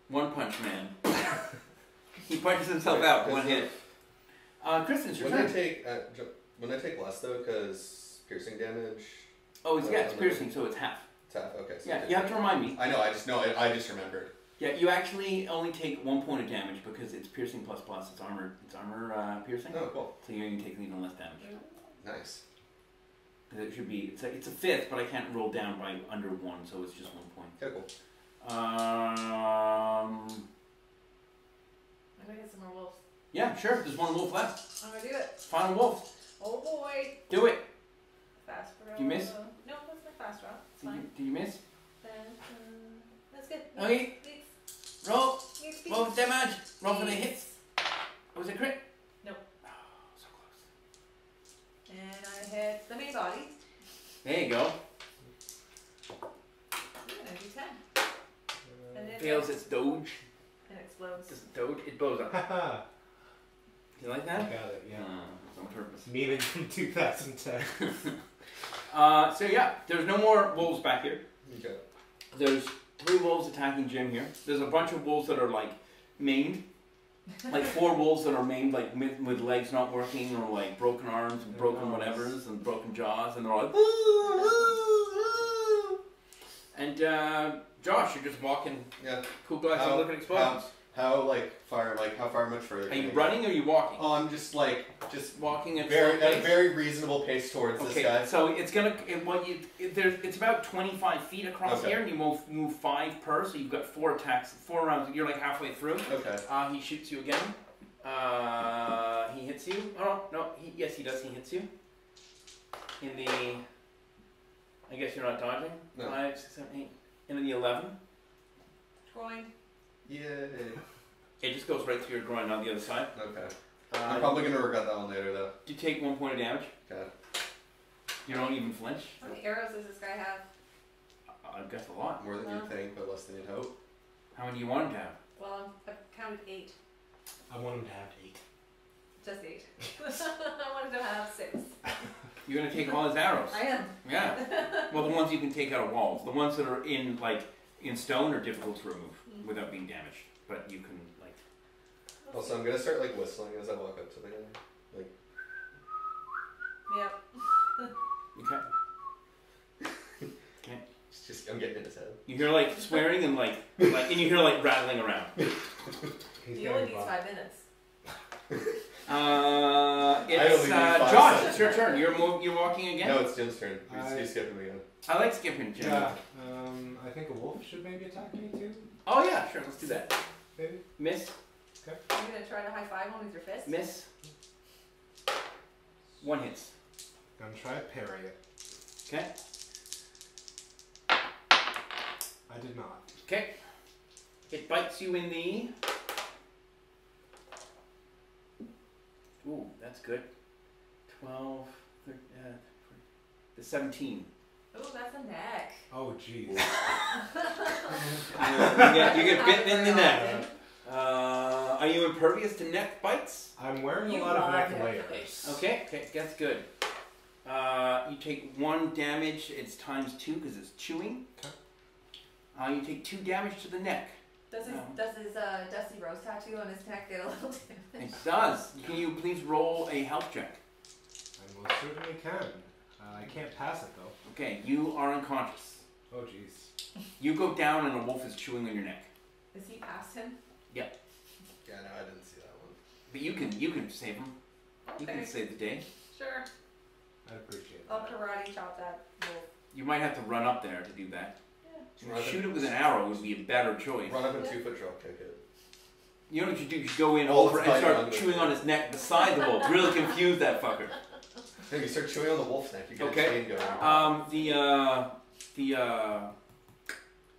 One punch man. He punches himself out, one hit. Kristen's your turn. When I take less though, because piercing damage. Oh, it's piercing, so it's half. It's half. Okay. So yeah, you have to remind me. I know. I just remembered. Yeah, you actually only take 1 point of damage because it's piercing plus. It's armor piercing. Oh, cool. So you're going to take even less damage. Nice. It should be. It's a fifth, but I can't roll down by under 1, so it's just 1 point. Okay, cool. I'm gonna get some more wolves. Yeah, sure. There's 1 wolf left. I'm gonna do it. Final wolf. Oh boy. Do it. Fast roll. You miss? No, that's my fast roll. It's fine. Did you miss? That's good. Okay. Roll. Needs Roll for damage. Roll for the hits. Was it crit? Nope. Oh, so close. And I hit the main body. There you go. And I do 10. And it Fails its doge. And explodes. Does it doge? It blows up. Haha. You like I that? got it, yeah. On purpose. Meaning from 2010. So yeah, there's no more wolves back here. Okay. There's 3 wolves attacking Jim here. There's a bunch of wolves that are like maimed. Like 4 wolves that are maimed, like with legs not working, or like broken arms and broken whatevers and broken jaws, and they're all like. And Josh, you're just walking. Yeah. Cool guys are looking at explosions. How far much further? Are you running or are you walking? Oh, I'm just walking at a very reasonable pace towards this guy. So it's gonna it's about 25 feet across here, and you move 5 per, so you've got 4 attacks, 4 rounds. You're like halfway through. Okay. He shoots you again. He hits you. Oh no, yes he does. He hits you. In the, I guess you're not dodging. No. 5, 6, 7, 8. In the 11. Groin. Yeah. It just goes right through your groin on the other side. Okay. I'm probably gonna regret that one later though. You take 1 point of damage. Okay. You don't even flinch. How many arrows does this guy have? I guess a lot. More than you'd think, but less than you'd hope. How many do you want him to have? Well, I've counted 8. I want him to have 8. Just 8. I wanted to have 6. You're gonna take all his arrows. I am. Yeah. Well, the ones you can take out of walls. The ones that are in stone are difficult to remove without being damaged. But you can Also, I'm gonna start whistling as I walk up to the guy. Yep. Okay. Okay. It's just I'm getting in his head. You hear swearing and and you hear rattling around. He only needs 5 minutes. It's Josh. It's your turn. You're walking again. No, it's Jim's turn. He's skipping me again. I like skipping, Jim. Yeah. I think a wolf should maybe attack me too. Oh yeah, sure. Let's do that. Maybe. Miss. Okay. Are you gonna try to high 5 one with your fist? Miss. 1 hits. I'm gonna try to parry it. Okay. did not. Okay. It bites you in the... Ooh, that's good. 12, 13, the 17. Oh, that's a neck. Oh, jeez. you get bitten in the neck. Are you impervious to neck bites? I'm wearing a lot of neck layers. Okay, that's good. You take 1 damage, it's times 2 because it's chewing. Okay. You take 2 damage to the neck. Does his Dusty Rose tattoo on his neck get a little damage? It does. Can you please roll a health check? I most certainly can. I can't pass it though. Okay, you are unconscious. Oh, jeez. You go down and a wolf is chewing on your neck. Is he past him? Yeah. Yeah, no, I didn't see that one. But you can save him. You can save the day. Sure. I appreciate I'll that. karate chop that wolf. You might have to run up there to do that. Yeah. Shoot it with an arrow would be a better choice. Run up and 2-foot drop kick it. You know what you do? You go in Oh, over it's and start biting chewing on his neck beside the wolf. Really confuse that fucker. No, you start chewing on the wolf's neck. You get Okay. a chain going.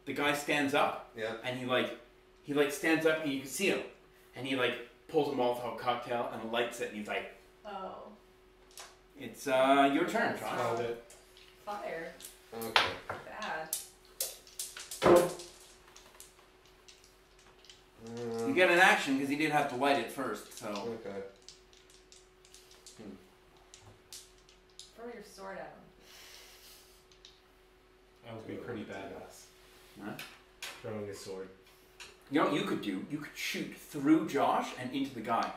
The guy stands up. Yeah. And he stands up and you can see him. And he pulls a Molotov cocktail and lights it and he's like, Oh. it's your turn, Josh. Called it. Fire. Okay. Bad. You get an action because he did have to light it first, so. Okay. Throw your sword at him. That would be pretty badass. Huh? Throwing his sword. You know what you could do? You could shoot through Josh and into the guy.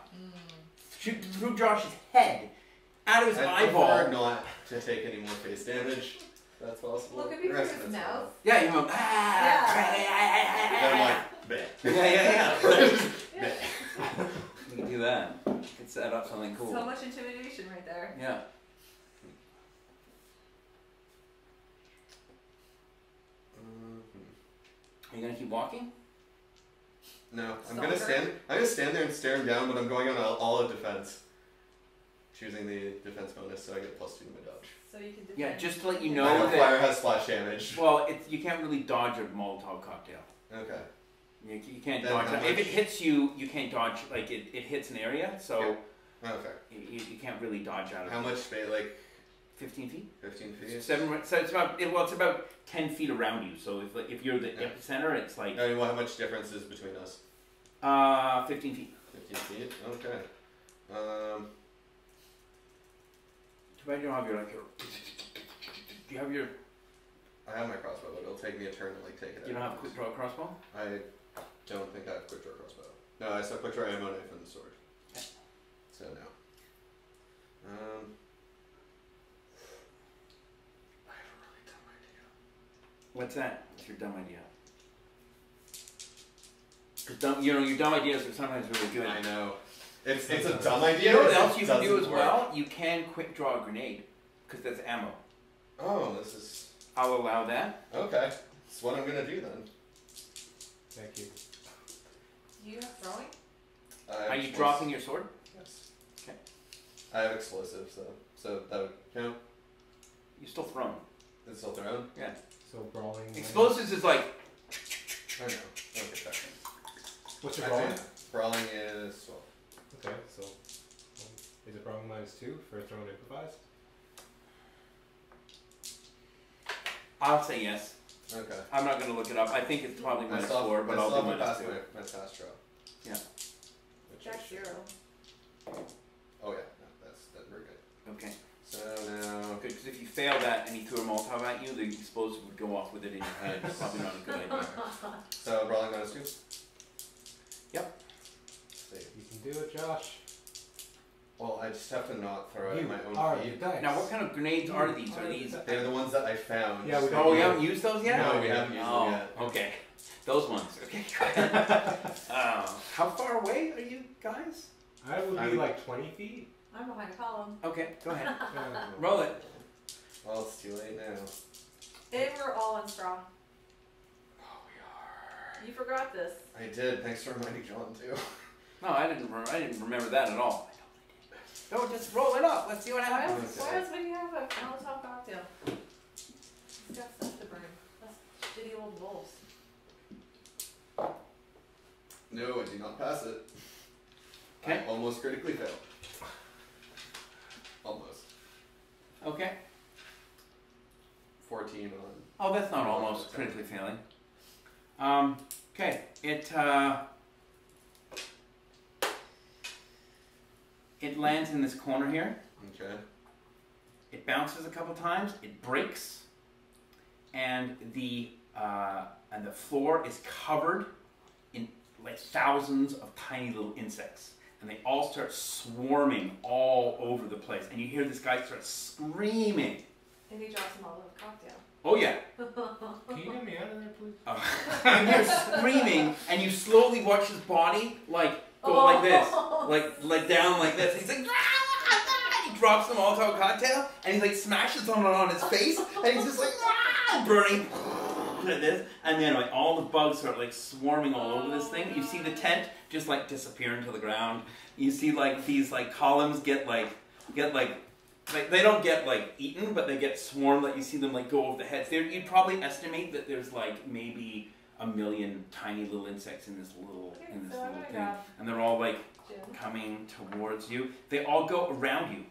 Shoot through Josh's head, out of his eyeball. I prefer not to take any more face damage. That's possible. Look at me through his mouth. Yeah, you go, Then I'm like, bleh. Yeah. You can do that. You can set up something cool. So much intimidation right there. Yeah. Are you gonna keep walking? No, I'm gonna stand there and stare him down, but I'm going on all of defense. Choosing the defense bonus, so I get +2 to my dodge. So you can defend. Yeah, just to let you know My that. fire has splash damage. Well, you can't really dodge a Molotov cocktail. Okay. You can't Then dodge how it. If much? it hits you, you can't dodge. It hits an area, so Okay. you can't really dodge out of How it. much space? Like 15 feet. 15 feet. So it's about 10 feet around you. So if you're the epicenter, it's like How much difference is between us? 15 feet. 15 feet. Okay. Too bad you don't have your Do you have your? I have my crossbow, but it'll take me a turn to take it out. You don't have a quick draw crossbow? I don't think I have quick draw crossbow. No, I saw quick draw ammo knife and the sword. Okay. So no. I have a really dumb idea. What's that? What's your dumb idea? Because your dumb ideas are sometimes really good. I know. It's a dumb idea. You know what else you can do as Doesn't well? You can quick draw a grenade, because that's ammo. Oh, this is I'll allow that. okay. That's what I'm gonna do then. Thank you. Do you have throwing? Are you dropping your sword? Yes. Okay. I have explosives, so that would count. You still thrown. It's still thrown. Yeah. So brawling. Explosives is like. I know. Okay, fair. What's your Actually, brawling? Brawling is 12. Okay, so is it brawling -2 for throwing improvised? I'll say yes. Okay. I'm not gonna look it up. I think it's probably I -4, but I'll do pass -2. my fast draw. Yeah. Which Jack I should- 0. Oh yeah, no, that's very good. Okay. So now, Good, because if you fail that and he threw a Molotov at you, the explosive would go off with it in your head. It's probably not a good idea. so brawling -2. Yep. See. You can do it, Josh. Well, I just have to not throw out You my are own the feet. dice. Now, what kind of grenades are these? Are these? They're the ones that I found. Yeah, we don't- Oh, we haven't used those yet? No, we haven't used them yet. Okay. Those ones. Okay. How far away are you guys? I would be I'm- like 20 feet. I'm behind a column. Okay, go ahead. Yeah. Roll it. Well, it's too late now. And we're all on straw. Oh, we are. You forgot this. I did. Thanks for reminding John too. No, I didn't remember that at all. No, just roll it up. Let's see what Why happens. else would you have a Molotov cocktail? He's got stuff to burn. That's shitty old wolves. No, I do not pass it. Okay. I almost critically fail. Almost. Okay. 14 on. Oh, that's not almost critically failing. Okay. It lands in this corner here. Okay. It bounces a couple times. It breaks, and the floor is covered in like thousands of tiny little insects, and they all start swarming all over the place. And you hear this guy start screaming. And he drops them all in a cocktail. Oh yeah. Can you get me out of there, please? And you're screaming, and you slowly watch his body like go like this, like down like this. He's like, he drops them all to a cocktail, and he like smashes them on his face, and he's just like burning like this, and then like all the bugs start like swarming all over this thing. You see the tent just like disappear into the ground. You see like these like columns get like they don't get like eaten, but they get swarmed. Like you see them like go over the heads. You'd probably estimate that there's like maybe 1 million tiny little insects in this little thing, and they're all like coming towards you. They all go around you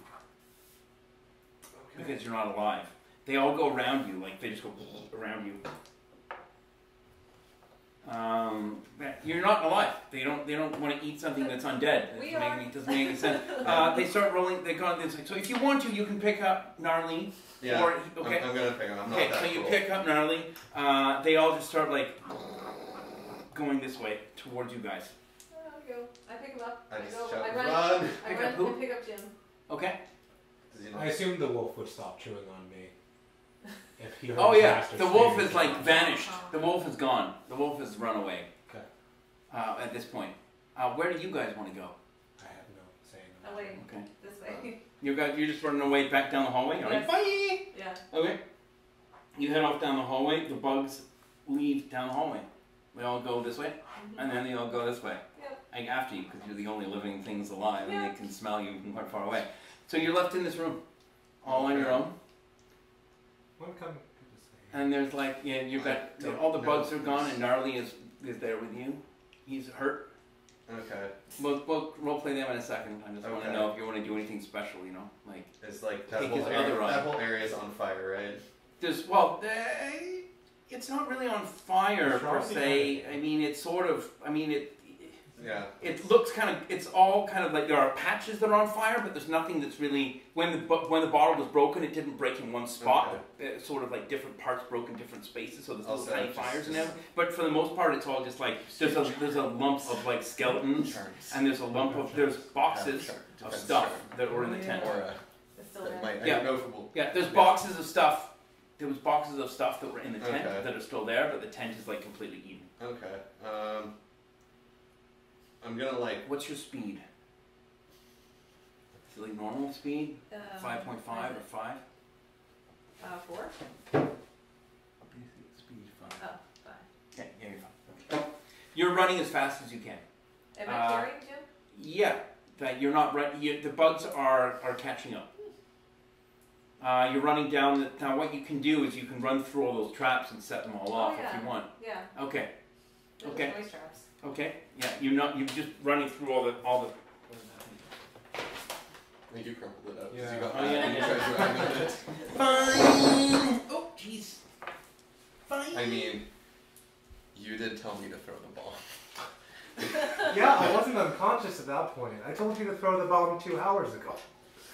because you're not alive. They all go around you, like they just go around you. You're not alive. They don't want to eat something that's undead. It doesn't make any sense. They start rolling. They go on this. So if you want to, you can pick up Gnarly. Yeah. Or, okay. I'm gonna pick him. I'm not okay. that So you cool. pick up Gnarly. They all just start like going this way towards you guys. I'll go. I pick him up. I just go. shout, I run. run. I Pick run up who? and pick up Jim. Okay. Does he know? I assume the wolf would stop chewing on me. If he heard Oh his yeah. master The wolf screaming. is like vanished. The wolf is gone. The wolf has run away. Okay. At this point, where do you guys want to go? I have no say in Oh that. wait. Okay. This way. You're just running away back down the hallway. You're like, Yes. bye. Yeah. Okay. You head off down the hallway. The bugs leave down the hallway. They all go this way, and then they all go this way. Yep. Like after you, because you're the only living things alive, and Yeah. they can smell you from quite far away. So you're left in this room, all on your own. One come. And there's like, yeah, you've got all the bugs are gone, and Gnarly is there with you. He's hurt. Okay. We'll role play them in a second. I just want to Okay. know if you want to do anything special, you know, like. It's like that Take whole, his area, other eye. that whole area is on fire, right? It's not really on fire per se. I mean, it's sort of. I mean, Yeah. it looks kind of. It's all kind of like there are patches that are on fire, but there's nothing that's really. When the bottle was broken, it didn't break in one spot. It's sort of like different parts broke in different spaces, so there's little Also, tiny just- fires in them. But for the most part, it's all just like there's a lump of like skeletons, and there's boxes of stuff that were in the tent. Or It's still that there. might Yeah. notable. Yeah, there's boxes of stuff. There was boxes of stuff that were in the tent Okay. that are still there, but the tent is like completely eaten. Okay. I'm gonna like. What's your speed? Is it like normal speed? 5.5 or 5? 4. Speed 5. Oh, 5. Okay, yeah, you're fine. You're running as fast as you can. Am I carrying Jim? Yeah, that you're not running. The bugs are catching up. You're running down. Now, what you can do is you can run through all those traps and set them all off if you want. Yeah. Okay. Those Okay. noise traps. Okay. Yeah, you're just running through all the. I think you crumpled it up. 'Cause Yeah. You got Oh, mad yeah, and you yeah. tried to angle it. Fine. Oh, jeez. Fine. I mean, you did tell me to throw the ball. Yeah, I wasn't unconscious at that point. I told you to throw the bomb 2 hours ago.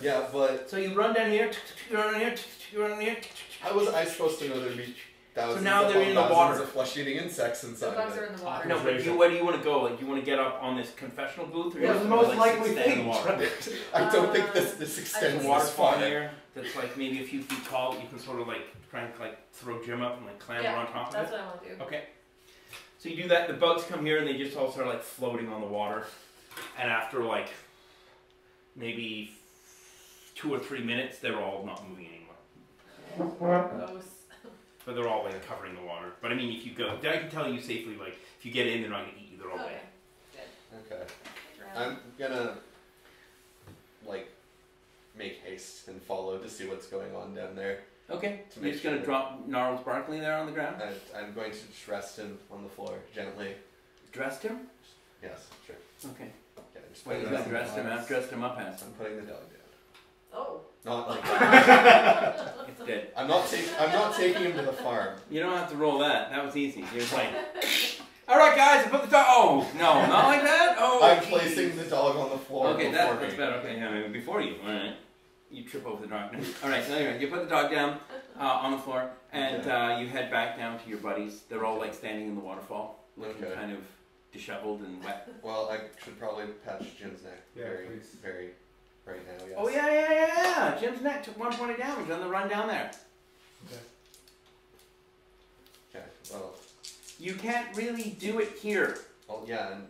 Yeah, but So you run down here. You run here. You run here. how was I supposed to know there'd be thousands now they're in the upon water. thousands of flesh-eating insects The inside bugs of are it? in the water. No, but where do you want to go? Like, you want to get up on this confessional booth, or It you was the want to most like likely stay in the thing. water? I don't think this There's extends a this waterfall far. here that's like maybe a few feet tall. That you can sort of like try and like throw Jim up and like clamber on top of That's it. what I want to do. Okay. So you do that. The bugs come here and they just all start like floating on the water, and after like maybe 2 or 3 minutes, they're all not moving anymore. Gross. But they're all like covering the water. But I mean, if you go, I can tell you safely, like if you get in, they're not gonna eat you. They're all Okay. dead. Okay. I'm gonna like make haste and follow to see what's going on down there. Okay. To You're make just gonna sure. drop Gnarls Barkley there on the ground. I'm going to just rest him on the floor gently. Dressed him. Yes, sure. Okay. Yeah, just What you got dressed him up as? I'm putting the dog down. Oh. Not like that. It's dead. I'm not taking him to the farm. You don't have to roll that. That was easy. You're like, all right, guys, I put the dog. Oh no, not like that. Oh. I'm placing the dog on the floor. Okay, that's better. Okay, yeah, maybe before you. All right. You trip over the dog. All right. So anyway, you put the dog down on the floor, and you head back down to your buddies. They're all like standing in the waterfall, looking kind of disheveled and wet. Well, I should probably patch Jim's neck. Yeah, very right now. Yes. Oh yeah. Jim's neck took 1 point of damage on the run down there. Okay. Okay. Well. You can't really do it here. Well, yeah, and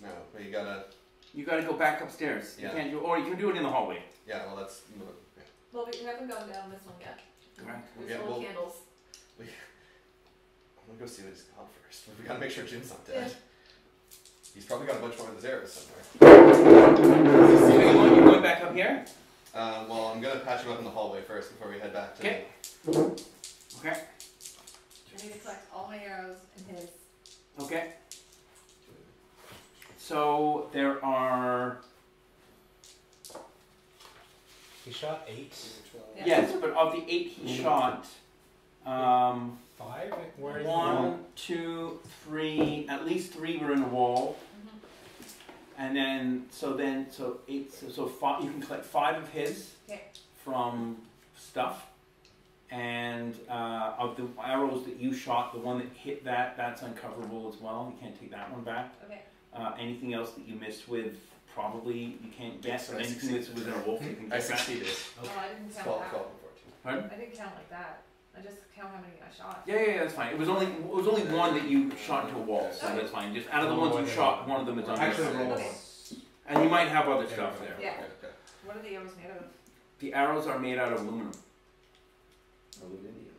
no, but you gotta. You gotta go back upstairs. Yeah. You can't do, or you can do it in the hallway. Yeah. Well, that's. Yeah. Well, we haven't gone down this one yet. Correct. There's little candles. I'm gonna go see what he's got first. We gotta make sure Jim's not dead. Yeah. He's probably got a bunch more of his arrows somewhere. So you're going back up here? Well, I'm gonna patch him up in the hallway first before we head back to. Okay. Okay. I need to collect all my arrows and his. Okay. So there are. He shot 8. Yeah. Yes, but of the 8 he shot, 5? Where is 1, 2, 3. At least 3 were in a wall, and then so 8. So 5. You can collect 5 of his from stuff, and of the arrows that you shot, the one that hit that's uncoverable as well. You can't take that one back. Okay. Anything else that you missed with, probably you can't guess. Or anything that's within a wolf, you can I get back. succeeded. Oh, I didn't count 12, that. 12, and 14. Pardon? I didn't count like that. I just count how many I shot. Yeah, that's fine. It was only one that you shot into a wall, so that's fine. Just out of the ones you shot, one of them is under. Actually, roll. Okay. And you might have other stuff there. Yeah. Okay. What are the arrows made out of? The arrows are made out of aluminum. Aluminium.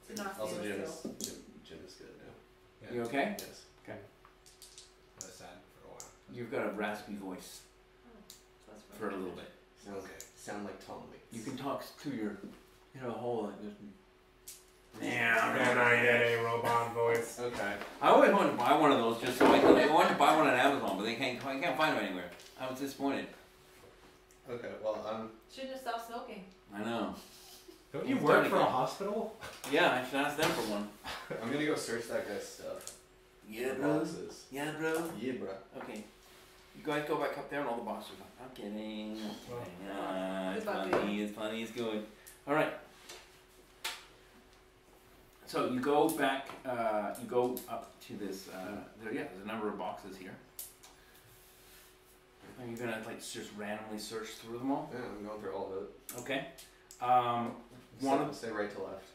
It's not Also, stainless steel. Jim is good now. You okay? Yes. I was sad for a while. You've got a raspy voice That's for a little bit. Sound like Tom Waits. You can talk to your, whole like this. And I get a robot voice. Okay. I always wanted to buy one of those just so I wanted to buy one on Amazon, but I can't find them anywhere. I was disappointed. Okay. Well, Shouldn't have stopped smoking. I know. Don't you It's work starting for a again. hospital? Yeah, I should ask them for one. I'm gonna go search that guy's stuff. Yeah, The bro. boxes. Yeah, bro. Yeah, bro. Okay. You guys go back up there and all the boxes are gone. I'm kidding. It's funny. It's funny. It's good. All right. So you go back. You go up to this. There's a number of boxes here. Are you gonna just randomly search through them all? Yeah, I'm going through all of it. Okay. Say right to left.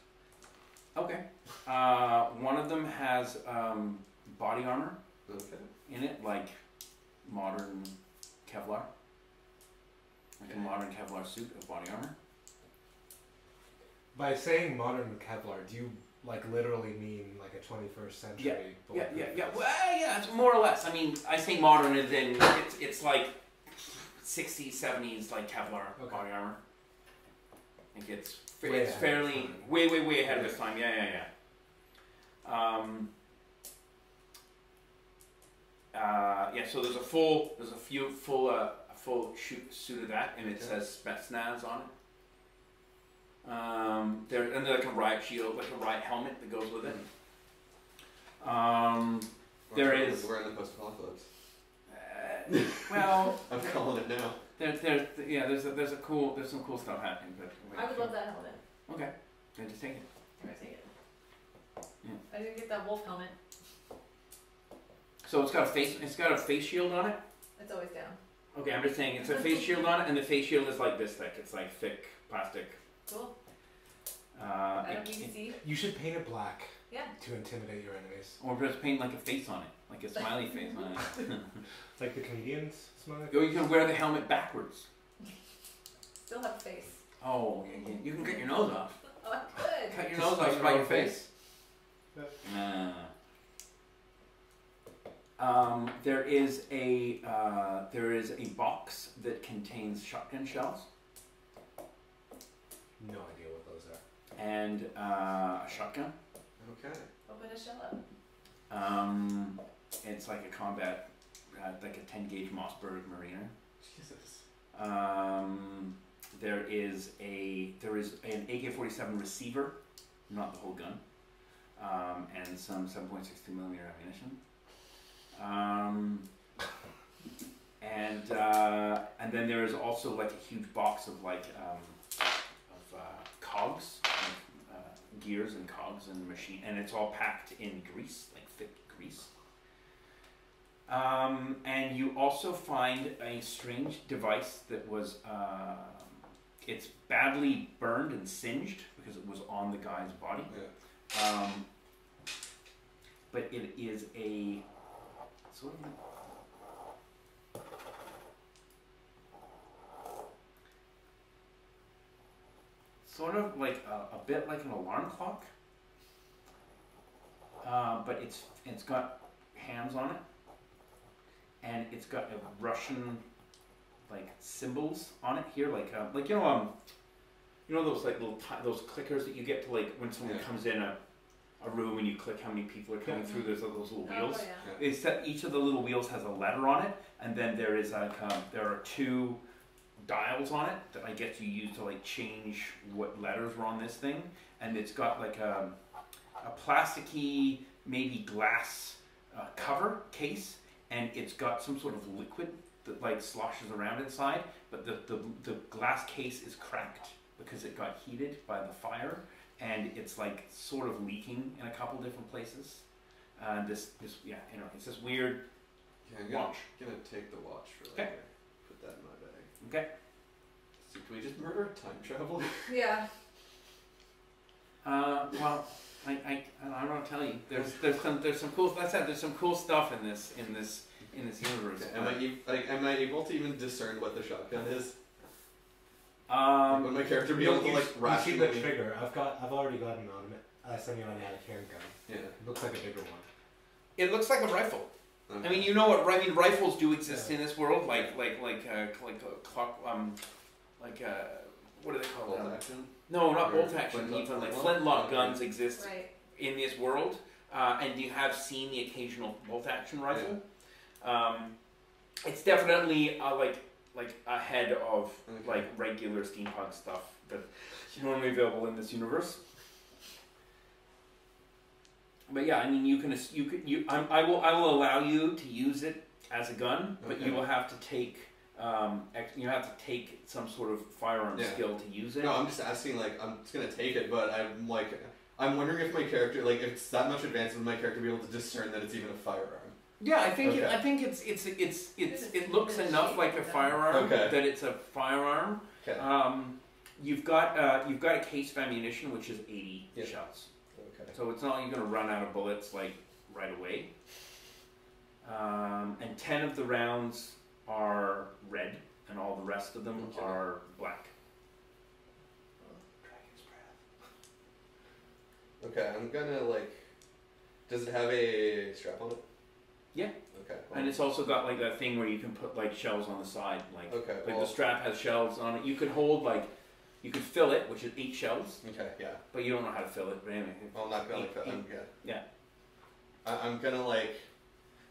Okay. One of them has body armor Okay. in it, like modern Kevlar. Like a modern Kevlar suit of body armor. By saying modern Kevlar, do you literally mean like a 21st century? Yeah. Well, yeah, it's more or less. I mean, I say modern as in it's like 60s, 70s like Kevlar body armor. I think it's fairly way ahead of its time. Yeah. So there's a full suit of that, and it says Spetsnaz on it. There's like a riot shield, like a riot helmet that goes with it. We're in the post-apocalypse. Well, I'm calling it now. There's some cool stuff happening, but I would love that helmet. Okay, then just take it. I'm gonna take it. Yeah. I didn't get that wolf helmet. So it's got a face shield on it. It's always down. Okay, I'm just saying it's a face shield on it, and the face shield is like this thick. It's like thick plastic. Cool. I don't need to see. You should paint it black. Yeah. To intimidate your enemies. Or just paint like a face on it, like a smiley face on it. Like the comedians smiley. Or you can wear the helmet backwards. Still have a face. Oh, yeah. You can cut your nose off. Oh, I could. Cut your nose off by your face. Yeah. There is a box that contains shotgun shells No idea what those are. and a shotgun. Okay. Open a shell up. It's like a combat, like a 10 gauge Mossberg Mariner. Jesus. There is an AK-47 receiver, not the whole gun, and some 7.62 millimeter ammunition. And then there is also like a huge box of like cogs, gears and cogs and machine, and it's all packed in grease, like thick grease. And you also find a strange device that was, it's badly burned and singed because it was on the guy's body. Yeah. But it is a sort of like a bit like an alarm clock, but it's got hands on it, and it's got a Russian like symbols on it here, like you know those like those clickers that you get to like when someone comes in a room and you click how many people are coming through. There's those little wheels. Oh, yeah. It's that each of the little wheels has a letter on it, and then there is like there are 2 dials on it that I guess you use to like change what letters were on this thing, and it's got like a plasticky, maybe glass cover case, and it's got some sort of liquid that like sloshes around inside, but the glass case is cracked because it got heated by the fire, and it's like sort of leaking in a couple different places. This yeah, you know, it's this weird watch. I'm gonna take the watch for Okay. later. Put that in my bag. Okay. So can we just murder a time traveler? Yeah. Well, I don't know what to tell you. There's some cool. Like I said, there's some cool stuff in this universe. Am I able to even discern what the shotgun is? Would my character be You able to like see the rationally? trigger. I've already got an semi-automatic handgun. Yeah. It looks like a bigger one. It looks like a rifle. Okay. I mean, you know what? I mean, rifles do exist in this world, like clock, what do they call Bolt them? action. No, not Or bolt action. flintlock? Even like Well, flintlock okay. guns exist Right. in this world, and you have seen the occasional bolt action rifle. It's definitely like ahead of like regular steampunk stuff that's normally available in this universe. But yeah, I mean, I will allow you to use it as a gun, but Okay. you will have to take some sort of firearm skill to use it. No, I'm just asking. Like, I'm just gonna take it, but I'm wondering if my character, like, if it's that much advanced, would my character be able to discern that it's even a firearm? Yeah, I think Okay. I think it looks enough like a firearm that it's a firearm. Okay. You've got a case of ammunition which is 80 Yeah. shells, Okay. so it's not like you're gonna run out of bullets like right away. And 10 of the rounds are red, and all the rest of them Okay. are black. Dragon's breath. Okay, I'm gonna like. Does it have a strap on it? Yeah. Okay. And it's also got like that thing where you can put like shells on the side, like Okay. like Well, the strap has shells on it. You could hold you could fill it, which is 8 shells, okay. Yeah. but you don't know how to fill it. But anyway, Well, I'm not gonna. Like, I'm good. Yeah. I'm gonna like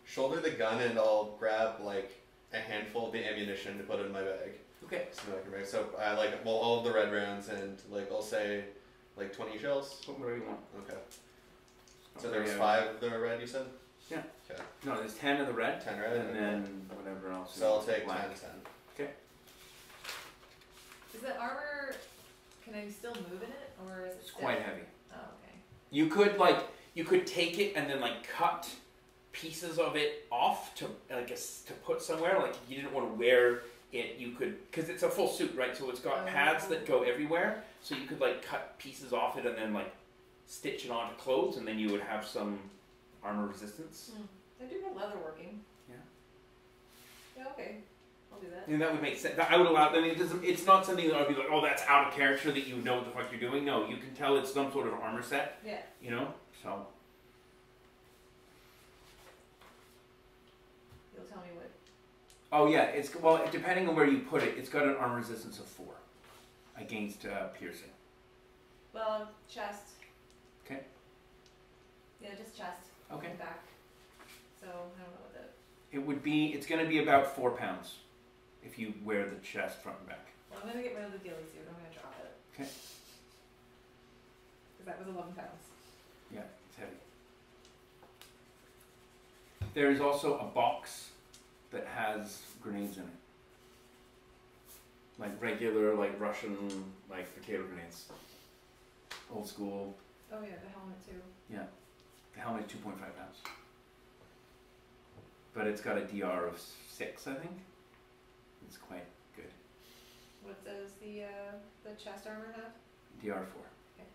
shoulder the gun and I'll grab like a handful of the ammunition to put in my bag. Okay. So I like all of the red rounds and like I'll say like 20 shells. Whatever you want. Okay. So there's 5 of the red you said? Yeah. Okay. No, there's 10 of the red, 10 red and then whatever else. So I'll take black. 10. Okay. Is the armor? Can I still move in it, or is it? It's stiff? quite heavy. Oh, okay. You could take it and then like cut pieces of it off to to put somewhere. Like if you didn't want to wear it, you could, because it's a full suit, right? So it's got pads that go everywhere. So you could like cut pieces off it and then like stitch it onto clothes, and then you would have some armor resistance. I do have leather working. Yeah. Yeah. Okay. I'll do that. And that would make sense. I would allow. I mean, it's not something that I would be like, oh, that's out of character that you know what the fuck you're doing. No, you can tell it's some sort of armor set. Yeah. You know, so. You'll tell me what. Oh yeah, it's depending on where you put it, it's got an armor resistance of 4 against piercing. Well, chest. Okay. Yeah, just chest. Okay. Back. So I don't know what that. It's going to be about 4 pounds if you wear the chest front and back. Well, I'm gonna get rid of the ghillie suit. I'm gonna drop it. Okay. Because that was 11 pounds. Yeah, it's heavy. There is also a box that has grenades in it. Like regular, like Russian, like potato grenades. Old school. Oh yeah, the helmet too. Yeah. The helmet is 2.5 pounds. But it's got a DR of 6, I think. It's quite good. What does the chest armor have? DR 4. Okay.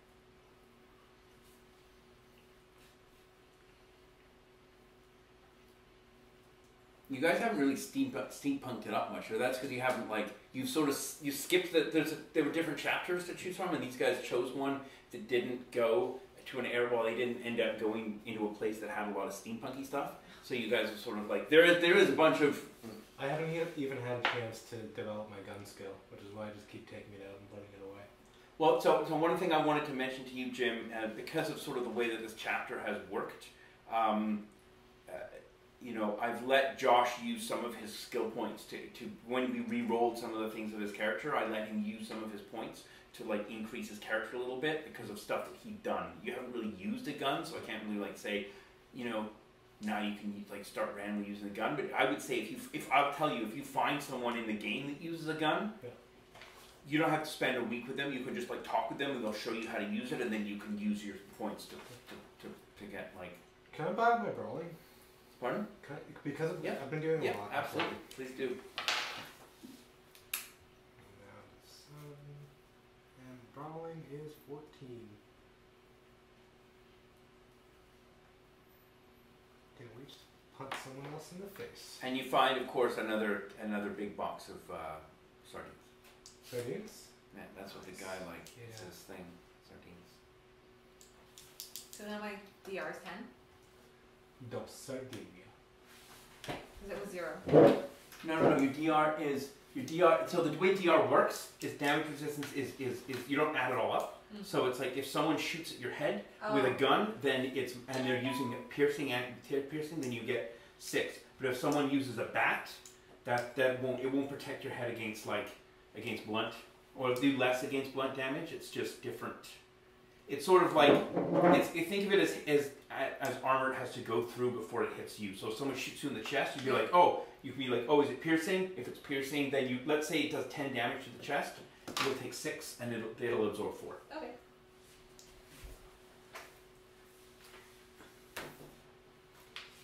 You guys haven't really steampunked it up much, or that's because you haven't you skipped there were different chapters to choose from, and these guys chose one that didn't go to an area. Well, they didn't end up going into a place that had a lot of steampunky stuff. So you guys are sort of like there is a bunch of. I haven't even had a chance to develop my gun skill, which is why I just keep taking it out and putting it away. Well, so one thing I wanted to mention to you, Jim, because of sort of the way that this chapter has worked. I've let Josh use some of his skill points to when we re-rolled some of the things of his character, I let him use some of his points to increase his character a little bit because of stuff that he'd done. You haven't really used a gun, so I can't really say, now you can start randomly using a gun. But I would say if I'll tell you, if you find someone in the game that uses a gun, you don't have to spend a week with them. You can just talk with them, and they'll show you how to use it, and then you can use your points to get Can I buy my brawling? Pardon? Because I've been doing a lot. Yeah, absolutely. Please do. Now to 7, and brawling is 14. Can we just punch someone else in the face? And you find, of course, another big box of sardines. Sardines? Yeah, that's what the guy likes. Yeah. It's his thing. Sardines. So now my DR is 10. Dos Sardinia. Because it was 0. No. Your DR is So the way DR works is damage resistance is you don't add it all up. So it's if someone shoots at your head with a gun, then and they're using piercing, then you get 6. But if someone uses a bat, that won't protect your head against blunt, or do less against blunt damage. It's just different. It's sort of think of it as armor it has to go through before it hits you. So if someone shoots you in the chest, you'd be is it piercing? If it's piercing, then let's say it does 10 damage to the chest, it'll take 6 and it'll absorb 4. Okay.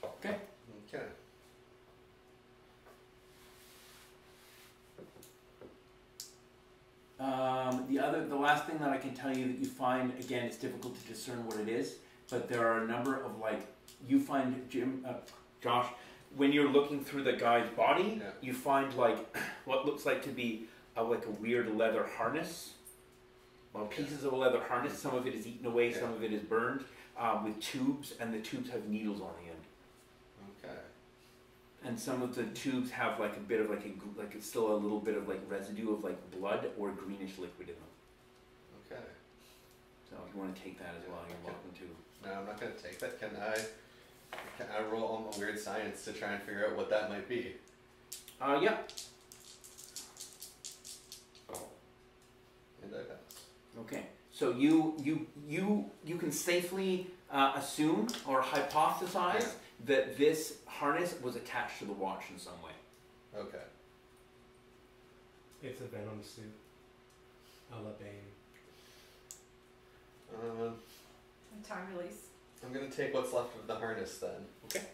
Okay. Okay. The last thing that I can tell you that you find, again, it's difficult to discern what it is, but there are a number of you find Josh, when you're looking through the guy's body, you find what looks like to be a weird leather harness. Well, pieces of a leather harness. Some of it is eaten away, some of it is burned, with tubes, and the tubes have needles on the end. Okay. And some of the tubes have a bit of it's still a little bit of residue of blood or greenish liquid in them. Okay. So if you want to take that as well, you're welcome to. No, I'm not going to take that. Can I roll on a weird science to try and figure out what that might be? Yeah. And I pass. Okay. So you can safely assume or hypothesize that this harness was attached to the watch in some way. Okay. It's a venom suit. A la Bane. Time release. I'm going to take what's left of the harness then. Okay.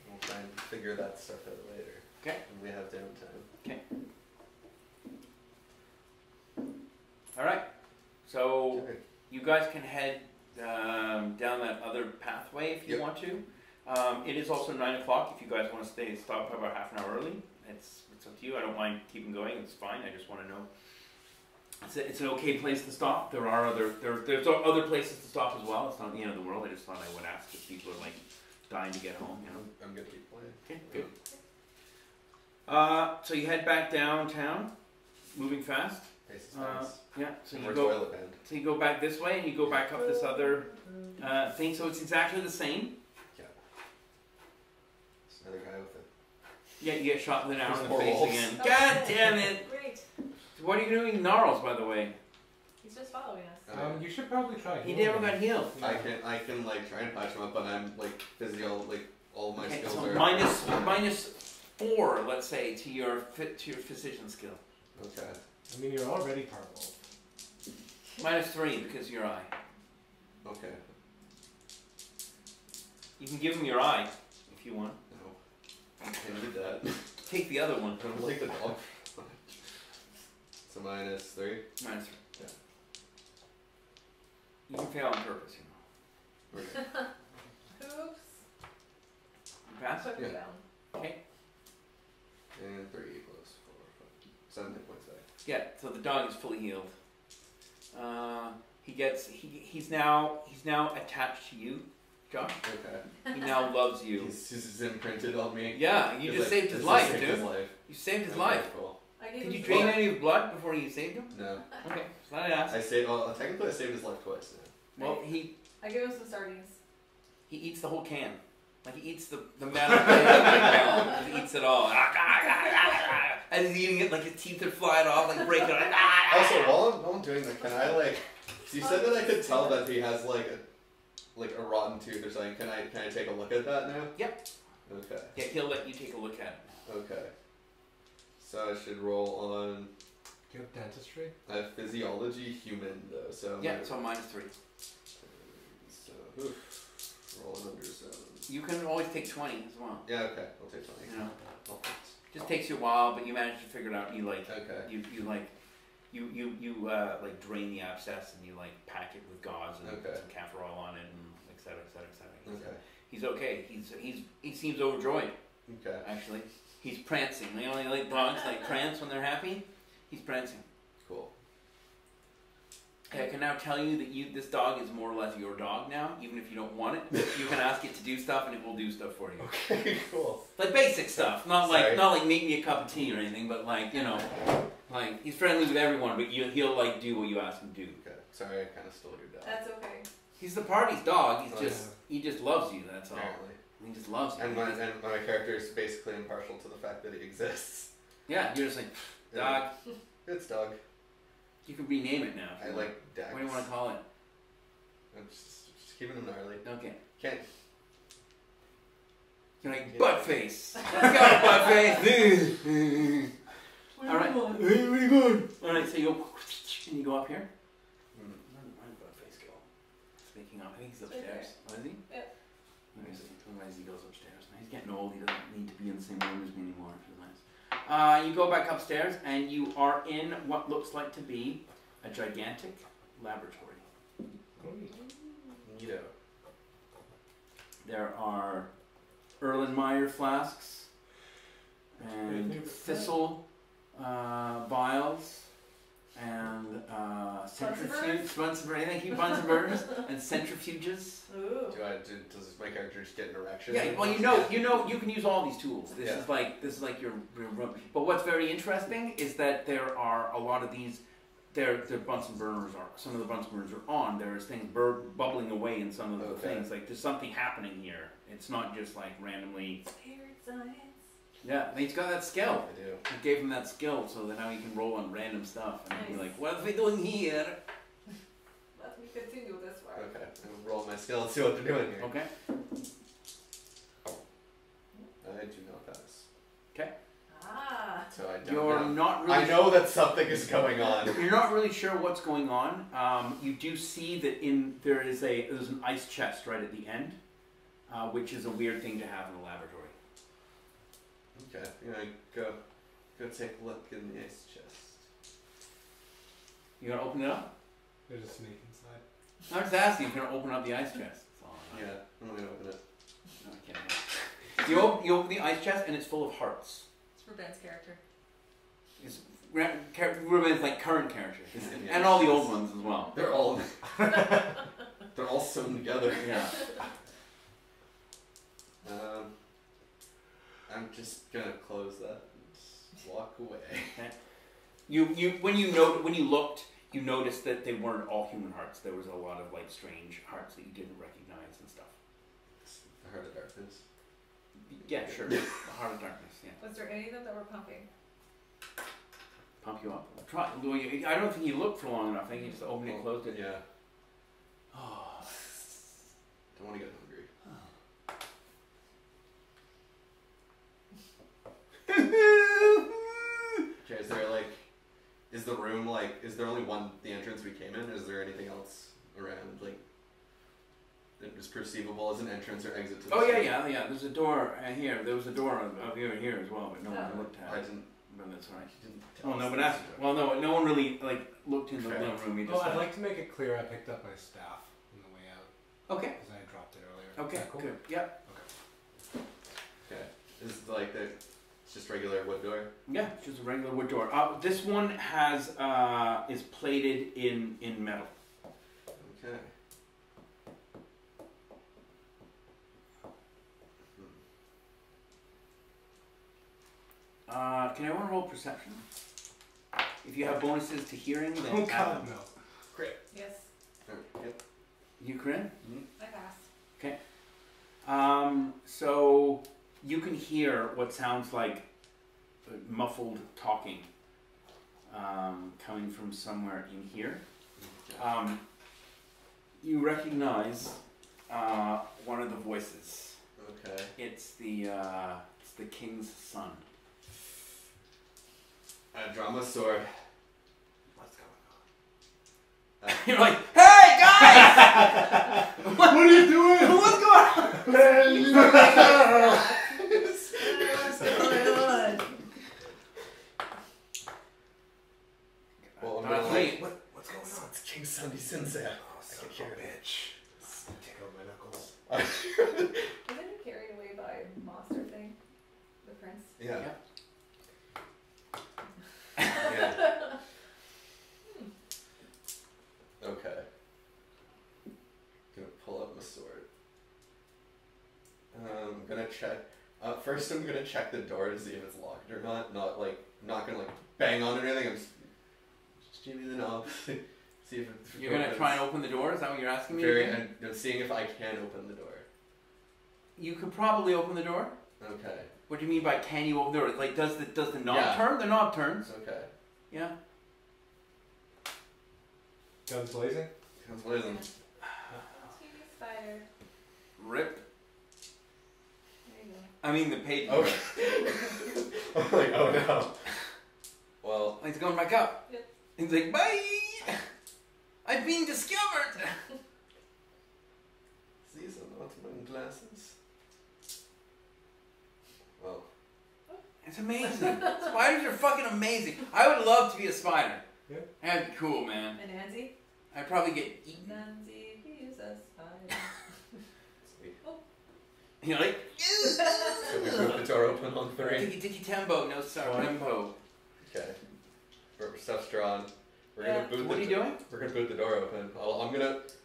We'll try and figure that stuff out later. Okay. When we have downtime. Okay. All right. So you guys can head down that other pathway if you want to. It is also 9 o'clock. If you guys want to stop about half an hour early, it's up to you. I don't mind keeping going. It's fine. I just want to know. It's an okay place to stop. There's other places to stop as well. It's not the end of the world. I just thought I would ask if people are dying to get home. I'm gonna keep playing. Okay, good. So you head back downtown, moving fast. Pace is nice. Yeah. So you toilet band. go back this way, and you go back up this other thing. So it's exactly the same. Yeah, you get shot with an arrow in the There's face balls. again. Oh, God shit. damn it! Great. What are you doing, Gnarls, by the way? He's just following us. You should probably try. He healing never him. got healed. Yeah. I can like try and patch him up, but I'm like all my Okay, skills so are minus 4, let's say, to your physician skill. Okay. I mean, you're already part wolf. Minus 3 because of your eye. Okay. You can give him your eye if you want. No. I need that. Take the other one. I don't like the dog. So minus 3. Minus 3. Yeah. You can fail on purpose, you know. Okay. Oops. You pass? Put him Yeah. down. Okay. And 3 plus 4, 5, 7 hit points back. Yeah, so the dog is fully healed. He's now attached to you, Josh. Okay. He now loves you. He's imprinted on me. Yeah, you just saved his life, dude. You saved his life. Cool. I gave Did you him drain four. any of his blood before you saved him? No. Okay, so I asked. Technically I saved his life twice now. Well, he I gave him some sardines. eats the whole can. Like he eats the metal can. He eats it all. And he's eating it like his teeth are flying off, like breaking it. Also, while I'm doing that, can I like? So you said that I could tell that he has like a rotten tooth or something. Can I take a look at that now? Yep. Okay. Yeah, he'll let you take a look at it. Okay. So I should roll on Do you have dentistry? physiology human though. So Yeah, so minus 3. So roll an under 7. You can always take 20 as well. Yeah. Okay. I'll take 20. You know, Oh, just takes you a while, but you manage to figure it out. You like okay. you like drain the abscess and you like pack it with gauze and Okay. some camphor oil on it and et cetera, et cetera, et cetera. Okay. He's okay. He seems overjoyed. Okay. Actually, he's prancing. You know, like dogs like prance when they're happy. He's prancing. Cool. Okay, I can now tell you that this dog is more or less your dog now, even if you don't want it. You can ask it to do stuff, and it will do stuff for you. Okay. Cool. Like basic stuff, not Sorry. like make me a cup of tea or anything, but like like he's friendly with everyone, but he'll like do what you ask him to do. Okay. Sorry, I kind of stole your dog. That's okay. He's the party's dog. He's Oh, just he just loves you. That's all. Apparently. He just loves you. And my character is basically impartial to the fact that he exists. Yeah, you're just like dog. It's dog. You can rename it now. if I you want. like Dax. What do you want to call it? I'm just keeping him gnarly. Okay. Can't. You're like Yeah. butt face. Let's go, butt face. All right. Very good. All right. So you go and you go up here. Mm. Where did butt face go? Speaking of, I think he's upstairs. Oh, is he? Yep. Let me see. Otherwise he goes upstairs. He's getting old. He doesn't need to be in the same room as me anymore. Which is nice. You go back upstairs and you are in what looks like to be a gigantic laboratory. Neato. There are Erlenmeyer flasks and thistle vials and thank you, Bunsenburgers and centrifuges. Ooh. Does my character just get an erection? Yeah, well, you can use all these tools. This is like your room. But what's very interesting is that there are a lot of these. Their Bunsen burners are. Some of the Bunsen burners are on. There's things bubbling away in some of the things. Like there's something happening here. It's not just like randomly. Weird science. Yeah, and he's got that skill. I do. I gave him that skill so that now he can roll on random stuff and be Nice. like, "What are we doing here?" Let me continue this way. Okay. I'm roll my skill and see what they're doing here. Okay. I do not pass. Okay. Ah. So I don't You're know. not really. I know that something is going on. You're not really sure what's going on. You do see that there's an ice chest right at the end, which is a weird thing to have in a laboratory. Okay. Go take a look in the ice chest. You gonna open it up? There's a snake inside. I'm just asking if you're gonna open up the ice chest. That's all I know. Yeah, I'm gonna open it. Okay. You open the ice chest and it's full of hearts. It's for Ben's character. It's Ruben's like current characters Yeah. and all the old ones as well. They're all sewn together. Yeah. I'm just gonna close that and just walk away. Okay. When you looked, you noticed that they weren't all human hearts. There was a lot of like strange hearts that you didn't recognize and stuff. The Heart of Darkness. Yeah, sure. The Heart of Darkness, yeah. Was there any of them that were pumping? Pump you up. Try. I don't think he looked for long enough. I think he just opened it and closed it. Yeah. Oh. Don't want to get hungry. Okay, is there like, is the room like, is there only the entrance we came in? Is there anything else around, like, that was perceivable as an entrance or exit to the Oh, yeah. There's a door here. There was a door over here as well, but no one looked at it. I didn't. But that's all right. He didn't Oh, tell no, us but that. that's... Well, no one really, like, looked in the Okay. living room. He just Oh, I'd like to make it clear I picked up my staff on the way out. Okay. Because I dropped it earlier. Okay, Is that cool? good. Yep. Okay. Is it like it's just regular wood door? Yeah, it's just a regular wood door. This one has, is plated in metal. Okay. Can everyone roll perception? If you have bonuses to hearing, then Oh, add God, them. no. Great. Yes, Yep. You, Corinne? I passed. So you can hear what sounds like muffled talking coming from somewhere in here. You recognize one of the voices. Okay. It's the king's son. I draw my sword. What's going on? You're like, hey guys! What are you doing? What's going on? Well, I'm Uh, gonna wait, like, what's going on? It's King Sunday Sensei. Oh, son of a bitch. Tickle my knuckles. Wasn't he carried away by a monster thing? The prince? Yeah. Yeah. Yeah. Okay. Gonna pull up my sword. I'm gonna check. First, I'm gonna check the door to see if it's locked or not. Not gonna like bang on it or anything. I'm just jimmy the knob. See if it You're gonna opens. try and open the door? Is that what you're asking me? And I'm seeing if I can open the door. You could probably open the door. Okay. What do you mean by can you open the door? Like does the knob Yeah. turn? The knob turns. Okay. Yeah. Guns blazing? Sounds blazing. TV spider. Rip. There you go. I mean the page. Okay. I'm like, oh no. Well, He's going back up. Yep. He's like, bye. I've been discovered. these are not my glasses. Well, It's amazing. Spiders are fucking amazing. I would love to be a spider. Yeah. That'd be cool, man. And Nancy? I'd probably get eaten. Nancy, he's a spider. sweet. You're like, So we move the door open on 3. Tiki tiki tembo, no tempo. Okay. Stuff's drawn. We're Yeah. gonna boot What are you doing? We're gonna boot the door open.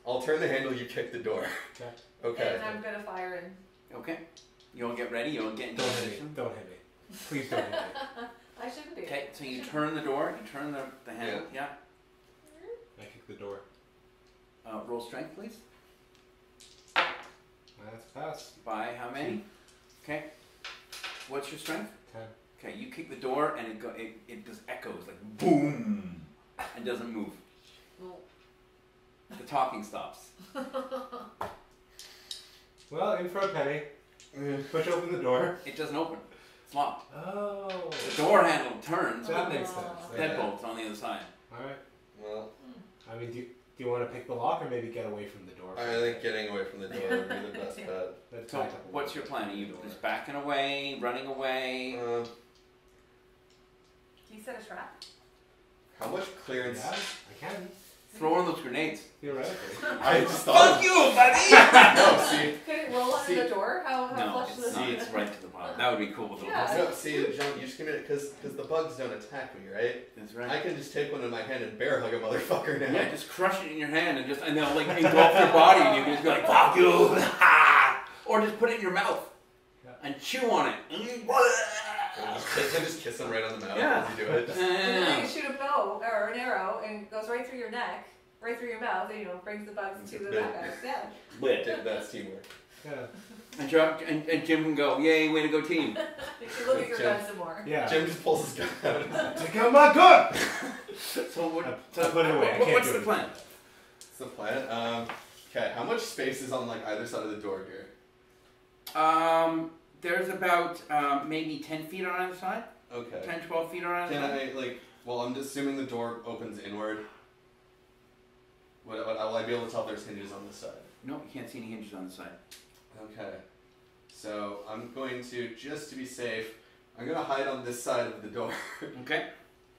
I'll turn the handle. You kick the door. Okay. Okay. And I'm gonna fire in. Okay. You all get ready. You all get into Don't hit me. position. Don't hit me. Please don't hit me. I shouldn't be. Okay. So you turn the door. You turn the handle. Yeah. I kick the door. Roll strength, please. That's a pass. By how many? Okay. What's your strength? 10. Okay. You kick the door and it just echoes like boom, and doesn't move. Well, The talking stops. Well, in for a penny. Push open the door. It doesn't open. It's locked. Oh. The door handle turns, That but makes sense. the deadbolt's on the other side. Alright. Well, I mean, do you want to pick the lock or maybe get away from the door? I think getting away from the door would be the best bet. Let's So, back up a what's your little plan? Are bit. you just backing away, running away? he set a trap. How much clearance? Yeah, I can. Throw in those grenades. Theoretically. I just thought. Fuck you, buddy! No, see, Could it roll under See- the door? How No, flush it's, was see, it's right to the bottom. That would be cool. Yeah. no, see, John, you just give me because the bugs don't attack me, right? That's I right. can just take one in my hand and bear hug a motherfucker now. Yeah, just crush it in your hand and they'll like engulf your body and you can just be like, fuck you! Or just put it in your mouth and chew on it. And just kiss him right on the mouth Yeah. as you do it. And then you shoot a bow or an arrow and it goes right through your neck, right through your mouth, and brings the bugs to the back. Yeah. Lit. That's teamwork. Yeah. And Jim can go, yay, way to go team. You can look at your gun some more. Yeah. Jim just pulls his gun out. Take out my gun! So what? I put it away. I can't What's do the it. plan? What's the plan? Okay, how much space is on like either side of the door here? There's about maybe 10 feet on either side. Okay. 10, 12 feet on either Can side. I like? Well, I'm just assuming the door opens inward. Will I be able to tell if there's hinges on this side? No, you can't see any hinges on the side. Okay. So I'm going to, just to be safe, I'm gonna hide on this side of the door Okay.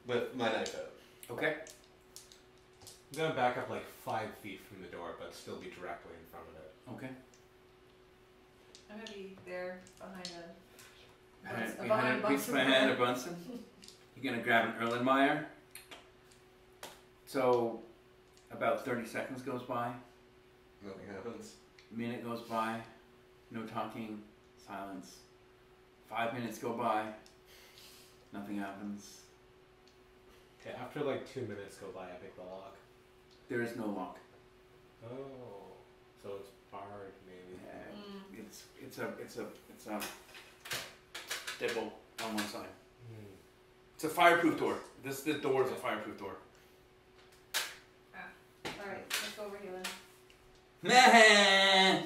with my knife out. Okay. I'm gonna back up like 5 feet from the door, but still be directly in front of it. Okay. I'm gonna be there behind Behind a Bunsen. You're gonna grab an Erlenmeyer. So about 30 seconds goes by. Nothing happens. A minute goes by. No talking. Silence. 5 minutes go by. Nothing happens. Okay, after like 2 minutes go by, I pick the lock. There is no lock. Oh, so it's barred maybe. It's a stipple on one side. It's a fireproof door. This door is a fireproof door. Alright, let's go over here then. Meh.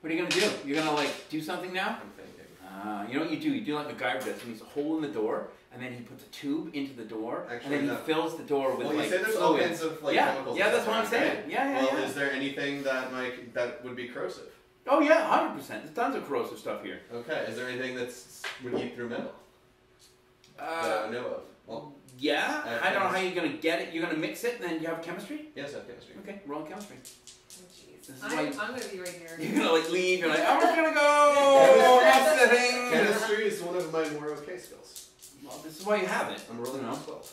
What are you gonna do? You're gonna like do something now? I'm thinking. You know what you do? You do like MacGyver does. He makes a hole in the door, and then he puts a tube into the door, Actually, and then he fills the door with Well, you like said there's all fluid. kinds of like Yeah, chemicals. yeah, in that's there, what I'm saying. right? Yeah, Well, yeah. is there anything that that would be corrosive? Oh yeah, 100%. There's tons of corrosive stuff here. Okay. Is there anything that's would eat through metal that I know of? Well, Yeah. I I don't know have how you're gonna get it. You're gonna mix it, and then you have chemistry. yes, I have chemistry. Okay, roll chemistry. Oh, jeez. This is I'm why- gonna be right here. You're gonna like leave. You're like, I'm just gonna go. That's the thing. Chemistry is one of my more okay skills. Well, this is why you have it. I'm rolling No. on 12.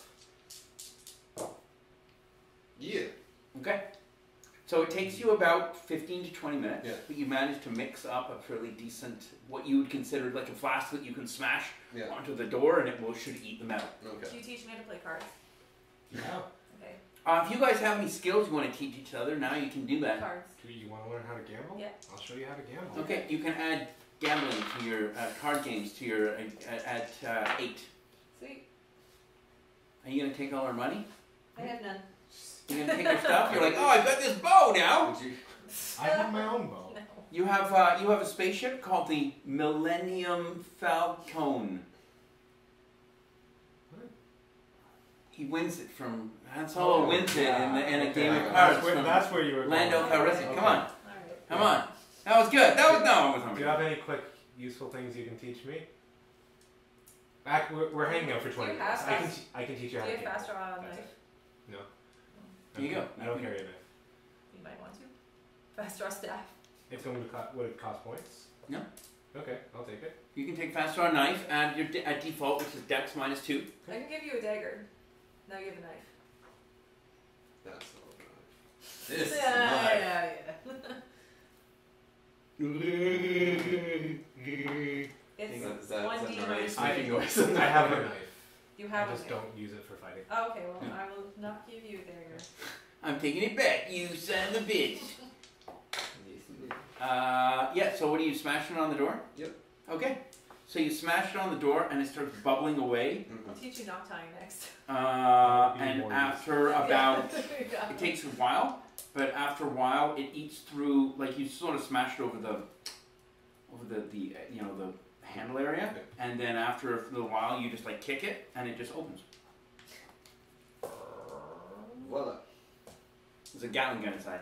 Yeah. Okay. So it takes you about 15 to 20 minutes, Yeah. but you manage to mix up a fairly decent, what you would consider like a flask that you can smash Yeah. onto the door, and it should eat them out. Do Okay. you teach me how to play cards? Yeah. Okay. If you guys have any skills you want to teach each other, now you can do that. Cards. Do you want to learn how to gamble? Yeah. I'll show you how to gamble. Okay, you can add gambling to your card games to your at 8. Sweet. Are you gonna take all our money? I have none. You're gonna take our stuff? You're like, oh, I've got this bow now. Would you? I have my own bow. No. You have a spaceship called the Millennium Falcon. What? He wins it from Han Solo wins it in a game of Okay. cards from That's where you were Lando going. Calrissian. Okay. Come on, Alright. come on. That was good. That was no, it wasn't Do you have any quick, useful things you can teach me? We're hanging out for 20 You minutes. have I can teach you Do how you to have gamble. fast draw on knife? No. Here you go. I don't carry a knife. You might want to. Fast draw staff. It's going to would it cost points? No. Okay, I'll take it. You can take fast draw knife and your at default, which is Dex -2. I can give you a dagger. Now you have a knife. That's not a knife. This is yeah, knife. It's Is that 1D the right minus speaking three. noise? I have a knife. You have I just a don't use it for fighting. Oh, okay, well, Yeah. I will not give you a dagger. I'm taking it back, you son of a bitch. Yeah, so what are you smashing it on the door? Yep. Okay. So you smash it on the door and it starts bubbling away. Mhm. I'll teach you knot tying next. And more after about, Yeah. it takes a while, but after a while it eats through, like you sort of smash it over the you know, the handle area, and then after a little while you just like kick it and it just opens. Voila. There's a Gatling gun inside.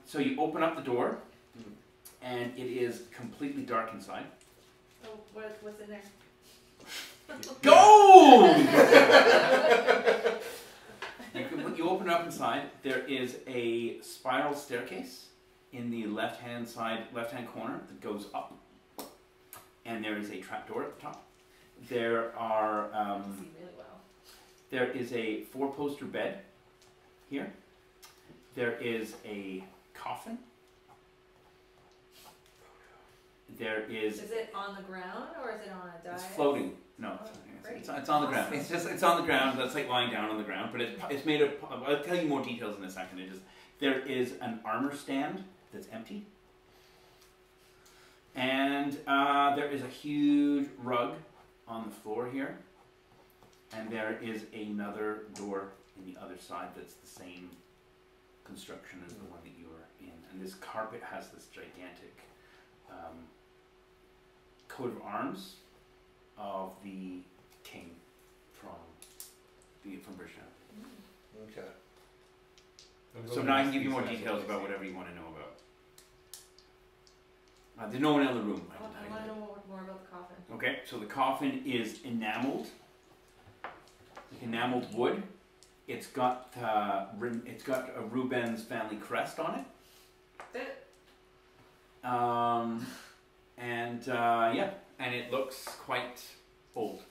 So you open up the door, and it is completely dark inside. Oh, what's in there? Gold! you open up inside. There is a spiral staircase in the left-hand corner that goes up, and there is a trapdoor at the top. There are See really well. there is a 4-poster bed here. There is a coffin. There is. Is it on the ground or is it on a diet? It's floating. No, Oh, it's great. on the ground. Awesome. It's on the ground. That's like lying down on the ground. But it's made of. I'll tell you more details in a second. There is an armor stand that's empty. And there is a huge rug on the floor here. And there is another door in the other side that's the same construction as the one that you were in. And this carpet has this gigantic coat of arms of the king from Bridgetown. Okay. So now I can give you more details about whatever you want to know about. There's no one in the room. I want to know more about the coffin. Okay, so the coffin is enameled, like enameled wood. It's got a Reuben's family crest on it. And it looks quite old.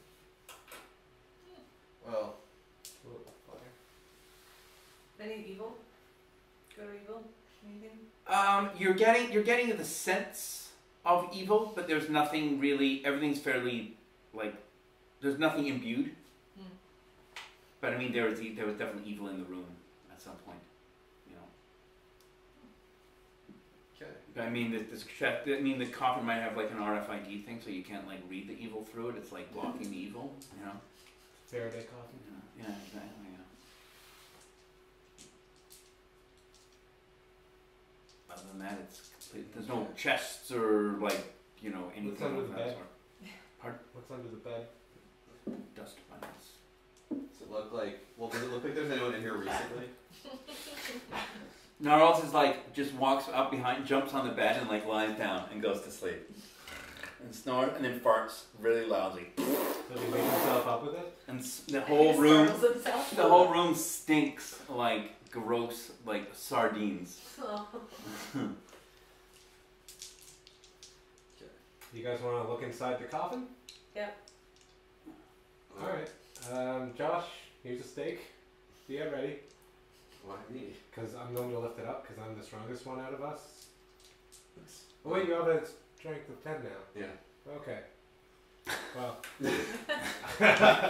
Well, any evil? Good or evil? Anything? You're getting the sense of evil, but there's nothing really. Everything's fairly there's nothing imbued. But I mean, there was definitely evil in the room at some point, you know. okay. But I mean, the coffin might have like an RFID thing, so you can't like read the evil through it. It's like blocking the evil, you know. Faraday coffin. Yeah, exactly. Yeah. Other than that, it's complete. There's no chests or anything What's under of the that bed? sort. Pardon? What's under the bed? Dust bunnies. Does it look like? Well, does it look like there's anyone in here recently? Gnarls is just walks up behind, jumps on the bed, and lies down and goes to sleep. And snores and then farts really loudly. Does he wake himself up with it? And the whole room stinks like gross sardines. Oh. You guys want to look inside the coffin? Yep. All right. Josh, here's a steak. Do you get ready? Why me? Because I'm going to lift it up because I'm the strongest one out of us. Oh wait, you have a strength of 10 now. Yeah. Okay. Well.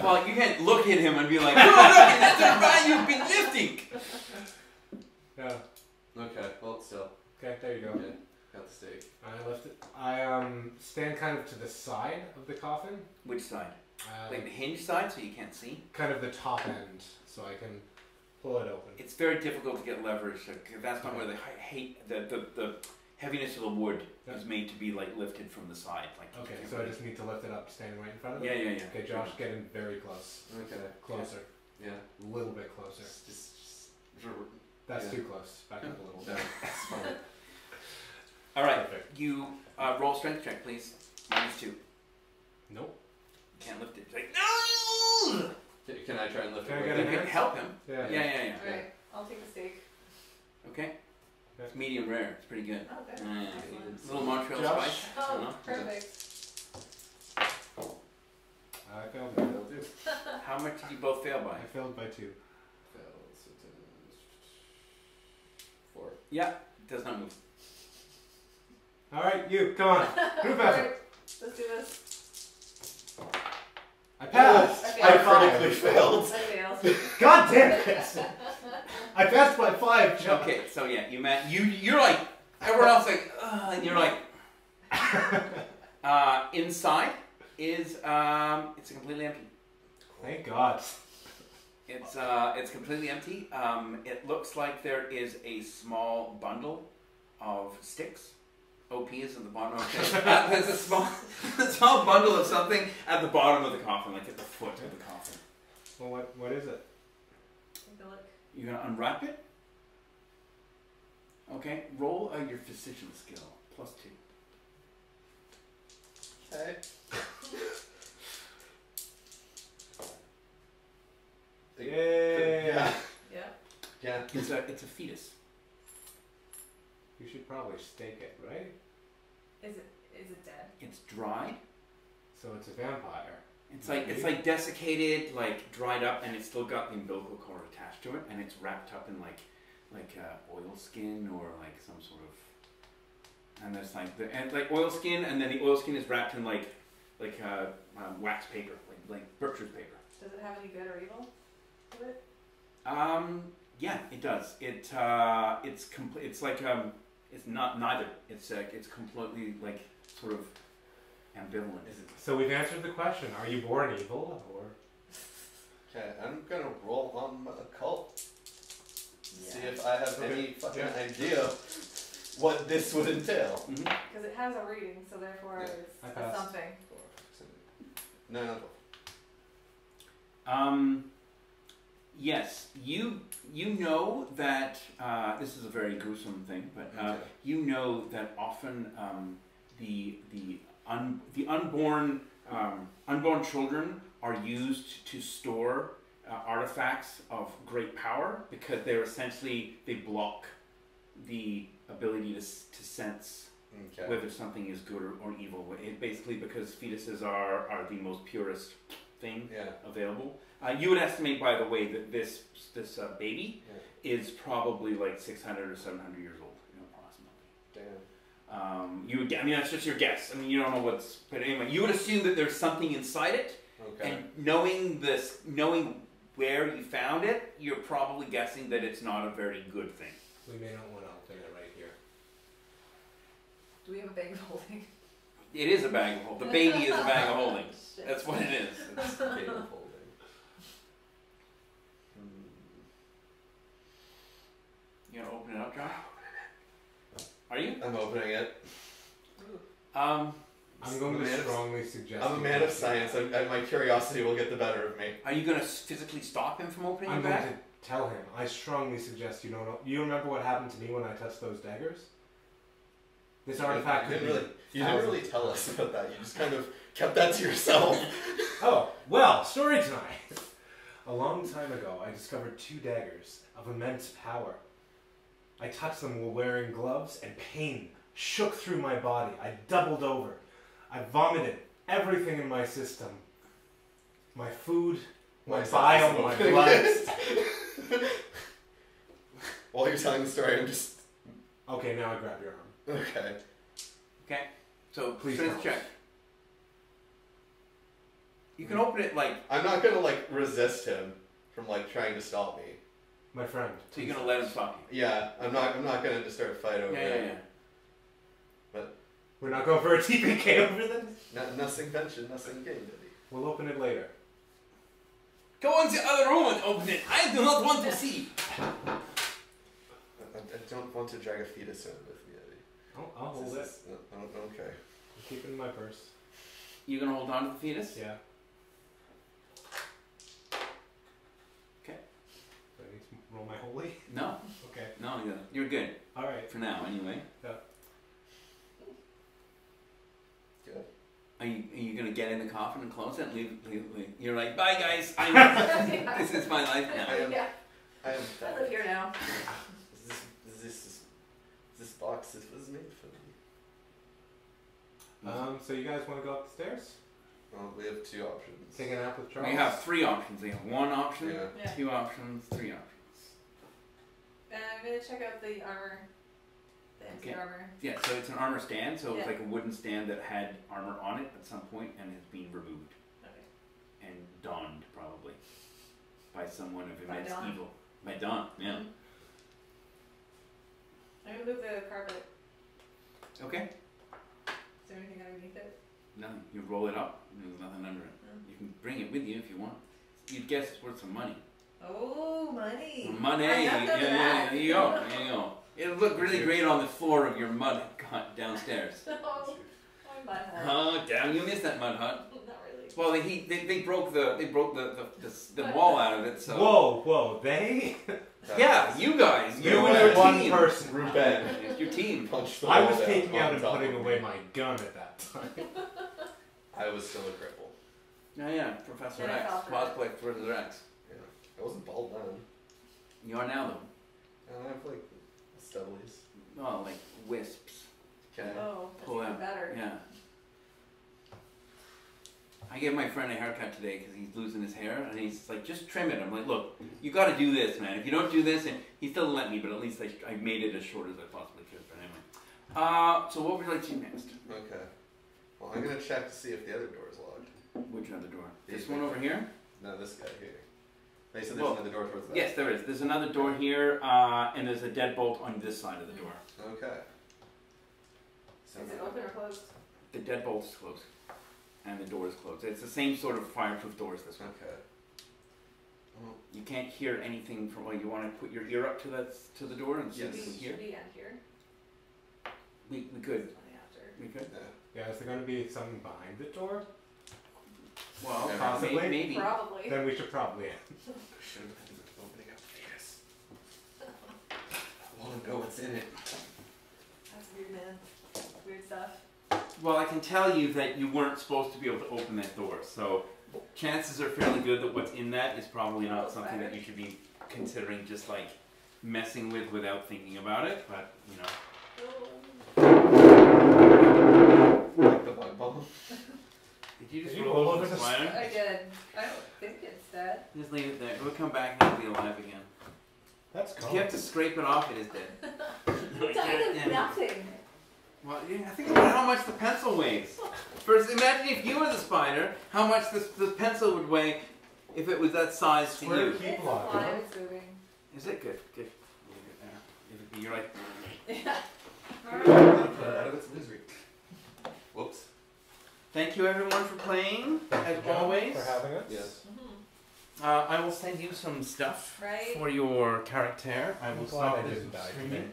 Well, you can't look at him and be like, "Oh, look, that's the right you've been lifting." Yeah. Okay. Well, still. Okay, there you go. Okay. Got the steak. I lift it. I stand kind of to the side of the coffin. Which side? Like the hinge side, so you can't see. Kind of the top end, so I can pull it open. It's very difficult to get leverage. That's not where the heaviness of the wood is made to be lifted from the side. Okay, so I just need to lift it up, standing right in front of it. Yeah. Okay, Josh, getting very close. Okay. Closer. Yeah. A little bit closer. That's too close. Back up a little. No, that's fine. All right, Perfect. you roll strength check, please. -2. Nope. Can't lift it. It's no. Can I try and lift Can I it? get You a can hand? help him. Yeah. Yeah. Alright, I'll take the steak. Okay. Okay. It's medium rare. It's pretty good. Oh, good. A little Montreal Josh? spice. I don't Oh, know. perfect. I failed by 2. How much did you both fail by? I failed by 2. Failed, so it is 4. Yeah, it does not move. All right, you come on. Group effort. Alright, let's do this. I passed. Okay. I critically failed. I failed. God damn it! I passed by 5, Josh. Okay, so yeah, you're like everyone else and you're like inside is it's completely empty. Thank God. It's completely empty. It looks like there is a small bundle of sticks. OP is at the bottom of it. There's a small bundle of something at the bottom of the coffin, like at the foot of the coffin. Well, what is it? Take a look. You're gonna unwrap it. Okay, roll your physician skill +2. Okay. Yay! Yeah. Yeah. Yeah. It's a fetus. You should probably stake it, right? Is it dead? It's dried. So it's a vampire. It's like desiccated, dried up, and it's still got the umbilical cord attached to it, and it's wrapped up in like oil skin or some sort of. And there's oil skin, and then the oil skin is wrapped in wax paper, like Berkshire's paper. Does it have any good or evil to it? Yeah, it does. It's like it's not neither. It's completely like sort of ambivalent. Is it? So we've answered the question: are you born evil, or? Okay, I'm gonna roll on my occult. Yeah. See if I have Okay. any fucking Yeah. idea what this would entail. Mm-hmm. Because it has a reading, so therefore Yeah. it's I a pass. something. 9 out of 12. Yes, you know that this is a very gruesome thing, but Okay. you know that often the unborn children are used to store artifacts of great power because they block the ability to sense Okay. whether something is good or evil. It basically because fetuses are the most purest thing Yeah. available. You would estimate, by the way, that this baby is probably like 600 or 700 years old, approximately. Damn. You would, I mean, that's just your guess. I mean, you don't know what's, but anyway, you would assume that there's something inside it, Okay. and knowing where you found it, you're probably guessing that it's not a very good thing. We may not want to open it right here. Do we have a bag of holding? It is a bag of holding. The baby is a bag of holding. Shit. That's what it is. It's capable of holding. You gonna open it up, John? Are you? I'm opening it. I'm going to Man of- strongly suggest. I'm a man of science. My curiosity will get the better of me. Are you gonna physically stop him from opening I'm the going bag? to tell him. I strongly suggest you don't know. You remember what happened to me when I touched those daggers? This artifact You could didn't be really tell us about that. You just kind of kept that to yourself. Oh, well, story time. A long time ago, I discovered 2 daggers of immense power. I touched them while wearing gloves, and pain shook through my body. I doubled over. I vomited everything in my system. My food, my bile, my blood. While you're telling the story, I'm just... Okay, now I grab your arm. Okay. Okay. So Please strength don't. check. You can open it like I'm not gonna, resist him from, trying to stop me. My friend. so. You're gonna let him stop you. Yeah, I'm not gonna just start a fight over it. We're not going for a TPK over this? Nothing ventured, nothing gained, Eddie. We'll open it later. Go into the other room and open it. I do not want to see. I don't want to drag a fetus in with me, Eddie. I'll hold it. Okay. I'll keep it in my purse. You gonna hold on to the fetus? Yeah. Okay. Do I need to roll my holy? No. Okay. No. You're good Alright. for now, anyway. Yeah. Good. Are you gonna get in the coffin and close it and leave? You're like, bye guys. This is my life now. Yeah. I am I live here now. This box this was made for me. So you guys want to go up the stairs? Well, we have 2 options. Take a nap with Charles? We have 3 options. We have 1 option, Yeah. Yeah. 2 options, 3 options. And I'm gonna check out the armor. The empty Okay. armor. Yeah, so it's an armor stand, so it's Yeah. like a wooden stand that had armor on it at some point and has been removed Okay. and donned probably by someone of By immense Dawn. evil. By Dawn, yeah. I'm gonna move the carpet. Okay. Is there anything underneath it? Nothing. You roll it up and there's nothing under it. No. You can bring it with you if you want. You'd guess it's worth some money. Oh, money. Money. I Yeah, have none of that. there you go. There you go. It'll look really great on the floor of your mud hut downstairs. Oh, my mud hut. Oh, damn! You missed that mud hut. Not really. Well, they broke the wall out of it. So Whoa, they? yeah, you guys, you There and was your one team. person. Ruben It's your team. punched the I wall was down taking on out and top putting of away me. my gun at that time. I was still a cripple. Yeah, Professor Yeah, I X, fell for cosplay Professor X. Yeah. I wasn't bald then. You are now though. I have stubblies. Oh, like wisps. Okay. Oh, that's Pull even out. better. Yeah. I gave my friend a haircut today because he's losing his hair, and he's like, just trim it. I'm like, look, you got to do this, man. If you don't do this, and he still let me, but at least I made it as short as I possibly could. But anyway, so what would you like to do next? Okay. Well, I'm gonna check to see if the other door is locked. Which other door? These This one way. over here? No, this guy here. They said there's another door towards that. Yes, there is. There's another door here, and there's a deadbolt on this side of the door. Okay. Is it open or closed? The deadbolt is closed, and the door is closed. It's the same sort of fireproof door as this one. Okay. Well, You can't hear anything from. Well, you want to put your ear up to the door and see if you can hear. Should we end here? We could. After. We could. Yeah, is there going to be something behind the door? Well, Yeah, possibly. maybe. Probably. Then we should probably end. should have been opening up. Yes. I want to know what's in it. That's weird, man. Weird stuff. Well, I can tell you that you weren't supposed to be able to open that door, so chances are fairly good that what's in that is probably not something that you should be considering just like messing with without thinking about it. But you know. Like the bug bomb. Did you just Did you roll roll over over the the spider? I did. I don't think it's dead. Just leave it there. It'll come back and it'll be alive again. That's If cool. you have to scrape it off, it is dead. It died of nothing. Well, yeah, I think about how much the pencil weighs. First, imagine if you were the spider, how much the pencil would weigh if it was that size to Square you. keep It's lock, alive. huh? It's moving. Is it good? Good. Leave it there. You're right. Yeah. Put it out of its misery. Whoops. Thank you everyone for playing, as always. For having us. Yes. I will send you some stuff Right. for your character. I will I'm glad stop I this didn't die streaming. today.